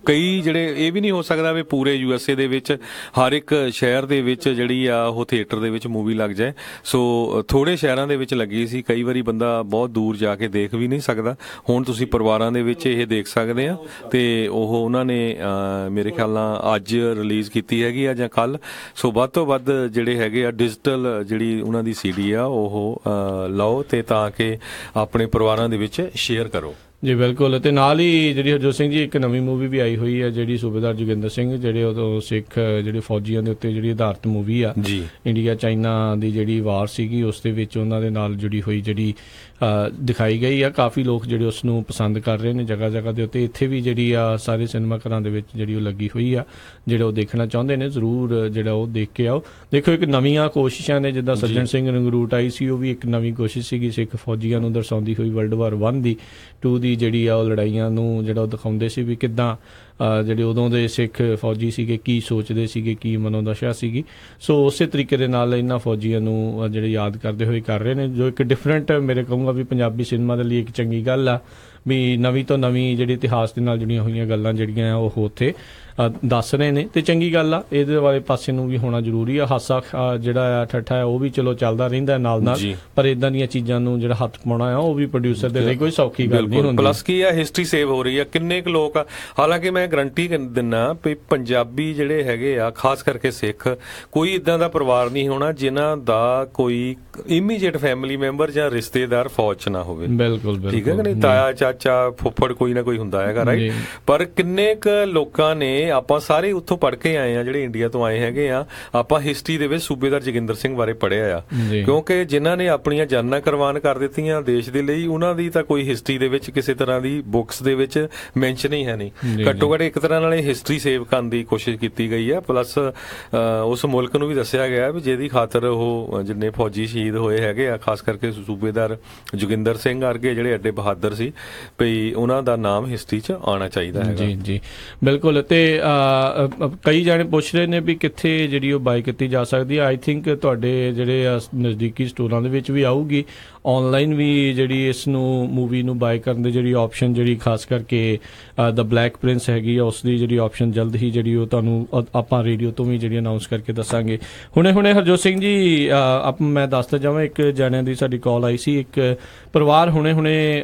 ਕਈ ਜਿਹੜੇ ਇਹ ਵੀ ਨਹੀਂ ਹੋ ਸਕਦਾ ਵੀ ਪੂਰੇ USA ਦੇ ਵਿੱਚ ਹਰ ਇੱਕ ਸ਼ਹਿਰ ਦੇ ਵਿੱਚ ਜਿਹੜੀ ਆ ਉਹ ਥੀਏਟਰ ਦੇ ਵਿੱਚ ਮੂਵੀ ਲੱਗ ਜਾਏ। ਸੋ ਥੋੜੇ ਸ਼ਹਿਰਾਂ ਦੇ ਵਿੱਚ ਲੱਗੀ ਸੀ, ਕਈ ਵਾਰੀ ਬੰਦਾ ਬਹੁਤ ਦੂਰ ਜਾ ਕੇ ਦੇਖ ਵੀ ਨਹੀਂ ਸਕਦਾ। ਹੁਣ ਤੁਸੀਂ ਪਰਿਵਾਰਾਂ ਦੇ ਵਿੱਚ ਇਹ ਦੇਖ ਸਕਦੇ ਆ, ਤੇ ਉਹ ਉਹਨਾਂ ਨੇ ਮੇਰੇ ਖਿਆਲ ਨਾਲ ਅੱਜ ਰਿਲੀਜ਼ ਕੀਤੀ ਹੈਗੀ ਆ ਜਾਂ ਕੱਲ। ਸੋ ਵੱਧ ਤੋਂ ਵੱਧ ਜਿਹੜੇ ਹੈਗੇ ਆ ਡਿਜੀਟਲ ਜਿਹੜੀ ਉਹਨਾਂ ਦੀ CD ਆ ਉਹ ਲਓ, ਤੇ ਤਾਂ ਕਿ ਆਪਣੇ ਪਰਿਵਾਰਾਂ ਦੇ ਵਿੱਚ ਸ਼ੇਅਰ ਕਰੋ। ਜੀ ਬਿਲਕੁਲ। ਤੇ ਨਾਲ ਹੀ ਜਿਹੜੀ ਹਰਜੋਤ ਸਿੰਘ ਜੀ ਇੱਕ ਨਵੀਂ ਮੂਵੀ ਵੀ ਆਈ ਹੋਈ ਹੈ, ਜਿਹੜੀ ਸੂਬੇਦਾਰ ਜੋਗਿੰਦਰ ਸਿੰਘ ਜਿਹੜੇ ਉਦੋਂ ਸਿੱਖ ਜਿਹੜੇ ਫੌਜੀਆਂ ਦੇ ਉੱਤੇ ਜਿਹੜੀ ਆਧਾਰਿਤ ਮੂਵੀ ਆ ਜੀ, ਇੰਡੀਆ ਚਾਈਨਾ ਦੀ ਜਿਹੜੀ ਵਾਰ ਸੀਗੀ ਉਸ ਦੇ ਵਿੱਚ ਉਹਨਾਂ ਦੇ ਨਾਲ ਜੁੜੀ ਹੋਈ ਜਿਹੜੀ ਦਿਖਾਈ ਗਈ ਆ। ਕਾਫੀ ਲੋਕ ਜਿਹੜੇ ਉਸ ਨੂੰ ਪਸੰਦ ਕਰ ਰਹੇ ਨੇ ਜਗ੍ਹਾ ਜਗ੍ਹਾ ਦੇ ਉੱਤੇ। ਇੱਥੇ ਵੀ ਜਿਹੜੀ ਆ ਸਾਰੇ ਸਿਨੇਮਾ ਘਰਾਂ ਦੇ ਵਿੱਚ ਜਿਹੜੀ ਉਹ ਲੱਗੀ ਹੋਈ ਆ, ਜਿਹੜੇ ਉਹ ਦੇਖਣਾ ਚਾਹੁੰਦੇ ਨੇ ਜ਼ਰੂਰ ਜਿਹੜਾ ਉਹ ਦੇਖ ਕੇ ਆਓ। ਦੇਖੋ ਇੱਕ ਨਵੀਆਂ ਕੋਸ਼ਿਸ਼ਾਂ ਨੇ, ਜਿੱਦਾਂ ਸੱਜਣ ਸਿੰਘ ਰੰਗਰੂਟ ਆਈ ਸੀ, ਉਹ ਵੀ ਇੱਕ ਨਵੀਂ ਕੋਸ਼ਿਸ਼ ਸੀਗੀ ਸਿੱਖ ਫੌਜੀਆਂ ਨੂੰ ਦਰਸਾਉਂਦੀ ਹੋਈ, ਵਰਲਡ ਵਾਰ 1 ਦੀ 2 ਦੀ ਜਿਹੜੀ ਆ ਉਹ ਲੜਾਈਆਂ ਨੂੰ ਜਿਹੜਾ ਉਹ ਦਿਖਾਉਂਦੇ ਸੀ ਵੀ ਕਿੱਦਾਂ ਜਿਹੜੇ ਉਦੋਂ ਦੇ ਸਿੱਖ ਫੌਜੀ ਸੀਗੇ ਕੀ ਸੋਚਦੇ ਸੀਗੇ, ਕੀ ਮਨੋਦਸ਼ਾ ਸੀਗੀ। ਸੋ ਉਸੇ ਤਰੀਕੇ ਦੇ ਨਾਲ ਇਹਨਾਂ ਫੌਜੀਆਂ ਨੂੰ ਜਿਹੜੇ ਯਾਦ ਕਰਦੇ ਹੋਏ ਕਰ ਰਹੇ ਨੇ, ਜੋ ਇੱਕ ਡਿਫਰੈਂਟ ਮੇਰੇ ਕਹੂੰਗਾ ਵੀ ਪੰਜਾਬੀ ਸਿਨੇਮਾ ਦੇ ਲਈ ਇੱਕ ਚੰਗੀ ਗੱਲ ਆ ਵੀ ਨਵੀਂ ਤੋਂ ਨਵੀਂ ਜਿਹੜੀ ਇਤਿਹਾਸ ਦੇ ਨਾਲ ਜੁੜੀਆਂ ਹੋਈਆਂ ਗੱਲਾਂ ਜਿਹੜੀਆਂ ਆ ਉਹ ਉੱਥੇ ਦੱਸ ਰਹੇ ਨੇ, ਤੇ ਚੰਗੀ ਗੱਲ ਆ। ਇਹਦੇ ਵਾਲੇ ਪਾਸੇ ਨੂੰ ਵੀ ਹੋਣਾ ਜ਼ਰੂਰੀ ਆ। ਹਾਸਾ ਜਿਹੜਾ ਆ ਠੱਠਾ ਹੈ ਉਹ ਵੀ ਚਲੋ ਚੱਲਦਾ ਰਹਿੰਦਾ ਨਾਲ ਨਾਲ, ਪਰ ਇਦਾਂ ਦੀਆਂ ਚੀਜ਼ਾਂ ਨੂੰ ਜਿਹੜਾ ਹੱਥ ਪਾਉਣਾ ਆ ਉਹ ਵੀ ਪ੍ਰੋਡਿਊਸਰ ਦੇ ਲਈ ਕੋਈ ਸੌਖੀ ਗੱਲ ਨਹੀਂ ਹੁੰਦੀ। ਪਲੱਸ ਕੀ ਆ, ਹਿਸਟਰੀ ਸੇਵ ਹੋ ਰਹੀ ਆ। ਕਿੰਨੇ ਕੁ ਲੋਕ ਆ, ਹਾਲਾਂਕਿ ਮੈਂ ਗਰੰਟੀ ਦਿੰਨਾ ਵੀ ਪੰਜਾਬੀ ਜਿਹੜੇ ਹੈਗੇ ਆ ਖਾਸ ਕਰਕੇ ਸਿੱਖ, ਕੋਈ ਇਦਾਂ ਦਾ ਪਰਿਵਾਰ ਨਹੀਂ ਹੋਣਾ ਜਿਨ੍ਹਾਂ ਦਾ ਕੋਈ ਇਮੀਡੀਏਟ ਫੈਮਿਲੀ ਮੈਂਬਰ ਜਾਂ ਰਿਸ਼ਤੇਦਾਰ ਫੌਜ 'ਚ ਨਾ ਹੋਵੇ। ਬਿਲਕੁਲ ਠੀਕ ਹੈ ਕਿ ਨਹੀਂ, ਤਾਇਆ ਚਾਚਾ ਫੁੱਫੜ ਕੋਈ ਨਾ ਕੋਈ ਹੁੰਦਾ ਹੈਗਾ, ਰਾਈਟ। ਪਰ ਕਿੰਨੇ ਕੁ ਲੋਕਾਂ ਨੇ, ਆਪਾਂ ਸਾਰੇ ਉੱਥੋਂ ਪੜ੍ਹ ਕੇ ਆਏ ਆ ਜਿਹੜੇ ਇੰਡੀਆ ਤੋਂ ਆਏ ਹੈਗੇ ਆ, ਆਪਾਂ ਹਿਸਟਰੀ ਦੇ ਵਿੱਚ ਸੂਬੇਦਾਰ ਜੋਗਿੰਦਰ ਸਿੰਘ ਬਾਰੇ ਪੜ੍ਹਿਆ ਆ, ਕਿਉਂਕਿ ਜਿਨ੍ਹਾਂ ਨੇ ਆਪਣੀਆਂ ਜਾਨਾਂ ਕੁਰਬਾਨ ਕਰ ਦਿੱਤੀਆਂ ਦੇਸ਼ ਦੇ ਲਈ, ਉਹਨਾਂ ਦੀ ਤਾਂ ਕੋਈ ਹਿਸਟਰੀ ਦੇ ਵਿੱਚ ਕਿਸੇ ਤਰ੍ਹਾਂ ਦੀ ਬੁੱਕਸ ਦੇ ਵਿੱਚ ਮੈਂਸ਼ਨ ਹੀ ਹੈ ਨਹੀਂ। ਘੱਟੋ ਘੱਟ ਇੱਕ ਤਰ੍ਹਾਂ ਨਾਲ ਇਹ ਹਿਸਟਰੀ ਸੇਵ ਕਰਨ ਦੀ ਕੋਸ਼ਿਸ਼ ਕੀਤੀ ਗਈ ਹੈ। ਪਲੱਸ ਉਸ ਮੁਲਕ ਨੂੰ ਵੀ ਦੱਸਿਆ ਗਿਆ ਵੀ ਜਿਹਦੀ ਖਾਤਰ ਉਹ ਜਿੰਨੇ ਫੌਜੀ ਸ਼ਹੀਦ ਹੋਏ ਹੈਗੇ ਆ, ਖਾਸ ਕਰਕੇ ਸੂਬੇਦਾਰ ਜੋਗਿੰਦਰ ਸਿੰਘ ਵਰਗੇ ਜਿਹੜੇ ਐਡੇ ਬਹਾਦਰ ਸੀ, ਵੀ ਉਹਨਾਂ ਦਾ ਨਾਮ ਹਿਸਟਰੀ 'ਚ ਆਉਣਾ ਚਾਹੀਦਾ ਹੈ। ਜੀ ਜੀ ਬਿਲਕੁਲ। ਤੇ ਕਈ ਜਾਣੇ ਪੁੱਛ ਰਹੇ ਨੇ ਵੀ ਕਿੱਥੇ ਜਿਹੜੀ ਉਹ ਬਾਈ ਕੀਤੀ ਜਾ ਸਕਦੀ ਹੈ। ਆਈ ਥਿੰਕ ਤੁਹਾਡੇ ਜਿਹੜੇ ਨਜ਼ਦੀਕੀ ਸਟੋਰਾਂ ਦੇ ਵਿੱਚ ਵੀ ਆਊਗੀ, ਆਨਲਾਈਨ ਵੀ ਜਿਹੜੀ ਇਸ ਨੂੰ ਮੂਵੀ ਨੂੰ ਬਾਈ ਕਰਨ ਦੀ ਜਿਹੜੀ ਆਪਸ਼ਨ ਜਿਹੜੀ ਖਾਸ ਕਰਕੇ ਦ ਬਲੈਕ ਪ੍ਰਿੰਸ ਹੈਗੀ ਆ, ਉਸ ਦੀ ਜਿਹੜੀ ਆਪਸ਼ਨ ਜਲਦ ਹੀ ਜਿਹੜੀ ਉਹ ਤੁਹਾਨੂੰ ਆਪਾਂ ਰੇਡੀਓ ਤੋਂ ਵੀ ਜਿਹੜੀ ਅਨਾਉਂਸ ਕਰਕੇ ਦੱਸਾਂਗੇ। ਹੁਣੇ ਹਰਜੋਤ ਸਿੰਘ ਜੀ, ਮੈਂ ਦੱਸਦਾ ਜਾਵਾਂ, ਇੱਕ ਜਣਿਆਂ ਦੀ ਸਾਡੀ ਕਾਲ ਆਈ ਸੀ, ਇੱਕ ਪਰਿਵਾਰ ਹੁਣੇ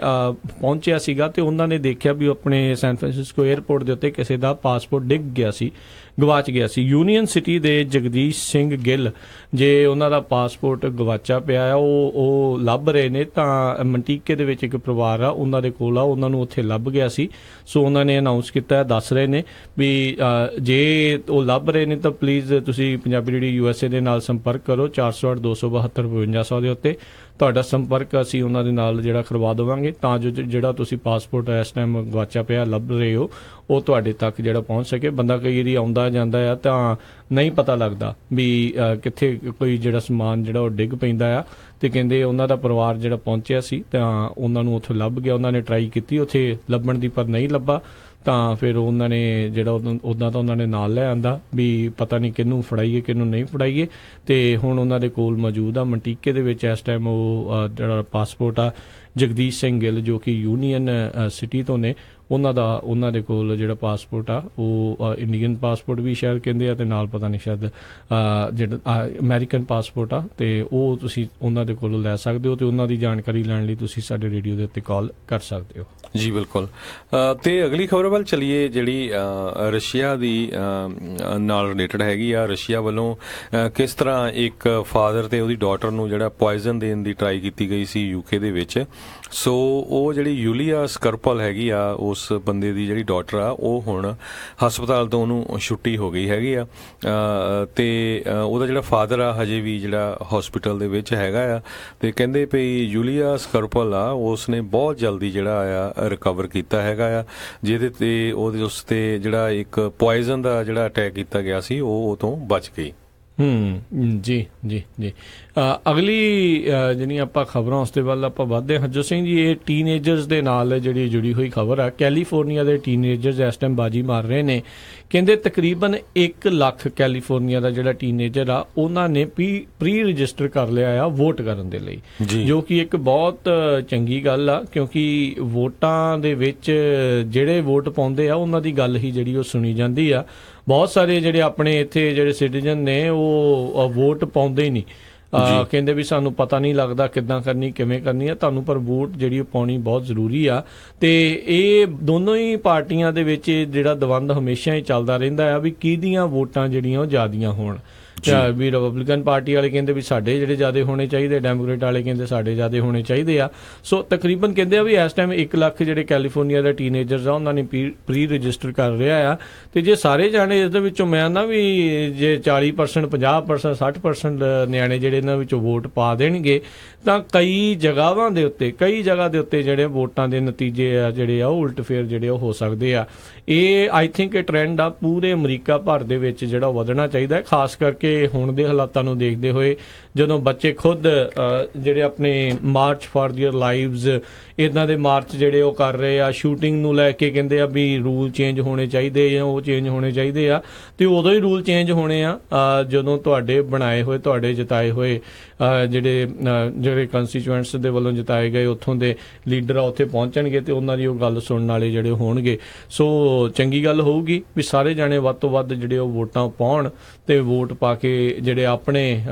ਪਹੁੰਚਿਆ ਸੀਗਾ ਤੇ ਉਹਨਾਂ ਨੇ ਦੇਖਿਆ ਵੀ ਆਪਣੇ ਸੈਨ ਫਰਾਂਸਿਸਕੋ 에ਅਰਪੋਰਟ ਦੇ ਉੱਤੇ ਕਿਸੇ ਦਾ ਪਾਸਪੋਰਟ ਡਿੱਗ ਗਿਆ ਸੀ, ਗਵਾਚ ਗਿਆ ਸੀ। ਯੂਨੀਅਨ ਸਿਟੀ ਦੇ ਜਗਦੀਸ਼ ਸਿੰਘ ਗਿੱਲ ਜੇ ਉਹਨਾਂ ਦਾ ਪਾਸਪੋਰਟ ਗਵਾਚਾ ਪਿਆ ਆ, ਉਹ ਲੱਭ ਰਹੇ ਨੇ। ਤਾਂ ਮੰਟੀਕੇ ਦੇ ਵਿੱਚ ਇੱਕ ਪਰਿਵਾਰ ਆ, ਉਹਨਾਂ ਦੇ ਕੋਲ ਆ, ਉਹਨਾਂ ਨੂੰ ਉੱਥੇ ਲੱਭ ਗਿਆ ਸੀ। ਸੋ ਉਹਨਾਂ ਨੇ ਅਨਾਉਂਸ ਕੀਤਾ, ਦੱਸ ਰਹੇ ਨੇ ਵੀ ਜੇ ਉਹ ਲੱਭ ਰਹੇ ਨੇ ਤਾਂ ਪਲੀਜ਼ ਤੁਸੀਂ ਪੰਜਾਬੀ ਰੇਡੀਓ USA ਦੇ ਨਾਲ ਸੰਪਰਕ ਕਰੋ 408 272 5200 ਦੇ ਉੱਤੇ। ਤੁਹਾਡਾ ਸੰਪਰਕ ਅਸੀਂ ਉਹਨਾਂ ਦੇ ਨਾਲ ਜਿਹੜਾ ਕਰਵਾ ਦੇਵਾਂਗੇ ਤਾਂ ਜੋ ਜਿਹੜਾ ਤੁਸੀਂ ਪਾਸਪੋਰਟ ਇਸ ਟਾਈਮ ਗਵਾਚਾ ਪਿਆ ਲੱਭ ਰਹੇ ਹੋ ਉਹ ਤੁਹਾਡੇ ਤੱਕ ਜਿਹੜਾ ਪਹੁੰਚ ਸਕੇ। ਬੰਦਾ ਕਈ ਵਾਰੀ ਆਉਂਦਾ ਜਾਂਦਾ ਆ ਤਾਂ ਨਹੀਂ ਪਤਾ ਲੱਗਦਾ ਵੀ ਕਿੱਥੇ ਕੋਈ ਜਿਹੜਾ ਸਮਾਨ ਜਿਹੜਾ ਉਹ ਡਿੱਗ ਪੈਂਦਾ ਆ। ਤੇ ਕਹਿੰਦੇ ਉਹਨਾਂ ਦਾ ਪਰਿਵਾਰ ਜਿਹੜਾ ਪਹੁੰਚਿਆ ਸੀ ਤਾਂ ਉਹਨਾਂ ਨੂੰ ਉੱਥੇ ਲੱਭ ਗਿਆ। ਉਹਨਾਂ ਨੇ ਟਰਾਈ ਕੀਤੀ ਉੱਥੇ ਲੱਭਣ ਦੀ, ਪਰ ਨਹੀਂ ਲੱਭਾ। ਤਾਂ ਫਿਰ ਉਹਨਾਂ ਨੇ ਜਿਹੜਾ ਉੱਦਾਂ ਤਾਂ ਉਹਨਾਂ ਨੇ ਨਾਲ ਲੈ ਆਂਦਾ ਵੀ ਪਤਾ ਨਹੀਂ ਕਿਹਨੂੰ ਫੜਾਈਏ ਕਿਹਨੂੰ ਨਹੀਂ ਫੜਾਈਏ। ਤੇ ਹੁਣ ਉਹਨਾਂ ਦੇ ਕੋਲ ਮੌਜੂਦ ਆ ਮੰਟੀਕੇ ਦੇ ਵਿੱਚ ਇਸ ਟਾਈਮ ਉਹ ਜਿਹੜਾ ਪਾਸਪੋਰਟ ਆ ਜਗਦੀਸ਼ ਸਿੰਘ ਗਿੱਲ ਜੋ ਕਿ ਯੂਨੀਅਨ ਸਿਟੀ ਤੋਂ ਨੇ, ਉਹਨਾਂ ਦੇ ਕੋਲ ਜਿਹੜਾ ਪਾਸਪੋਰਟ ਆ ਉਹ ਇੰਡੀਅਨ ਪਾਸਪੋਰਟ ਵੀ ਸ਼ਾਇਦ ਕਹਿੰਦੇ ਆ ਤੇ ਨਾਲ ਪਤਾ ਨਹੀਂ ਸ਼ਾਇਦ ਜਿਹੜਾ ਅਮਰੀਕਨ ਪਾਸਪੋਰਟ ਆ, ਤੇ ਉਹ ਤੁਸੀਂ ਉਹਨਾਂ ਦੇ ਕੋਲੋਂ ਲੈ ਸਕਦੇ ਹੋ। ਤੇ ਉਹਨਾਂ ਦੀ ਜਾਣਕਾਰੀ ਲੈਣ ਲਈ ਤੁਸੀਂ ਸਾਡੇ ਰੇਡੀਓ ਦੇ ਉੱਤੇ ਕਾਲ ਕਰ ਸਕਦੇ ਹੋ। ਜੀ ਬਿਲਕੁਲ। ਤੇ ਅਗਲੀ ਖਬਰ ਵੱਲ ਚਲੀਏ ਜਿਹੜੀ ਰਸ਼ੀਆ ਦੀ ਨਾਲ ਰਿਲੇਟਡ ਹੈਗੀ ਆ। ਰਸ਼ੀਆ ਵੱਲੋਂ ਕਿਸ ਤਰ੍ਹਾਂ ਇੱਕ ਫਾਦਰ ਤੇ ਉਹਦੀ ਡਾਟਰ ਨੂੰ ਜਿਹੜਾ ਪੋਇਜ਼ਨ ਦੇਣ ਦੀ ਟਰਾਈ ਕੀਤੀ ਗਈ ਸੀ UK ਦੇ ਵਿੱਚ। ਸੋ ਉਹ ਜਿਹੜੀ ਯੂਲੀਆ ਸਕਰਪਲ ਹੈਗੀ ਆ, ਉਸ ਬੰਦੇ ਦੀ ਜਿਹੜੀ ਡਾਟਰ ਆ, ਉਹ ਹੁਣ ਹਸਪਤਾਲ ਤੋਂ ਉਹਨੂੰ ਛੁੱਟੀ ਹੋ ਗਈ ਹੈਗੀ ਆ। ਤੇ ਉਹਦਾ ਜਿਹੜਾ ਫਾਦਰ ਆ ਹਜੇ ਵੀ ਜਿਹੜਾ ਹਸਪੀਟਲ ਦੇ ਵਿੱਚ ਹੈਗਾ ਆ। ਤੇ ਕਹਿੰਦੇ ਪਈ ਯੂਲੀਆ ਸਕਰਪਲ ਆ ਉਸਨੇ ਬਹੁਤ ਜਲਦੀ ਜਿਹੜਾ ਆ ਰਿਕਵਰ ਕੀਤਾ ਹੈਗਾ ਆ, ਜਿਹਦੇ ਤੇ ਉਸ ਤੇ ਜਿਹੜਾ ਇੱਕ ਪੋਇਜ਼ਨ ਦਾ ਜਿਹੜਾ ਅਟੈਕ ਕੀਤਾ ਗਿਆ ਸੀ ਉਹ ਤੋਂ ਬਚ ਗਈ। ਜੀ ਜੀ ਜੀ। ਅਗਲੀ ਜਿਹੜੀ ਆਪਾਂ ਖਬਰਾਂ ਉਸ ਦੇ ਵੱਲ ਆਪਾਂ ਵੱਧਦੇ ਹਾਂ। ਹਰਜੋਤ ਸਿੰਘ ਜੀ, ਇਹ ਟੀਨੇਜਰਸ ਦੇ ਨਾਲ ਜਿਹੜੀ ਜੁੜੀ ਹੋਈ ਖਬਰ ਆ। ਕੈਲੀਫੋਰਨੀਆ ਦੇ ਟੀਨੇਜਰਸ ਇਸ ਟਾਈਮ ਬਾਜੀ ਮਾਰ ਰਹੇ ਨੇ। ਕਹਿੰਦੇ ਤਕਰੀਬਨ 1 ਲੱਖ ਕੈਲੀਫੋਰਨੀਆ ਦਾ ਜਿਹੜਾ ਟੀਨੇਜਰ ਆ ਉਹਨਾਂ ਨੇ ਪ੍ਰੀ ਰਜਿਸਟਰ ਕਰ ਲਿਆ ਆ ਵੋਟ ਕਰਨ ਦੇ ਲਈ, ਜੋ ਕਿ ਇੱਕ ਬਹੁਤ ਚੰਗੀ ਗੱਲ ਆ ਕਿਉਂਕਿ ਵੋਟਾਂ ਦੇ ਵਿੱਚ ਜਿਹੜੇ ਵੋਟ ਪਾਉਂਦੇ ਆ ਉਹਨਾਂ ਦੀ ਗੱਲ ਹੀ ਜਿਹੜੀ ਉਹ ਸੁਣੀ ਜਾਂਦੀ ਆ। ਬਹੁਤ ਸਾਰੇ ਜਿਹੜੇ ਆਪਣੇ ਇੱਥੇ ਜਿਹੜੇ ਸਿਟੀਜ਼ਨ ਨੇ ਉਹ ਵੋਟ ਪਾਉਂਦੇ ਹੀ ਨਹੀਂ। ਕਹਿੰਦੇ ਵੀ ਸਾਨੂੰ ਪਤਾ ਨਹੀਂ ਲੱਗਦਾ ਕਿੱਦਾਂ ਕਰਨੀ ਕਿਵੇਂ ਕਰਨੀ ਆ। ਤੁਹਾਨੂੰ ਪਰ ਵੋਟ ਜਿਹੜੀ ਉਹ ਪਾਉਣੀ ਬਹੁਤ ਜ਼ਰੂਰੀ ਆ। ਤੇ ਇਹ ਦੋਨੋਂ ਹੀ ਪਾਰਟੀਆਂ ਦੇ ਵਿੱਚ ਜਿਹੜਾ ਦਵੰਦ ਹਮੇਸ਼ਾ ਹੀ ਚੱਲਦਾ ਰਹਿੰਦਾ ਆ ਵੀ ਕਿਹਦੀਆਂ ਵੋਟਾਂ ਜਿਹੜੀਆਂ ਉਹ ਜ਼ਿਆਦੀਆਂ ਹੋਣ। ਵੀ ਰਿਪਬਲਿਕਨ ਪਾਰਟੀ ਵਾਲੇ ਕਹਿੰਦੇ ਵੀ ਸਾਡੇ ਜਿਹੜੇ ਜ਼ਿਆਦਾ ਹੋਣੇ ਚਾਹੀਦੇ, ਡੈਮੋਕ੍ਰੇਟ ਵਾਲੇ ਕਹਿੰਦੇ ਸਾਡੇ ਜ਼ਿਆਦਾ ਹੋਣੇ ਚਾਹੀਦੇ ਆ। ਸੋ ਤਕਰੀਬਨ ਕਹਿੰਦੇ ਆ ਵੀ ਇਸ ਟਾਈਮ 1 ਲੱਖ ਜਿਹੜੇ ਕੈਲੀਫੋਰਨੀਆ ਦੇ ਟੀਨੇਜਰਸ ਆ ਉਹਨਾਂ ਨੇ ਪ੍ਰੀ ਰਜਿਸਟਰ ਕਰ ਰਿਹਾ ਆ। ਤੇ ਜੇ ਸਾਰੇ ਜਾਣੇ ਇਸ ਦੇ ਵਿੱਚੋਂ ਮੈਂ ਨਾ ਵੀ ਜੇ 40% 50% 60% ਨਿਆਣੇ ਜਿਹੜੇ ਇਹਨਾਂ ਵਿੱਚੋਂ ਵੋਟ ਪਾ ਦੇਣਗੇ ਤਾਂ ਕਈ ਜਗ੍ਹਾ ਦੇ ਉੱਤੇ ਜਿਹੜੇ ਵੋਟਾਂ ਦੇ ਨਤੀਜੇ ਆ ਜਿਹੜੇ ਆ ਉਹ ਉਲਟ ਫੇਰ ਜਿਹੜੇ ਉਹ ਹੋ ਸਕਦੇ ਆ। ਇਹ ਆਈ ਥਿੰਕ ਇਹ ਟ੍ਰੈਂਡ ਆ ਪੂਰੇ ਅਮਰੀਕਾ ਭਰ ਦੇ ਵਿੱਚ ਜਿਹੜਾ ਵਧਣਾ ਚਾਹੀਦਾ ਹੈ, ਖਾਸ ਕਰਕੇ ਹੁਣ ਦੇ ਹਾਲਾਤਾਂ ਨੂੰ ਦੇਖਦੇ ਹੋਏ ਜਦੋਂ ਬੱਚੇ ਖੁਦ ਜਿਹੜੇ ਆਪਣੇ ਮਾਰਚ ਫਾਰ ਦੇਅਰ ਲਾਈਵਜ਼ ਇਦਾਂ ਦੇ ਮਾਰਚ ਜਿਹੜੇ ਉਹ ਕਰ ਰਹੇ ਆ। ਸ਼ੂਟਿੰਗ ਨੂੰ ਲੈ ਕੇ ਕਹਿੰਦੇ ਆ ਵੀ ਰੂਲ ਚੇਂਜ ਹੋਣੇ ਚਾਹੀਦੇ ਜਾਂ ਉਹ ਚੇਂਜ ਹੋਣੇ ਚਾਹੀਦੇ ਆ। ਤੇ ਉਦੋਂ ਹੀ ਰੂਲ ਚੇਂਜ ਹੋਣੇ ਆ ਜਦੋਂ ਤੁਹਾਡੇ ਬਣਾਏ ਹੋਏ ਤੁਹਾਡੇ ਜਿਤਾਏ ਹੋਏ ਜਿਹੜੇ ਕੰਸਟੀਚੁਐਂਟਸ ਦੇ ਵੱਲੋਂ ਜਿਤਾਏ ਗਏ ਉੱਥੋਂ ਦੇ ਲੀਡਰ ਆ ਉੱਥੇ ਪਹੁੰਚਣਗੇ ਤੇ ਉਹਨਾਂ ਦੀ ਉਹ ਗੱਲ ਸੁਣਨ ਵਾਲੇ ਜਿਹੜੇ ਹੋਣਗੇ। ਸੋ ਚੰਗੀ ਗੱਲ ਹੋਊਗੀ ਵੀ ਸਾਰੇ ਜਾਣੇ ਵੱਧ ਤੋਂ ਵੱਧ ਜਿਹੜੇ ਉਹ ਵੋਟਾਂ ਪਾਉਣ ਤੇ ਵੋਟ ਪਾ ਕੇ ਜਿਹੜੇ ਆਪਣੇ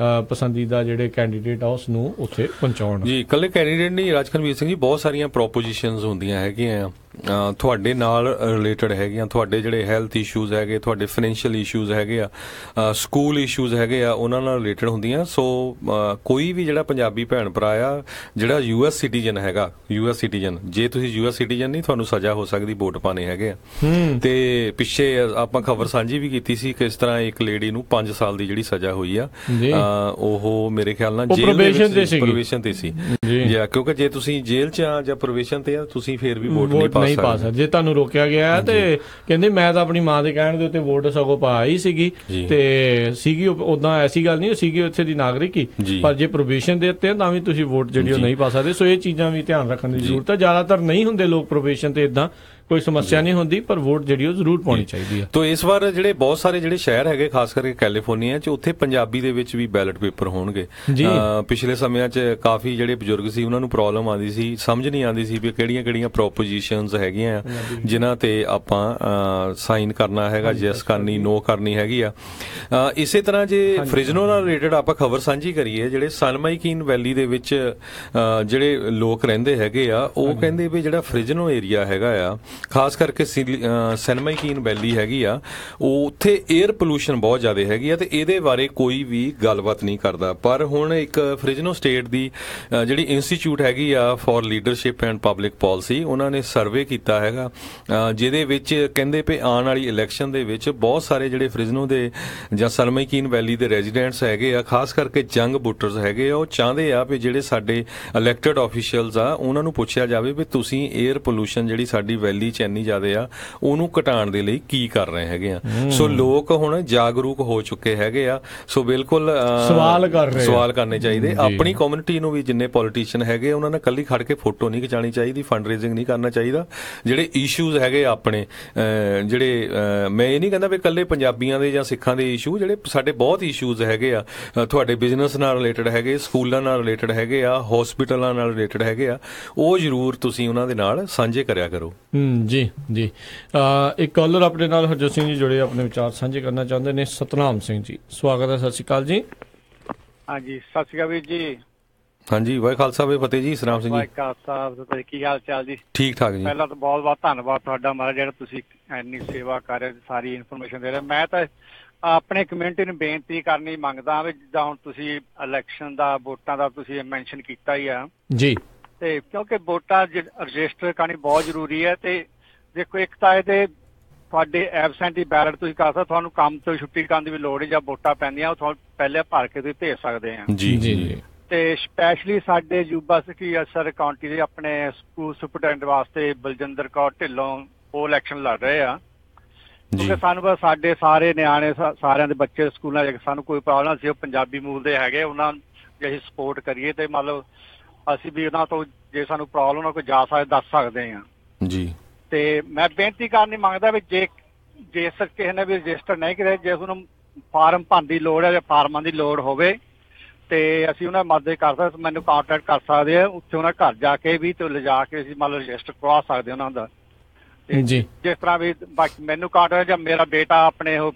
ਪਸੰਦੀਦਾ ਜਿਹੜੇ ਕੈਂਡੀਡੇਟ ਆ ਉਸ ਨੂੰ ਉੱਥੇ ਪਹੁੰਚਾਉਣ। ਜੀ ਇਕੱਲੇ ਕੈਂਡੀਡੇਟ ਨਹੀਂ ਰਾਜਕਨਵੀਰ ਸਿੰਘ ਜੀ, ਬਹੁਤ ਸਾਰੀਆਂ ਪ੍ਰੋਪੋਜੀਸ਼ਨਸ ਹੁੰਦੀਆਂ ਹੈਗੀਆਂ ਤੁਹਾਡੇ ਨਾਲ ਰਿਲੇਟਡ ਹੈਗੀਆਂ। ਤੁਹਾਡੇ ਜਿਹੜੇ ਹੈਲਥ ਇਸ਼ੂਜ਼ ਹੈਗੇ, ਤੁਹਾਡੇ ਫਾਈਨੈਂਸ਼ੀਅਲ ਇਸ਼ੂਜ਼ ਹੈਗੇ ਆ, ਸਕੂਲ ਇਸ਼ੂਜ਼ ਹੈਗੇ ਆ, ਉਹਨਾਂ ਨਾਲ ਰਿਲੇਟਡ ਹੁੰਦੀਆਂ। ਸੋ ਕੋਈ ਵੀ ਜਿਹੜਾ ਪੰਜਾਬੀ ਭੈਣ ਭਰਾ ਆ ਜਿਹੜਾ US ਸਿਟੀਜ਼ਨ ਹੈਗਾ, US ਸਿਟੀਜ਼ਨ, ਜੇ ਤੁਸੀਂ US ਸਿਟੀਜ਼ਨ ਨਹੀਂ ਤੁਹਾਨੂੰ ਸਜ਼ਾ ਹੋ ਸਕਦੀ ਵੋਟ ਪਾਣੇ ਹੈਗੇ ਆ। ਤੇ ਪਿੱਛੇ ਆਪਾਂ ਖਬਰ ਸਾਂਝੀ ਵੀ ਕੀਤੀ ਸੀ ਕਿਸ ਤਰ੍ਹਾਂ ਇੱਕ ਲੇਡੀ ਨੂੰ 5 ਸਾਲ ਦੀ ਜਿਹੜੀ ਸਜ਼ਾ ਹੋਈ ਆ, ਉਹ ਮੇਰੇ ਖਿਆਲ ਨਾਲ ਜੇਲ੍ਹ ਪ੍ਰੋਬੇਸ਼ਨ ਤੇ ਸੀ। ਕਿਉਂਕਿ ਜੇ ਤੁਸੀਂ ਜੇਲ੍ਹ 'ਚ ਆ ਜਾਂ ਪ੍ਰੋਬੇਸ਼ਨ ਤੇ ਆ ਤੁਸੀਂ ਫੇਰ ਵੀ ਵੋਟ ਨਹੀਂ ਪਾ ਸਕਦੇ। ਜੇ ਤੁਹਾਨੂੰ ਰੋਕਿਆ ਗਿਆ ਤੇ ਕਹਿੰਦੇ ਮੈਂ ਤਾਂ ਆਪਣੀ ਮਾਂ ਦੇ ਕਹਿਣ ਦੇ ਉੱਤੇ ਵੋਟ ਸਗੋਂ ਪਾਈ ਸੀਗੀ ਤੇ ਸੀਗੀ ਉਦਾਂ ਐਸੀ ਗੱਲ ਨਹੀਂ ਸੀਗੀ ਉੱਥੇ ਦੀ ਨਾਗਰਿਕ ਹੀ, ਪਰ ਜੇ ਪ੍ਰੋਬੇਸ਼ਨ ਦੇ ਉੱਤੇ ਤਾਂ ਵੀ ਤੁਸੀਂ ਵੋਟ ਜਿਹੜੀ ਉਹ ਨਹੀਂ ਪਾ ਸਕਦੇ। ਸੋ ਇਹ ਚੀਜ਼ਾਂ ਵੀ ਧਿਆਨ ਰੱਖਣ ਦੀ ਜ਼ਰੂਰਤ ਹੈ। ਜ਼ਿਆਦਾਤਰ ਨਹੀਂ ਹੁੰਦੇ ਲੋਕ ਪ੍ਰੋਬੇਸ਼ਨ ਤੇ ਇਦਾਂ ਕੋਈ ਸਮੱਸਿਆ ਨਹੀਂ ਹੁੰਦੀ, ਪਰ ਵੋਟ ਜਿਹੜੀ ਉਹ ਜ਼ਰੂਰ ਪਾਉਣੀ ਚਾਹੀਦੀ ਆ। ਤੋ ਇਸ ਵਾਰ ਜਿਹੜੇ ਬਹੁਤ ਸਾਰੇ ਜਿਹੜੇ ਸ਼ਹਿਰ ਹੈਗੇ, ਖਾਸ ਕਰਕੇ ਕੈਲੀਫੋਰਨੀਆ 'ਚ, ਉੱਥੇ ਪੰਜਾਬੀ ਦੇ ਵਿੱਚ ਵੀ ਬੈਲਟ ਪੇਪਰ ਹੋਣਗੇ। ਪਿਛਲੇ ਸਮਿਆਂ 'ਚ ਕਾਫੀ ਜਿਹੜੇ ਬਜ਼ੁਰਗ ਸੀ ਉਹਨਾਂ ਨੂੰ ਪ੍ਰੋਬਲਮ ਆਉਂਦੀ ਸੀ, ਸਮਝ ਨਹੀਂ ਆਉਂਦੀ ਸੀ ਵੀ ਕਿਹੜੀਆਂ ਪ੍ਰੋਪੋਜੀਸ਼ਨਸ ਹੈਗੀਆਂ ਆ ਜਿਨ੍ਹਾਂ ਤੇ ਆਪਾਂ ਸਾਈਨ ਕਰਨਾ ਹੈਗਾ, ਯੈਸ ਕਰਨੀ, ਨੋ ਕਰਨੀ ਹੈਗੀ ਆ। ਇਸੇ ਤਰ੍ਹਾਂ ਜੇ ਫ੍ਰਿਜ਼ਨੋ ਨਾਲ ਰਿਲੇਟਡ ਆਪਾਂ ਖਬਰ ਸਾਂਝੀ ਕਰੀਏ, ਜਿਹੜੇ ਸਨਮਾਈਕੀਨ ਵੈਲੀ ਦੇ ਵਿੱਚ ਜਿਹੜੇ ਲੋਕ ਰਹਿੰਦੇ ਹੈਗੇ ਆ, ਉਹ ਕਹਿੰਦੇ ਵੀ ਜਿਹੜਾ ਫ੍ਰਿਜ਼ਨੋ ਏਰੀਆ ਹੈਗਾ ਆ, ਖਾਸ ਕਰਕੇ ਸਨਮਾਈਕੀਨ ਵੈਲੀ ਹੈਗੀ ਆ, ਉੱਥੇ 에ਅਰ ਪੋਲੂਸ਼ਨ ਬਹੁਤ ਜ਼ਿਆਦਾ ਹੈਗੀ ਆ ਤੇ ਇਹਦੇ ਬਾਰੇ ਕੋਈ ਵੀ ਗੱਲਬਾਤ ਨਹੀਂ ਕਰਦਾ। ਪਰ ਹੁਣ ਇੱਕ ਫ੍ਰਿਜ਼ਨੋ ਸਟੇਟ ਦੀ ਜਿਹੜੀ ਇੰਸਟੀਚਿਊਟ ਹੈਗੀ ਆ for leadership and public policy, ਉਹਨਾਂ ਨੇ ਸਰਵੇ ਕੀਤਾ ਹੈਗਾ, ਜਿਹਦੇ ਵਿੱਚ ਕਹਿੰਦੇ ਵੀ ਆਉਣ ਵਾਲੀ ਇਲੈਕਸ਼ਨ ਦੇ ਵਿੱਚ ਬਹੁਤ ਸਾਰੇ ਜਿਹੜੇ ਫ੍ਰਿਜ਼ਨੋ ਦੇ ਜਾਂ ਸਨਮਾਈਕੀਨ ਵੈਲੀ ਦੇ ਰੈਜ਼ੀਡੈਂਟਸ ਹੈਗੇ ਆ, ਖਾਸ ਕਰਕੇ ਯੰਗ ਵੋਟਰਸ ਹੈਗੇ ਆ, ਉਹ ਚਾਹੁੰਦੇ ਆ ਵੀ ਜਿਹੜੇ ਸਾਡੇ ਇਲੈਕਟਡ ਆਫੀਸ਼ੀਅਲਸ ਆ ਉਹਨਾਂ ਨੂੰ ਪੁੱਛਿਆ ਜਾਵੇ ਵੀ ਤੁਸੀਂ 에ਅਰ ਪੋਲੂਸ਼ਨ ਜਿਹੜੀ ਸਾਡੀ ਵੈਲੀ 'ਚ ਇੰਨੀ ਜ਼ਿਆਦਾ ਆ ਉਹਨੂੰ ਘਟਾਉਣ ਦੇ ਲਈ ਕੀ ਕਰ ਰਹੇ ਹੈਗੇ ਆ। ਸੋ ਲੋਕ ਹੁਣ ਜਾਗਰੂਕ ਹੋ ਚੁੱਕੇ ਹੈਗੇ ਆ। ਸੋ ਬਿਲਕੁਲ ਸਵਾਲ ਕਰਨੇ ਚਾਹੀਦੇ। ਆਪਣੀ ਕਮਿਊਨਿਟੀ ਨੂੰ ਵੀ, ਜਿੰਨੇ ਪੋਲੀਟੀਸ਼ੀਅਨ ਹੈਗੇ ਉਹਨਾਂ ਨੇ ਕੱਲੀ ਖੜ ਕੇ ਫੋਟੋ ਨਹੀਂ ਖਿਚਾਉਣੀ ਚਾਹੀਦੀ, ਫੰਡ ਰੇਜ਼ਿੰਗ ਨਹੀਂ ਕਰਨਾ ਚਾਹੀਦਾ। ਜਿਹੜੇ ਇਸ਼ੂਜ਼ ਹੈਗੇ ਆਪਣੇ, ਜਿਹੜੇ ਮੈਂ ਇਹ ਨਹੀਂ ਕਹਿੰਦਾ ਵੀ ਕੱਲੇ ਪੰਜਾਬੀਆਂ ਦੇ ਜਾਂ ਸਿੱਖਾਂ ਦੇ ਇਸ਼ੂ, ਜਿਹੜੇ ਸਾਡੇ ਬਹੁਤ ਇਸ਼ੂਜ਼ ਹੈਗੇ ਆ, ਤੁਹਾਡੇ ਬਿਜ਼ਨਸ ਨਾਲ ਰਿਲੇਟਡ ਹੈਗੇ, ਸਕੂਲਾਂ ਨਾਲ ਰਿਲੇਟਡ ਹੈਗੇ ਆ, ਹਸਪੀਟਲਾਂ ਨਾਲ ਰਿਲੇਟਡ ਹੈਗੇ ਆ, ਉਹ ਜ਼ਰੂਰ ਤੁਸੀਂ ਉਹਨਾਂ ਦੇ ਨਾਲ ਸਾਂਝੇ ਕਰਿਆ ਕਰੋ। ਜੀ ਜੀ। ਇੱਕ ਕਾਲਰ ਆਪਣੇ ਨਾਲ ਹਰਜੋਤ ਸਿੰਘ ਜੀ ਜੁੜੇ, ਆਪਣੇ ਵਿਚਾਰ ਸਾਂਝੇ ਕਰਨਾ ਚਾਹੁੰਦੇ ਨੇ। ਸਤਨਾਮ ਸਿੰਘ ਜੀ, ਸਵਾਗਤ ਹੈ। ਸਤਿ ਸ਼੍ਰੀ ਅਕਾਲ ਜੀ। ਹਾਂਜੀ, ਸਤਿ ਸ਼੍ਰੀ ਅਕਾਲ ਵੀਰ ਜੀ। ਹਾਂਜੀ, ਵਾਹਿ ਖਾਲਸਾ ਵੇ ਫਤਿਹ ਜੀ। ਸਤਨਾਮ ਸਿੰਘ ਜੀ, ਖਾਲਸਾ। ਕੀ ਹਾਲ ਚਾਲ ਜੀ? ਠੀਕ ਠਾਕ ਜੀ। ਪਹਿਲਾਂ ਤਾਂ ਬਹੁਤ ਬਹੁਤ ਧੰਨਵਾਦ ਤੁਹਾਡਾ ਮਹਾਰਾਜ, ਜਿਹੜਾ ਤੁਸੀਂ ਇੰਨੀ ਸੇਵਾ ਕਰ ਰਹੇ, ਸਾਰੀ ਇਨਫੋਰਮੇਸ਼ਨ ਦੇ ਰਹੇ। ਮੈਂ ਤਾਂ ਆਪਣੇ ਕਮਿਊਨਿਟੀ ਨੂੰ ਬੇਨਤੀ ਕਰਨੀ ਮੰਗਦਾ ਵੀ ਜਿੱਦਾਂ ਹੁਣ ਤੁਸੀਂ ਇਲੈਕਸ਼ਨ ਦਾ, ਵੋਟਾਂ ਦਾ ਤੁਸੀਂ ਮੈਂਸ਼ਨ ਕੀਤਾ ਹੀ ਆ ਜੀ, ਤੇ ਕਿਉਂਕਿ ਵੋਟਾਂ ਰਜਿਸਟਰ ਕਰਨੀ ਬਹੁਤ ਜ਼ਰੂਰੀ ਹੈ। ਤੇ ਦੇਖੋ, ਇੱਕ ਤਾਂ ਇਹ ਤੇ ਤੁਹਾਡੇ ਐਬਸੈਂਟੀ ਬੈਲਟ ਤੁਸੀਂ ਕਰ ਸਕਦੇ, ਤੁਹਾਨੂੰ ਕੰਮ ਤੋਂ ਛੁੱਟੀ ਕਰਨ ਦੀ ਵੀ ਲੋੜ ਨਹੀਂ, ਜਾਂ ਵੋਟਾਂ ਪੈਂਦੀਆਂ ਉਹ ਤੁਹਾਨੂੰ ਪਹਿਲੇ ਭਰ ਕੇ ਤੁਸੀਂ ਭੇਜ ਸਕਦੇ ਆ। ਜੀ ਜੀ। ਤੇ ਸਪੈਸ਼ਲੀ ਸਾਡੇ ਯੂਬਾ ਸਿਟੀ ਅਸਰ ਕਾਉਂਟੀ ਦੇ ਆਪਣੇ ਸਕੂਲ ਸੁਪਰਡੈਂਟ ਵਾਸਤੇ ਬਲਜਿੰਦਰ ਕੌਰ ਢਿੱਲੋਂ ਉਹ ਇਲੈਕਸ਼ਨ ਲੜ ਰਹੇ ਆ, ਕਿਉਂਕਿ ਸਾਨੂੰ ਬਸ ਸਾਡੇ ਸਾਰੇ ਨਿਆਣੇ, ਸਾਰਿਆਂ ਦੇ ਬੱਚੇ ਸਕੂਲਾਂ 'ਚ, ਸਾਨੂੰ ਕੋਈ ਪ੍ਰੋਬਲਮ ਸੀ, ਉਹ ਪੰਜਾਬੀ ਮੂਲ ਦੇ ਹੈਗੇ, ਉਹਨਾਂ ਜੇ ਅਸੀਂ ਸਪੋਰਟ ਕਰੀਏ ਤੇ ਮਤਲਬ ਅਸੀਂ ਵੀ ਉਹਨਾਂ ਤੋਂ ਜੇ ਸਾਨੂੰ ਪ੍ਰੋਬਲਮ ਕੋਈ ਜਾ ਸਕਦੇ ਦੱਸ ਸਕਦੇ ਆ ਜੀ। ਤੇ ਮੈਂ ਬੇਨਤੀ ਕਰਨੀ ਮੰਗਦਾ ਵੀ ਜੇ ਕਿਸੇ ਨੇ ਵੀ ਰਜਿਸਟਰ ਨਹੀਂ ਕਰਿਆ, ਜੇ ਉਹਨੂੰ ਫਾਰਮ ਭਰਨ ਦੀ ਲੋੜ ਹੈ ਜਾਂ ਫਾਰਮਾਂ ਦੀ ਲੋੜ ਹੋਵੇ ਤੇ ਅਸੀਂ ਉਹਨਾਂ ਮਦਦ ਕਰ ਸਕਦੇ, ਮੈਨੂੰ ਕਾਂਟੈਕਟ ਕਰ ਸਕਦੇ ਆ, ਉੱਥੇ ਉਹਨਾਂ ਘਰ ਜਾ ਕੇ ਵੀ ਤੇ ਲਿਜਾ ਕੇ ਅਸੀਂ ਮਤਲਬ ਰਜਿਸਟਰ ਕਰਵਾ ਸਕਦੇ ਉਹਨਾਂ ਦਾ। ਜੀ, ਜਿਸ ਤਰ੍ਹਾਂ ਵੀ ਬਾਕੀ ਮੈਨੂੰ ਕਾਂਟੈਕਟ, ਜਾਂ ਮੇਰਾ ਬੇਟਾ ਆਪਣੇ ਉਹ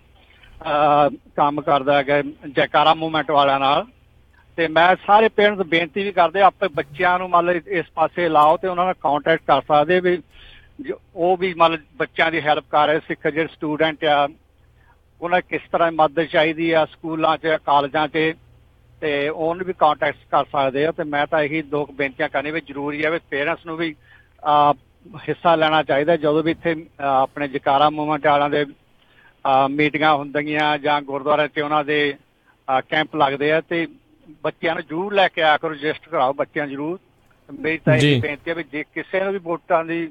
ਕੰਮ ਕਰਦਾ ਹੈਗਾ ਜੈਕਾਰਾ ਮੂਵਮੈਂਟ ਵਾਲਿਆਂ ਨਾਲ, ਤੇ ਮੈਂ ਸਾਰੇ ਪੇਰੈਂਟਸ ਬੇਨਤੀ ਵੀ ਕਰਦੇ ਆਪਣੇ ਬੱਚਿਆਂ ਨੂੰ ਮਤਲਬ ਇਸ ਪਾਸੇ ਲਾਓ ਤੇ ਉਹਨਾਂ ਨਾਲ ਕਾਂਟੈਕਟ ਕਰ ਸਕਦੇ ਵੀ ਉਹ ਵੀ ਮਤਲਬ ਬੱਚਿਆਂ ਦੀ ਹੈਲਪ ਕਰ ਰਹੇ। ਸਿੱਖ ਜਿਹੜੇ ਸਟੂਡੈਂਟ ਆ ਉਹਨਾਂ ਕਿਸ ਤਰ੍ਹਾਂ ਮਦਦ ਚਾਹੀਦੀ ਆ ਸਕੂਲਾਂ 'ਚ, ਕਾਲਜਾਂ 'ਚ, ਤੇ ਉਹਨੂੰ ਵੀ ਕਾਂਟੈਕਟ ਕਰ ਸਕਦੇ ਆ। ਤੇ ਮੈਂ ਤਾਂ ਇਹੀ ਦੋ ਬੇਨਤੀਆਂ ਕਰਨੀ ਵੀ ਜ਼ਰੂਰੀ ਹੈ ਵੀ ਪੇਰੈਂਟਸ ਨੂੰ ਵੀ ਹਿੱਸਾ ਲੈਣਾ ਚਾਹੀਦਾ ਜਦੋਂ ਵੀ ਇੱਥੇ ਆਪਣੇ ਜੈਕਾਰਾ ਮੂਵਮੈਂਟ ਵਾਲਿਆਂ ਦੇ ਮੀਟਿੰਗਾਂ ਹੁੰਦੀਆਂ ਜਾਂ ਗੁਰਦੁਆਰੇ 'ਤੇ ਉਹਨਾਂ ਦੇ ਕੈਂਪ ਲੱਗਦੇ ਆ, ਤੇ ਬੱਚਿਆਂ ਨੂੰ ਜ਼ਰੂਰ ਲੈ ਕੇ ਆਇਆ ਕਰੋ, ਰਜਿਸਟਰ ਕਰਾਓ ਬੱਚਿਆਂ ਜ਼ਰੂਰ। ਮੇਰੀ ਤਾਂ ਇਹ ਬੇਨਤੀ ਹੈ ਵੀ ਜੇ ਕਿਸੇ ਨੂੰ ਵੀ ਵੋਟਾਂ ਦੀ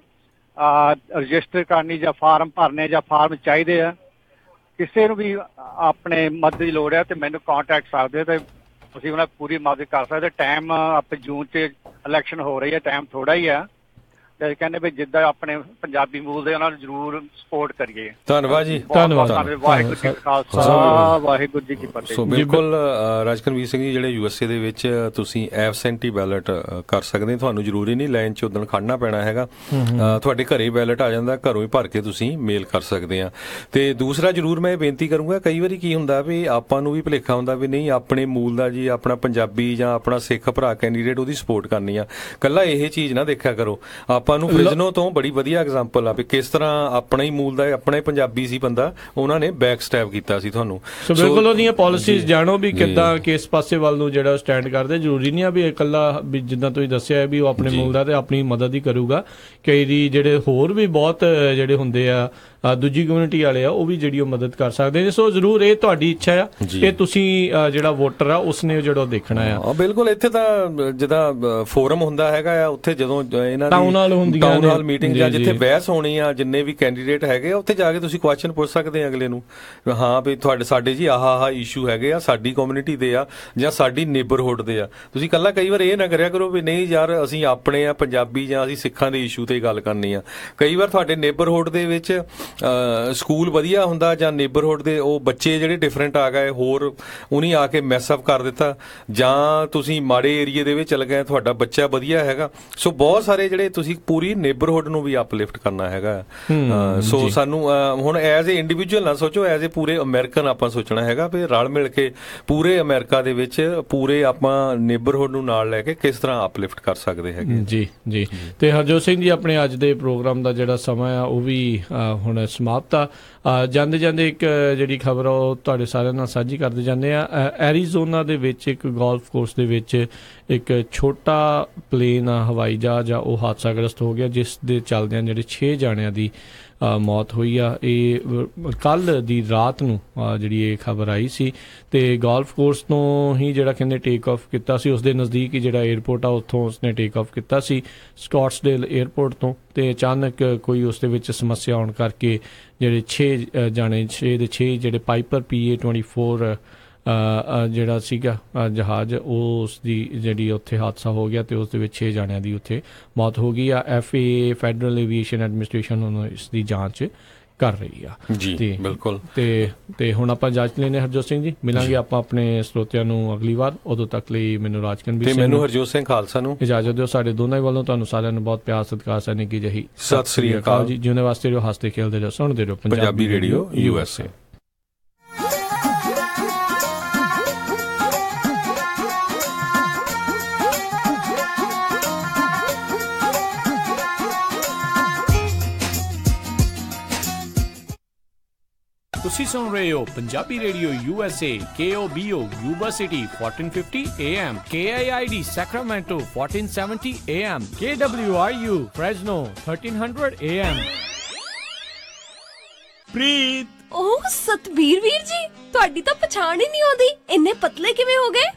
ਰਜਿਸਟਰ ਕਰਨੀ ਜਾਂ ਫਾਰਮ ਭਰਨੇ ਜਾਂ ਫਾਰਮ ਚਾਹੀਦੇ ਆ, ਕਿਸੇ ਨੂੰ ਵੀ ਆਪਣੇ ਮਦਦ ਦੀ ਲੋੜ ਹੈ ਤੇ ਮੈਨੂੰ ਕਾਂਟੈਕਟ ਸਕਦੇ ਤੇ ਅਸੀਂ ਉਹਨਾਂ ਪੂਰੀ ਮਦਦ ਕਰ ਸਕਦੇ। ਟਾਈਮ ਆਪਣੇ ਜੂਨ 'ਚ ਇਲੈਕਸ਼ਨ ਹੋ ਰਹੀ ਹੈ, ਟਾਈਮ ਥੋੜਾ ਹੀ ਆ, ਤੇ ਕਹਿੰਦੇ ਵੀ ਜਿੱਦਾਂ ਆਪਣੇ ਪੰਜਾਬੀ ਮੂਲ ਦੇ ਉਹਨਾਂ ਨੂੰ ਜ਼ਰੂਰ ਸਪੋਰਟ ਕਰੀਏ। ਧੰਨਵਾਦ ਜੀ, ਧੰਨਵਾਦ। ਵਾਹਿਗੁਰੂ ਜੀ ਕਾ ਖਾਲਸਾ, ਵਾਹਿਗੁਰੂ ਜੀ ਕੀ ਫਤਿਹ। ਸੋ ਬਿਲਕੁਲ ਰਾਜਕਨਵੀਰ ਸਿੰਘ ਜੀ, ਜਿਹੜੇ USA ਦੇ ਵਿੱਚ ਤੁਸੀਂ ਐਬਸੈਂਟੀ ਬੈਲਟ ਕਰ ਸਕਦੇ, ਤੁਹਾਨੂੰ ਜ਼ਰੂਰੀ ਨਹੀਂ ਲਾਈਨ 'ਚ ਉਦੋਂ ਖੜਨਾ ਪੈਣਾ ਹੈਗਾ, ਤੁਹਾਡੇ ਘਰੇ ਬੈਲਟ ਆ ਜਾਂਦਾ, ਘਰੋਂ ਹੀ ਭਰ ਕੇ ਤੁਸੀਂ ਮੇਲ ਕਰ ਸਕਦੇ ਆ। ਤੇ ਦੂਸਰਾ ਜ਼ਰੂਰ ਮੈਂ ਬੇਨਤੀ ਕਰੂੰਗਾ, ਕਈ ਵਾਰੀ ਕੀ ਹੁੰਦਾ ਵੀ ਆਪਾਂ ਨੂੰ ਵੀ ਭੁਲੇਖਾ ਹੁੰਦਾ ਵੀ ਨਹੀਂ ਆਪਣੇ ਮੂਲ ਦਾ ਜੀ, ਆਪਣਾ ਪੰਜਾਬੀ ਜਾਂ ਆਪਣਾ ਸਿੱਖ ਭਰਾ ਕੈਂਡੀਡੇਟ ਉਹਦੀ ਸਪੋਰਟ ਕਰਨੀ ਆ, ਕੱਲਾ ਇਹ ਚੀਜ਼ ਨਾ ਦੇਖਿਆ ਕਰੋ। ਆਪਾਂ ਨੂੰ ਫ੍ਰਿਜ਼ਨੋ ਤੋਂ ਬੜੀ ਵਧੀਆ ਐਗਜ਼ਾਮਪਲ ਆ ਵੀ ਕਿਸ ਤਰ੍ਹਾਂ ਆਪਣਾ ਹੀ ਮੂਲ ਦਾ, ਆਪਣਾ ਹੀ ਪੰਜਾਬੀ ਸੀ ਬੰਦਾ, ਉਹਨਾਂ ਨੇ ਬੈਕ ਸਟੈਪ ਕੀਤਾ ਸੀ ਤੁਹਾਨੂੰ। ਸੋ ਬਿਲਕੁਲ ਉਹਦੀਆਂ ਪਾਲਿਸੀਜ਼ ਜਾਣੋ ਵੀ ਕਿੱਦਾਂ ਕਿਸ ਪਾਸੇ ਵੱਲ ਨੂੰ ਜਿਹੜਾ ਸਟੈਂਡ ਕਰਦੇ। ਜ਼ਰੂਰੀ ਨਹੀਂ ਆ ਵੀ ਇਕੱਲਾ ਵੀ ਜਿੱਦਾਂ ਤੁਸੀਂ ਦੱਸਿਆ ਵੀ ਉਹ ਆਪਣੇ ਮੂਲ ਦਾ ਤੇ ਆਪਣੀ ਮਦਦ ਹੀ ਕਰੂਗਾ। ਕਈ ਜਿਹੜੇ ਹੋਰ ਵੀ ਬਹੁਤ ਜਿਹੜੇ ਹੁੰਦੇ ਆ ਦੂਜੀ ਕਮਿਊਨਿਟੀ ਵਾਲੇ ਆ ਉਹ ਵੀ ਜਿਹੜੀ ਉਹ ਮਦਦ ਕਰ ਸਕਦੇ ਨੇ। ਸੋ ਜ਼ਰੂਰ ਇਹ ਤੁਹਾਡੀ ਇੱਛਾ ਆ ਕਿ ਤੁਸੀਂ ਜਿਹੜਾ ਵੋਟਰ ਆ ਉਸਨੇ ਜਿਹੜਾ ਦੇਖਣਾ ਆ। ਬਿਲਕੁਲ, ਇੱਥੇ ਤਾਂ ਜਿੱਦਾਂ ਫੋਰਮ ਹੁੰਦਾ ਹੈਗਾ ਆ, ਉੱਥੇ ਜਦੋਂ ਇਹਨਾਂ ਦੀ ਟਾਊਨ ਹਾਲ ਮੀਟਿੰਗ ਜਾਂ ਜਿੱਥੇ ਬਹਿਸ ਹੋਣੀ ਆ, ਜਿੰਨੇ ਵੀ ਕੈਂਡੀਡੇਟ ਹੈਗੇ ਆ, ਉੱਥੇ ਜਾ ਕੇ ਤੁਸੀਂ ਕੁਐਸਚਨ ਪੁੱਛ ਸਕਦੇ ਆ ਅਗਲੇ ਨੂੰ, ਹਾਂ ਵੀ ਸਾਡੇ ਜੀ ਆਹ ਇਸ਼ੂ ਹੈਗੇ ਆ, ਸਾਡੀ ਕਮਿਊਨਿਟੀ ਦੇ ਆ ਜਾਂ ਸਾਡੀ ਨੇਬਰਹੁੱਡ ਦੇ ਆ। ਤੁਸੀਂ ਕੱਲਾ ਕਈ ਵਾਰ ਇਹ ਨਾ ਕਰਿਆ ਕਰੋ ਵੀ ਨਹੀਂ ਯਾਰ ਅਸੀਂ ਆਪਣੇ ਆ ਪੰਜਾਬੀ ਜਾਂ ਅਸੀਂ ਸਿੱਖਾਂ ਦੇ ਇਸ਼ੂ ਤੇ ਗੱਲ ਕਰਨੀ ਆ। ਕਈ ਵਾਰ ਤੁਹਾਡੇ ਨੇਬਰਹੁੱਡ ਦੇ ਵਿੱਚ ਸਕੂਲ ਵਧੀਆ ਹੁੰਦਾ ਜਾਂ ਨੇਬਰਹੁੱਡ ਦੇ ਉਹ ਬੱਚੇ ਜਿਹੜੇ ਡਿਫਰੈਂਟ ਆ ਗਏ, ਹੋਰ ਉਹਨੀ ਆ ਕੇ ਮੈਸ ਅਪ ਕਰ ਦਿੱਤਾ, ਜਾਂ ਤੁਸੀਂ ਮਾੜੇ ਏਰੀਏ ਦੇ ਵਿੱਚ ਚਲ ਗਏ, ਤੁਹਾਡਾ ਬੱਚਾ ਵਧੀਆ ਹੈਗਾ। ਸੋ ਬਹੁਤ ਸਾਰੇ ਜਿਹੜੇ ਤੁਸੀਂ ਪੂਰੀ ਨੇਬਰਹੁੱਡ ਨੂੰ ਵੀ ਅਪਲਿਫਟ ਕਰਨਾ ਹੈਗਾ। ਸੋ ਸਾਨੂੰ ਹੁਣ ਐਜ਼ ਏ ਇੰਡੀਵਿਜੂਅਲ ਨਾ ਸੋਚੋ, ਐਜ਼ ਏ ਪੂਰੇ ਅਮਰੀਕਨ ਆਪਾਂ ਸੋਚਣਾ ਹੈਗਾ ਵੀ ਰਲ ਮਿਲ ਕੇ ਪੂਰੇ ਅਮਰੀਕਾ ਦੇ ਵਿੱਚ ਪੂਰੇ ਆਪਾਂ ਨੇਬਰਹੁੱਡ ਨੂੰ ਨਾਲ ਲੈ ਕੇ ਕਿਸ ਤਰ੍ਹਾਂ ਅਪਲਿਫਟ ਕਰ ਸਕਦੇ ਹੈਗੇ। ਜੀ ਜੀ। ਤੇ ਹਰਜੋਤ ਸਿੰਘ ਜੀ, ਆਪਣੇ ਅੱਜ ਦੇ ਪ੍ਰੋਗਰਾਮ ਦਾ ਜਿਹੜਾ ਸਮਾਂ ਆ ਉਹ ਵੀ ਹੁਣ ਸਮਾਪਤ ਆ। ਜਾਂਦੇ ਜਾਂਦੇ ਇੱਕ ਜਿਹੜੀ ਖਬਰ ਆ ਉਹ ਤੁਹਾਡੇ ਸਾਰਿਆਂ ਨਾਲ ਸਾਂਝੀ ਕਰਦੇ ਜਾਂਦੇ ਆ। ਐਰੀਜ਼ੋਨਾ ਦੇ ਵਿੱਚ ਇੱਕ ਗੋਲਫ ਕੋਰਸ ਦੇ ਵਿੱਚ ਇੱਕ ਛੋਟਾ ਪਲੇਨ ਹਵਾਈ ਜਹਾਜ਼ ਆ ਉਹ ਹਾਦਸਾਗ੍ਰਸਤ ਹੋ ਗਿਆ, ਜਿਸ ਦੇ ਚੱਲਦਿਆਂ ਜਿਹੜੇ 6 ਜਾਣਿਆਂ ਦੀ ਮੌਤ ਹੋਈ ਆ। ਇਹ ਕੱਲ੍ਹ ਦੀ ਰਾਤ ਨੂੰ ਜਿਹੜੀ ਇਹ ਖਬਰ ਆਈ ਸੀ ਤੇ ਗੋਲਫ ਕੋਰਸ ਤੋਂ ਹੀ ਜਿਹੜਾ ਕਹਿੰਦੇ ਟੇਕ ਆਫ ਕੀਤਾ ਸੀ, ਉਸਦੇ ਨਜ਼ਦੀਕ ਹੀ ਜਿਹੜਾ ਏਅਰਪੋਰਟ ਆ ਉੱਥੋਂ ਉਸਨੇ ਟੇਕ ਆਫ ਕੀਤਾ ਸੀ ਸਕੌਟਸਡੇਲ ਏਅਰਪੋਰਟ ਤੋਂ, ਤੇ ਅਚਾਨਕ ਕੋਈ ਉਸਦੇ ਵਿੱਚ ਸਮੱਸਿਆ ਆਉਣ ਕਰਕੇ ਜਿਹੜੇ 6 ਜਾਣੇ 6 ਦੇ 6 ਜਿਹੜੇ ਪਾਈਪਰ PA-24 ਜਿਹੜਾ ਸੀਗਾ ਜਹਾਜ਼, ਉਹ ਉਸ ਦੀ ਜਿਹੜੀ ਉੱਥੇ ਹਾਦਸਾ ਹੋ ਗਿਆ ਤੇ ਉਸ ਦੇ ਵਿੱਚ 6 ਜਾਣਿਆਂ ਦੀ ਉੱਥੇ ਮੌਤ ਹੋ ਗਈ ਆ। FAA ਫੈਡਰਲ ਐਵੀਏਸ਼ਨ ਐਡਮਿਨਿਸਟ੍ਰੇਸ਼ਨ ਹੁਣ ਇਸ ਦੀ ਜਾਂਚ ਕਰ ਰਹੀ ਆ। ਜੀ ਬਿਲਕੁਲ। ਤੇ ਹੁਣ ਆਪਾਂ ਜਾਂਚ ਲੈਣੇ ਹਰਜੋਤ ਸਿੰਘ ਜੀ, ਮਿਲਾਂਗੇ ਆਪਾਂ ਆਪਣੇ ਸਰੋਤਿਆਂ ਨੂੰ ਅਗਲੀ ਵਾਰ। ਉਦੋਂ ਤੱਕ ਲਈ ਮੈਨੂੰ ਰਾਜਕਨਵੀਰ ਸਿੰਘ, ਮੈਨੂੰ ਹਰਜੋਤ ਸਿੰਘ ਖਾਲਸਾ ਨੂੰ ਇਜਾਜ਼ਤ ਦਿਓ। ਸਾਡੇ ਦੋਨਾਂ ਵੱਲੋਂ ਤੁਹਾਨੂੰ ਸਾਰਿਆਂ ਨੂੰ ਬਹੁਤ ਪਿਆਰ ਸਤਿਕਾਰ ਸੈਨਿਕ ਕੀ ਜਹੀ ਸਤਿ ਸ੍ਰੀ ਅਕਾਲ ਜੀ। ਜਿਉਣੇ ਵਾਸਤੇ ਰਹੋ, ਹੱਸਦੇ ਖੇਲਦੇ ਰਹੋ, ਸੁਣਦੇ ਰਹੋ ਪੰਜਾਬੀ ਰੇਡੀਓ USA। ਤੁਸੀਂ ਸੁਣ ਰਹੇ ਹੋ Punjabi radio USA, KOBO Yuba City 1450 AM, KIID Sacramento 1470 AM, KWRU Fresno 1300 AM। ਪ੍ਰੀਤ, ਉਹ ਸਤਬੀਰ ਵੀਰ ਜੀ, ਤੁਹਾਡੀ ਤਾਂ ਪਛਾਣ ਹੀ ਨਹੀਂ ਆਉਂਦੀ, ਇੰਨੇ ਪਤਲੇ ਕਿਵੇਂ ਹੋ ਗਏ?